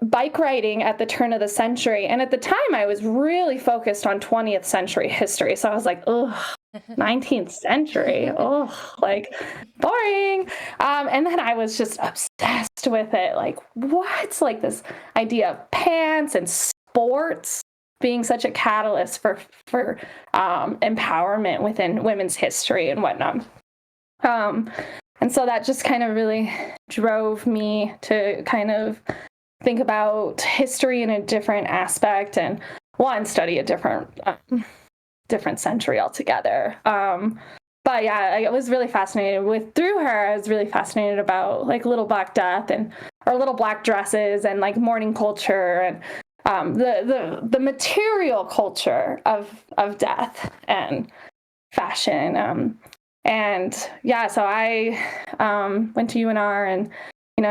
bike riding at the turn of the century. And at the time, I was really focused on 20th century history. So I was like, ugh, 19th century, oh, like boring. And then I was just obsessed with it. Like, what's like this idea of pants and sports being such a catalyst for empowerment within women's history and whatnot. And so that just kind of really drove me to kind of think about history in a different aspect, and one, study a different century altogether. But yeah, I was really fascinated through her. I was really fascinated about like Little Black Death or Little Black Dresses and like mourning culture and the material culture of death and fashion. And yeah, so I went to UNR and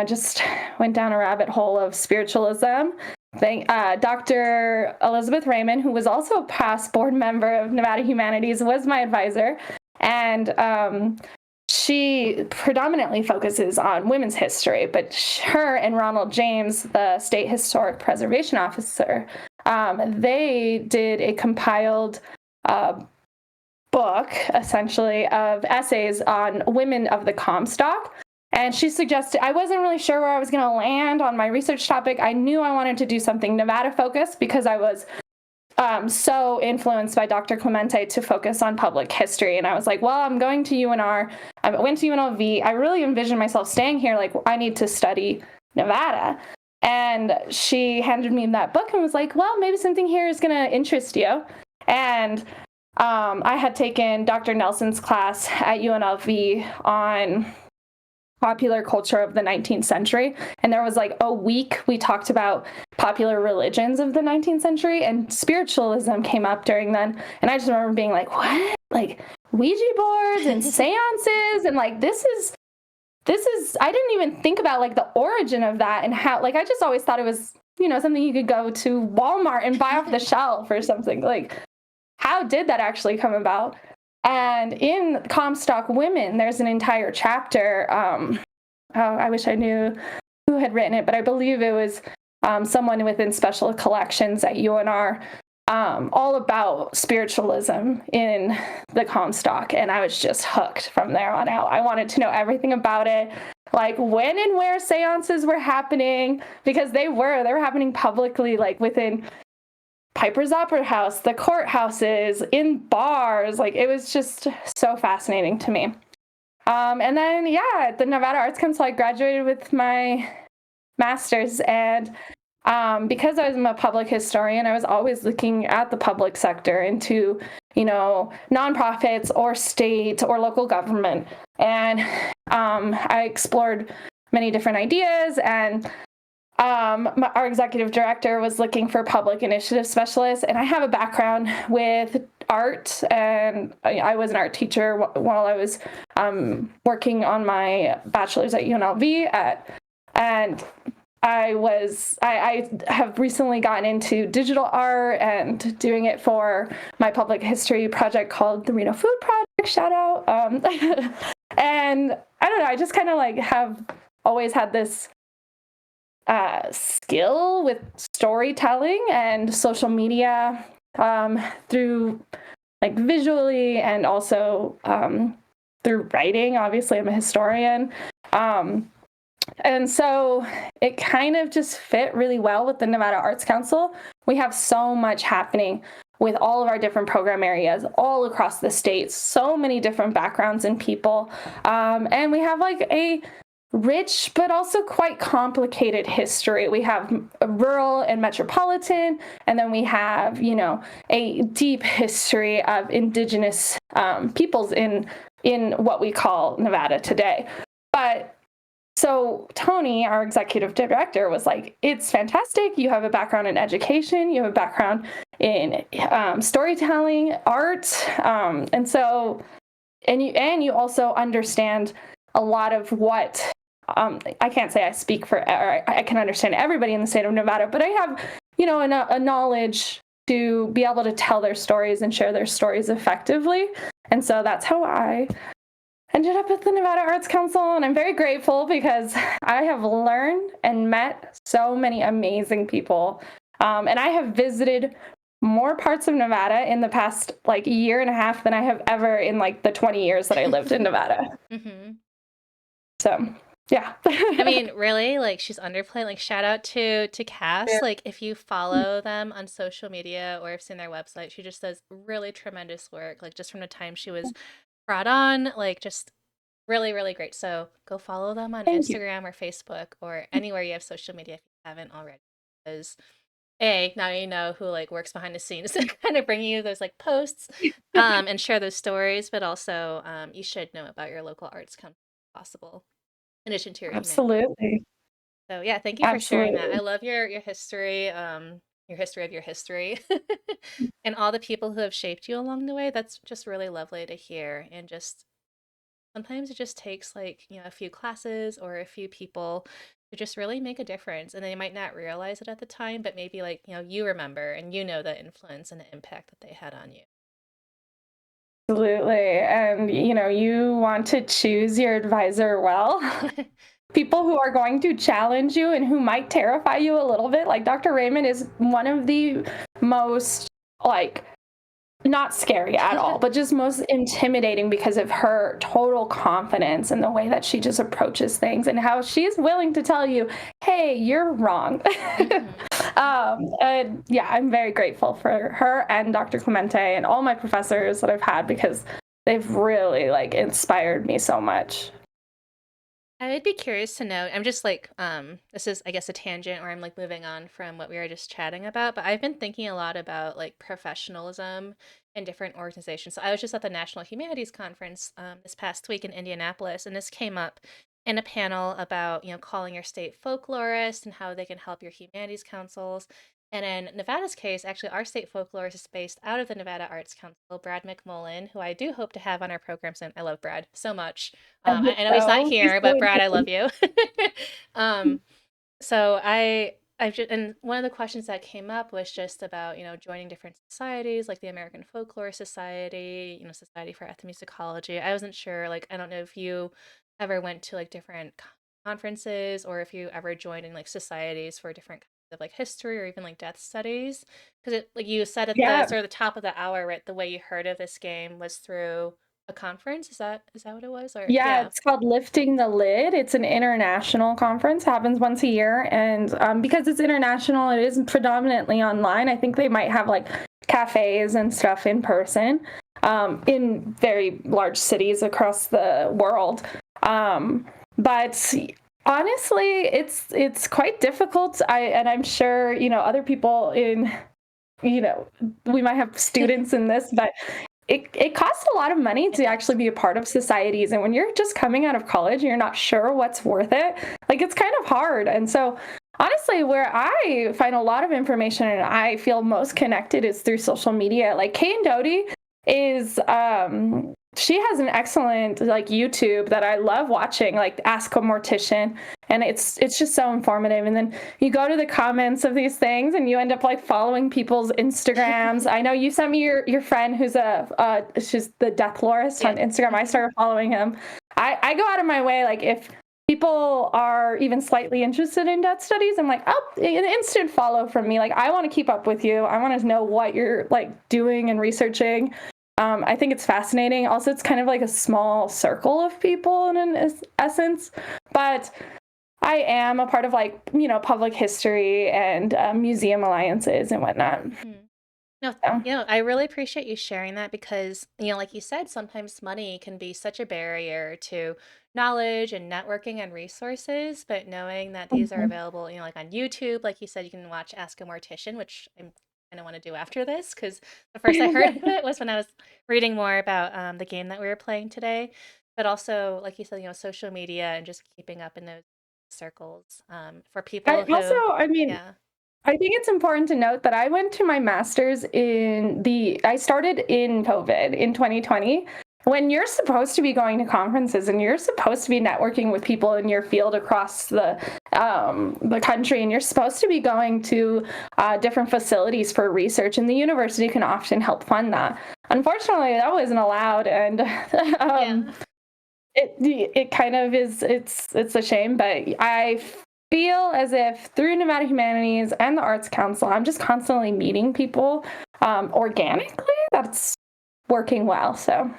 just went down a rabbit hole of spiritualism. Dr. Elizabeth Raymond, who was also a past board member of Nevada Humanities, was my advisor, and she predominantly focuses on women's history, but her and Ronald James, the state historic preservation officer, they did a compiled book, essentially, of essays on women of the Comstock. And she suggested, I wasn't really sure where I was going to land on my research topic. I knew I wanted to do something Nevada focused because I was so influenced by Dr. Clemente to focus on public history. And I was like, well, I'm going to UNR. I went to UNLV. I really envisioned myself staying here. Like, I need to study Nevada. And she handed me that book and was like, well, maybe something here is going to interest you. And I had taken Dr. Nelson's class at UNLV on popular culture of the 19th century. And there was like a week we talked about popular religions of the 19th century, and spiritualism came up during then. And I just remember being like, what? Like Ouija boards and seances, and like this is I didn't even think about like the origin of that, and how, like, I just always thought it was, something you could go to Walmart and buy off the shelf or something. Like, how did that actually come about? And in Comstock Women, there's an entire chapter. I wish I knew who had written it, but I believe it was someone within special collections at UNR, all about spiritualism in the Comstock. And I was just hooked from there on out. I wanted to know everything about it, like when and where seances were happening, because they were happening publicly, like within Piper's Opera House, the courthouses, in bars. Like, it was just so fascinating to me. And then, at the Nevada Arts Council, I graduated with my master's. And because I was a public historian, I was always looking at the public sector into, nonprofits or state or local government. And I explored many different ideas, and our executive director was looking for public initiative specialists, and I have a background with art, and I was an art teacher while I was working on my bachelor's at UNLV, and I have recently gotten into digital art and doing it for my public history project called the Reno Food Project, shout out. And I don't know, I just kind of like have always had this skill with storytelling and social media, through like visually, and also through writing. Obviously, I'm a historian. And so it kind of just fit really well with the Nevada Arts Council. We have so much happening with all of our different program areas all across the state, so many different backgrounds and people. And we have like a rich but also quite complicated history. We have rural and metropolitan, and then we have, a deep history of indigenous peoples in what we call Nevada today. But so Tony, our executive director, was like, it's fantastic. You have a background in education. You have a background in storytelling, art. And you also understand a lot of what, I can't say I speak for, or I can understand everybody in the state of Nevada, but I have, a knowledge to be able to tell their stories and share their stories effectively. And so that's how I ended up at the Nevada Arts Council, and I'm very grateful because I have learned and met so many amazing people. And I have visited more parts of Nevada in the past like year and a half than I have ever in like the 20 years that I lived in Nevada. Mm-hmm. So, yeah. I mean, really, like, she's underplaying. Like, shout out to Cass. Yeah. Like, if you follow them on social media or have seen their website, she just does really tremendous work. Like, just from the time she was brought on, like, just really, really great. So go follow them on Thank you. Instagram or Facebook or anywhere you have social media if you haven't already. Because now you know who like works behind the scenes to kind of bring you those like posts and share those stories, but also you should know about your local arts company if possible, in addition to your humanity. Absolutely. So yeah, thank you for sharing that. I love your history, your history of your history, and all the people who have shaped you along the way. That's just really lovely to hear. And just sometimes it just takes like, a few classes or a few people to just really make a difference. And they might not realize it at the time, but maybe like, you remember and the influence and the impact that they had on you. Absolutely. And, you want to choose your advisor well. People who are going to challenge you and who might terrify you a little bit. Like Dr. Raymond is one of the most, like, not scary at all, but just most intimidating because of her total confidence and the way that she just approaches things and how she's willing to tell you, hey, you're wrong. And yeah, I'm very grateful for her and Dr. Clemente and all my professors that I've had, because they've really like inspired me so much. I would be curious to know. I'm just like, this is, I guess, a tangent, or I'm like moving on from what we were just chatting about. But I've been thinking a lot about like professionalism in different organizations. So I was just at the National Humanities Conference this past week in Indianapolis, and this came up in a panel about, calling your state folklorist and how they can help your humanities councils. And in Nevada's case, actually, our state folklorist is based out of the Nevada Arts Council, Brad McMullen, who I do hope to have on our program soon. I love Brad so much. I hope I know he's not so. He's here, so but Brad, I love interesting. you. um, so I've just, and one of the questions that came up was just about, joining different societies like the American Folklore Society, Society for Ethnomusicology. I wasn't sure, like, I don't know if you ever went to like different conferences or if you ever joined in like societies for different kinds of like history or even like death studies. Because it, like you said at the Yeah. sort of the top of the hour, right, the way you heard of this game was through a conference. Is that what it was? Or Yeah, yeah. it's called Lifting the Lid. It's an international conference, happens once a year. And because it's international, it is predominantly online. I think they might have like cafes and stuff in person in very large cities across the world. But honestly, it's quite difficult. I'm sure, other people in, we might have students in this, but it costs a lot of money It to does. actually be a part of societies. And when you're just coming out of college and you're not sure what's worth it, like it's kind of hard. And so honestly, where I find a lot of information and I feel most connected is through social media. Like Kane Doty is she has an excellent like YouTube that I love watching, like Ask a Mortician. And it's just so informative. And then you go to the comments of these things and you end up like following people's Instagrams. I know you sent me your friend who's she's the death lorist on Yeah. Instagram. I started following him. I go out of my way, like if people are even slightly interested in death studies, I'm like, oh, an instant follow from me. Like I want to keep up with you. I want to know what you're like doing and researching. I think it's fascinating. Also, it's kind of like a small circle of people in an essence, but I am a part of like, public history and museum alliances and whatnot. Mhm. No, So, I really appreciate you sharing that because, like you said, sometimes money can be such a barrier to knowledge and networking and resources, but knowing that these are mhm. available, like on YouTube, like you said, you can watch Ask a Mortician, which I'm kind of want to do after this because the first I heard of it was when I was reading more about the game that we were playing today, but also, like you said, social media and just keeping up in those circles for I people also, who, I mean, yeah. I think it's important to note that I went to my master's I started in COVID in 2020. When you're supposed to be going to conferences and you're supposed to be networking with people in your field across the country, and you're supposed to be going to different facilities for research, and the university can often help fund that. Unfortunately, that wasn't allowed, and Yeah. it kind of is it's a shame, but I feel as if through Nevada Humanities and the Arts Council, I'm just constantly meeting people organically. That's working well. So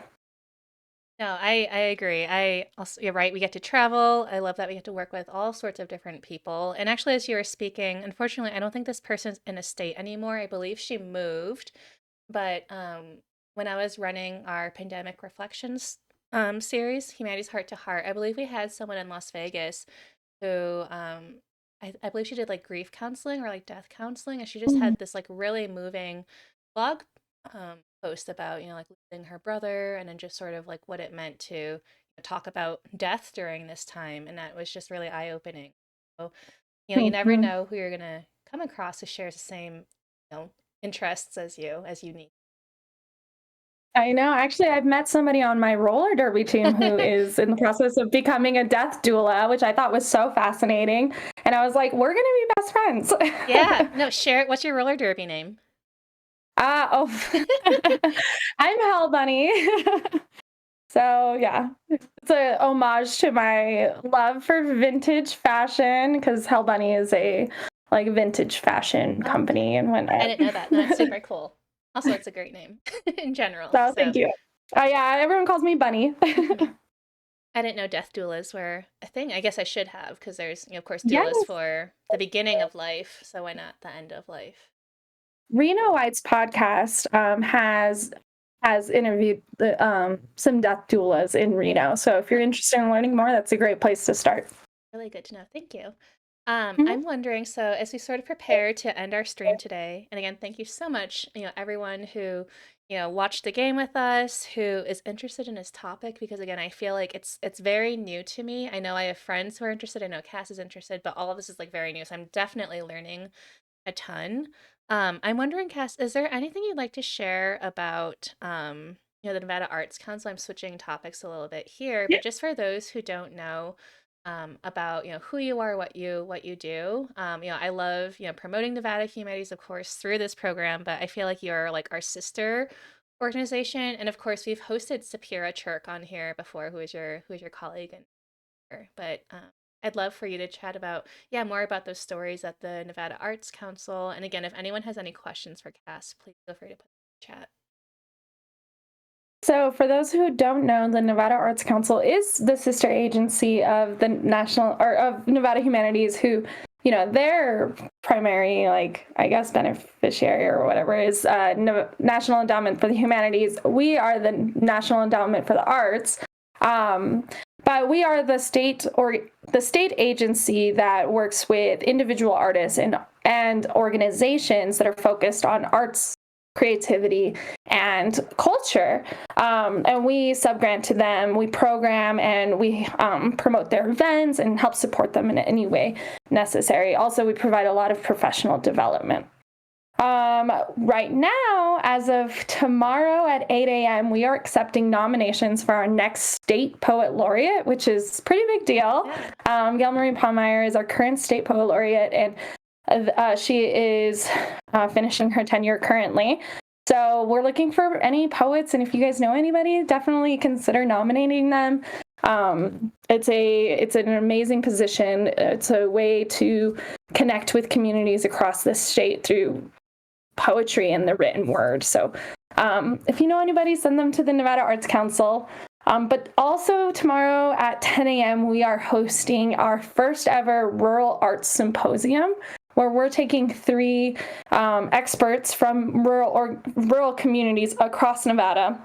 No, I agree. I also, you're right. We get to travel. I love that we get to work with all sorts of different people. And actually, as you were speaking, unfortunately, I don't think this person's in a state anymore. I believe she moved. But when I was running our pandemic reflections series, Humanity's Heart to Heart, I believe we had someone in Las Vegas who I believe she did like grief counseling or like death counseling, and she just mm, had this like really moving blog post about like losing her brother and then just sort of like what it meant to talk about death during this time, and that was just really eye-opening. So you never mhm. know who you're gonna come across who shares the same interests as you need. I know. Actually, I've met somebody on my roller derby team who is in the process of becoming a death doula, which I thought was so fascinating. And I was like, we're going to be best Yeah, friends. no, share it. What's your roller derby name? Oh, I'm Hell Bunny. So yeah, it's a homage to my love for vintage fashion because Hell Bunny is a like vintage fashion Oh, okay. company and I whatnot. didn't know that. No, that's super cool. Also, it's a great name in general. So So, thank you. Yeah, everyone calls me Bunny. mhm. I didn't know death doulas were a thing. I guess I should have because there's, of course, Yes. doulas for the beginning of life. So why not the end of life? Reno White's podcast has interviewed some death doulas in Reno. So if you're Huh, interested in learning more, that's a great place to start. really good to know. Thank you. Mhm. I'm wondering, so as we sort of prepare to end our stream today, and again, thank you so much, everyone who, watched the game with us, who is interested in this topic, because again, I feel like it's very new to me. I know I have friends who are interested. I know Cass is interested, but all of this is like very new, so I'm definitely learning a ton. I'm wondering, Cass, is there anything you'd like to share about, the Nevada Arts Council? I'm switching topics a little bit here, but just for those who don't know, about who you are, what you do. I love promoting Nevada Humanities, of course, through this program, but I feel like you're like our sister organization, and of course, we've hosted Sapira Chirk on here before, who is your colleague and but I'd love for you to chat about, yeah, more about those stories at the Nevada Arts Council. And again, if anyone has any questions for Cass, please feel free to put in the chat. So, for those who don't know, the Nevada Arts Council is the sister agency of the National or of Nevada Humanities, who, their primary, like, I guess, beneficiary or whatever is National Endowment for the Humanities. We are the National Endowment for the Arts. Um, but we are the state agency that works with individual artists and organizations that are focused on arts, creativity, and culture. And we subgrant to them, we program, and we promote their events and help support them in any way necessary. Also, we provide a lot of professional development. Right now, as of tomorrow at 8 a.m., we are accepting nominations for our next state poet laureate, which is a pretty big deal. Gail Marie Palmeyer is our current state poet laureate, and she is finishing her tenure currently. So we're looking for any poets, and if you guys know anybody, definitely consider nominating them. It's an amazing position. It's a way to connect with communities across the state through poetry and the written word. So if you know anybody, send them to the Nevada Arts Council. But also tomorrow at 10 a.m., we are hosting our first ever Rural Arts Symposium, where we're taking three experts from rural communities across Nevada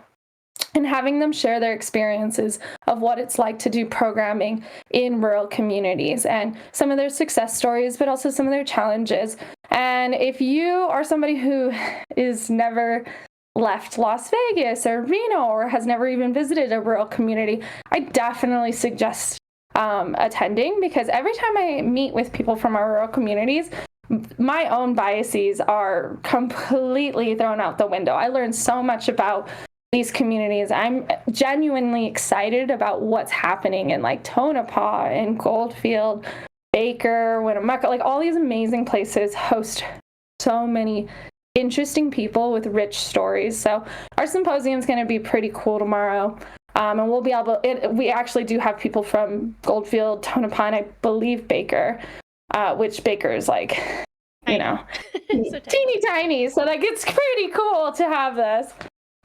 and having them share their experiences of what it's like to do programming in rural communities and some of their success stories, but also some of their challenges. And if you are somebody who is never left Las Vegas or Reno or has never even visited a rural community, I definitely suggest attending, because every time I meet with people from our rural communities, my own biases are completely thrown out the window. I learned so much about these communities. I'm genuinely excited about what's happening in like Tonopah and Goldfield, Baker, Winnemucca, like all these amazing places host so many interesting people with rich stories. So our symposium is going to be pretty cool tomorrow. And we'll be we actually do have people from Goldfield, Tonopah, and I believe Baker, which Baker is like, So teeny tiny. So like it's pretty cool to have this.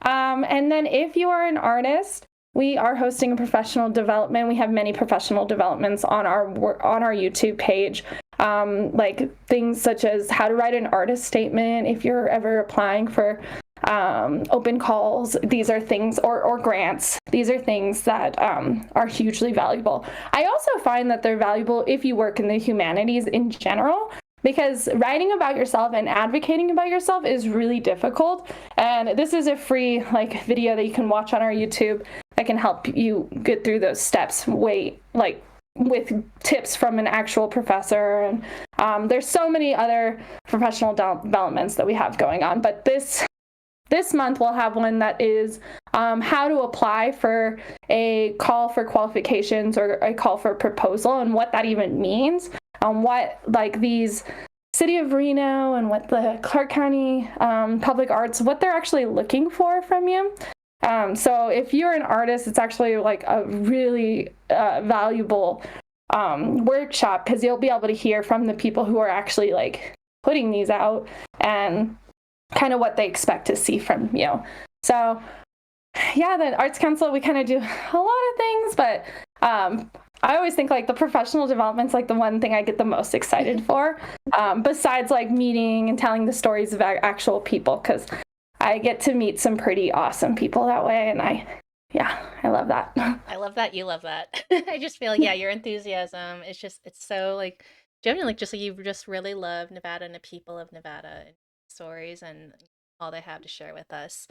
And then if you are an artist, we are hosting a professional development. We have many professional developments on our YouTube page, like things such as how to write an artist statement if you're ever applying for open calls. These are things, or grants. These are things that are hugely valuable. I also find that they're valuable if you work in the humanities in general, because writing about yourself and advocating about yourself is really difficult. And this is a free video that you can watch on our YouTube that can help you get through those steps with tips from an actual professor. And there's so many other professional developments that we have going on. But this month we'll have one that is how to apply for a call for qualifications or a call for proposal, and what that even means. What these City of Reno and what the Clark County Public Arts, what they're actually looking for from you. So if you're an artist, it's actually like a really valuable workshop, because you'll be able to hear from the people who are actually putting these out and kind of what they expect to see from you. So yeah, the Arts Council, we kind of do a lot of things, but I always think the professional development's the one thing I get the most excited for, besides meeting and telling the stories of actual people, because I get to meet some pretty awesome people that way, and I love that. I love that you love that. I just feel your enthusiasm, it's so genuinely like just like you just really love Nevada and the people of Nevada and stories and all they have to share with us.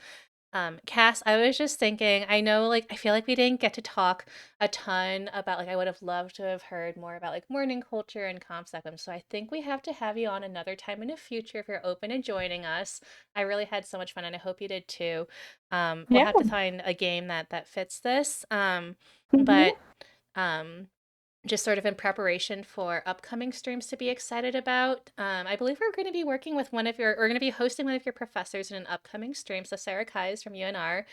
Cass, I was just thinking, I know like I feel like we didn't get to talk a ton about like I would have loved to have heard more about like mourning culture and Comstock. So I think we have to have you on another time in the future if you're open to joining us. I really had so much fun and I hope you did too. We'll Yeah. have to find a game that fits this. But Hmm. um just sort of in preparation for upcoming streams to be excited about. I believe we're going to be working with we're going to be hosting one of your professors in an upcoming stream. So Sarah Kais from UNR,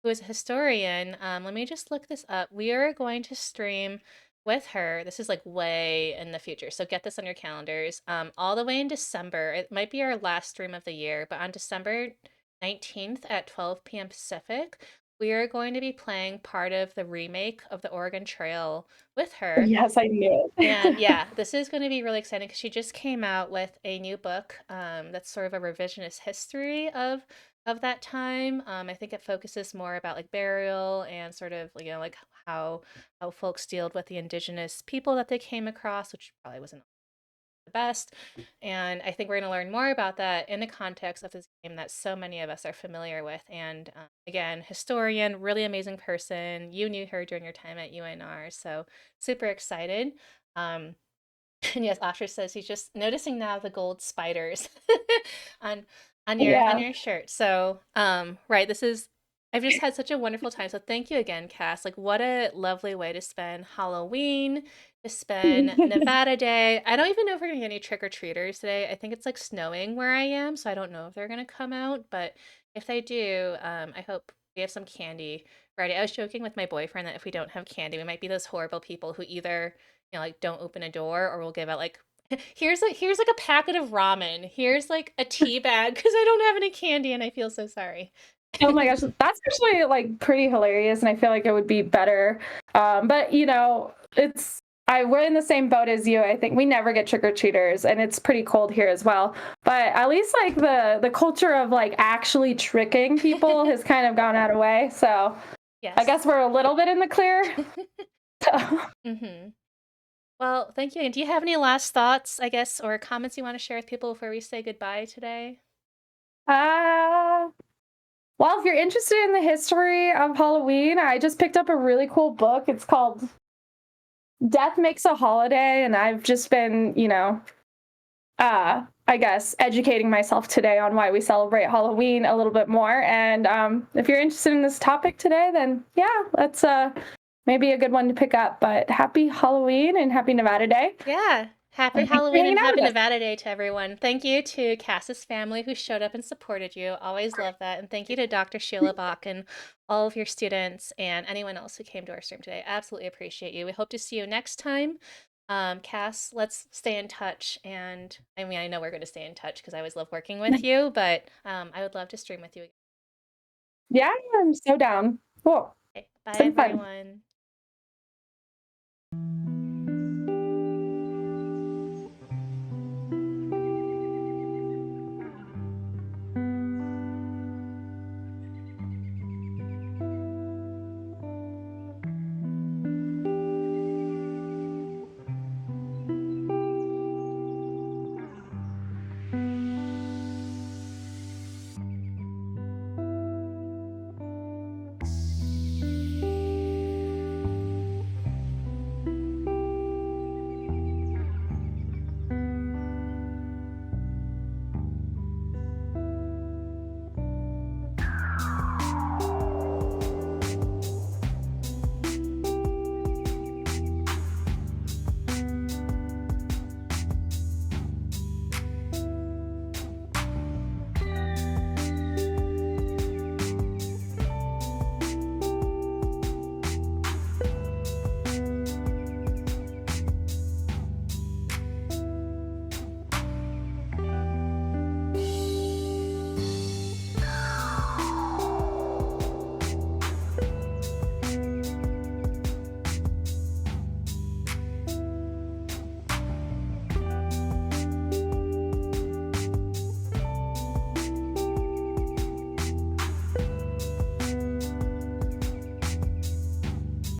who is a historian. Let me just look this up. We are going to stream with her. This is like way in the future. So get this on your calendars. All the way in December. It might be our last stream of the year, but on December 19th at 12 p.m. Pacific, we are going to be playing part of the remake of the Oregon Trail with her. Yes, I knew And it. yeah, this is going to be really exciting because she just came out with a new book that's sort of a revisionist history of that time. I think it focuses more about like burial and sort of like how folks dealt with the indigenous people that they came across, which probably wasn't the best. And I think we're going to learn more about that in the context of this game that so many of us are familiar with. And again, historian, really amazing person. You knew her during your time at UNR, so super excited. Um, and yes, Asher says he's just noticing now the gold spiders on on Yeah. your shirt. So, right, this is I've just had such a wonderful time. So thank you again, Cass. Like what a lovely way to spend Halloween, to spend Nevada Day. I don't even know if we're gonna get any trick-or-treaters today. I think it's like snowing where I am, so I don't know if they're gonna come out, but if they do, I hope we have some candy ready. I was joking with my boyfriend that if we don't have candy, we might be those horrible people who either like don't open a door or we'll give out like here's like a packet of ramen. Here's like a tea bag because I don't have any candy and I feel so sorry. Oh my gosh, that's actually like pretty hilarious, and I feel like it would be better. But it's we're in the same boat as you. I think we never get trick or treaters, and it's pretty cold here as well. But at least like the culture of like actually tricking people has kind of gone out of way. So I Yes. guess we're a little bit in the clear. Mm-hmm. Well, thank you. And do you have any last thoughts, I guess, or comments you want to share with people before we say goodbye today? uh, well, if you're interested in the history of Halloween, I just picked up a really cool book. It's called Death Makes a Holiday, and I've just been, I guess, educating myself today on why we celebrate Halloween a little bit more. And if you're interested in this topic today, then yeah, that's maybe a good one to pick up. But happy Halloween and happy Nevada Day. Yeah. Happy And thanks for Halloween hanging and out happy with us. Nevada Day to everyone. Thank you to Cass's family who showed up and supported you. Always love that. And thank you to Dr. Sheila Bach and all of your students and anyone else who came to our stream today. Absolutely appreciate you. We hope to see you next time. Cass, let's stay in touch. And I mean, I know we're going to stay in touch because I always love working with you, but I would love to stream with you again. Yeah, I'm so down. Cool. Okay, It's bye, been fun. everyone.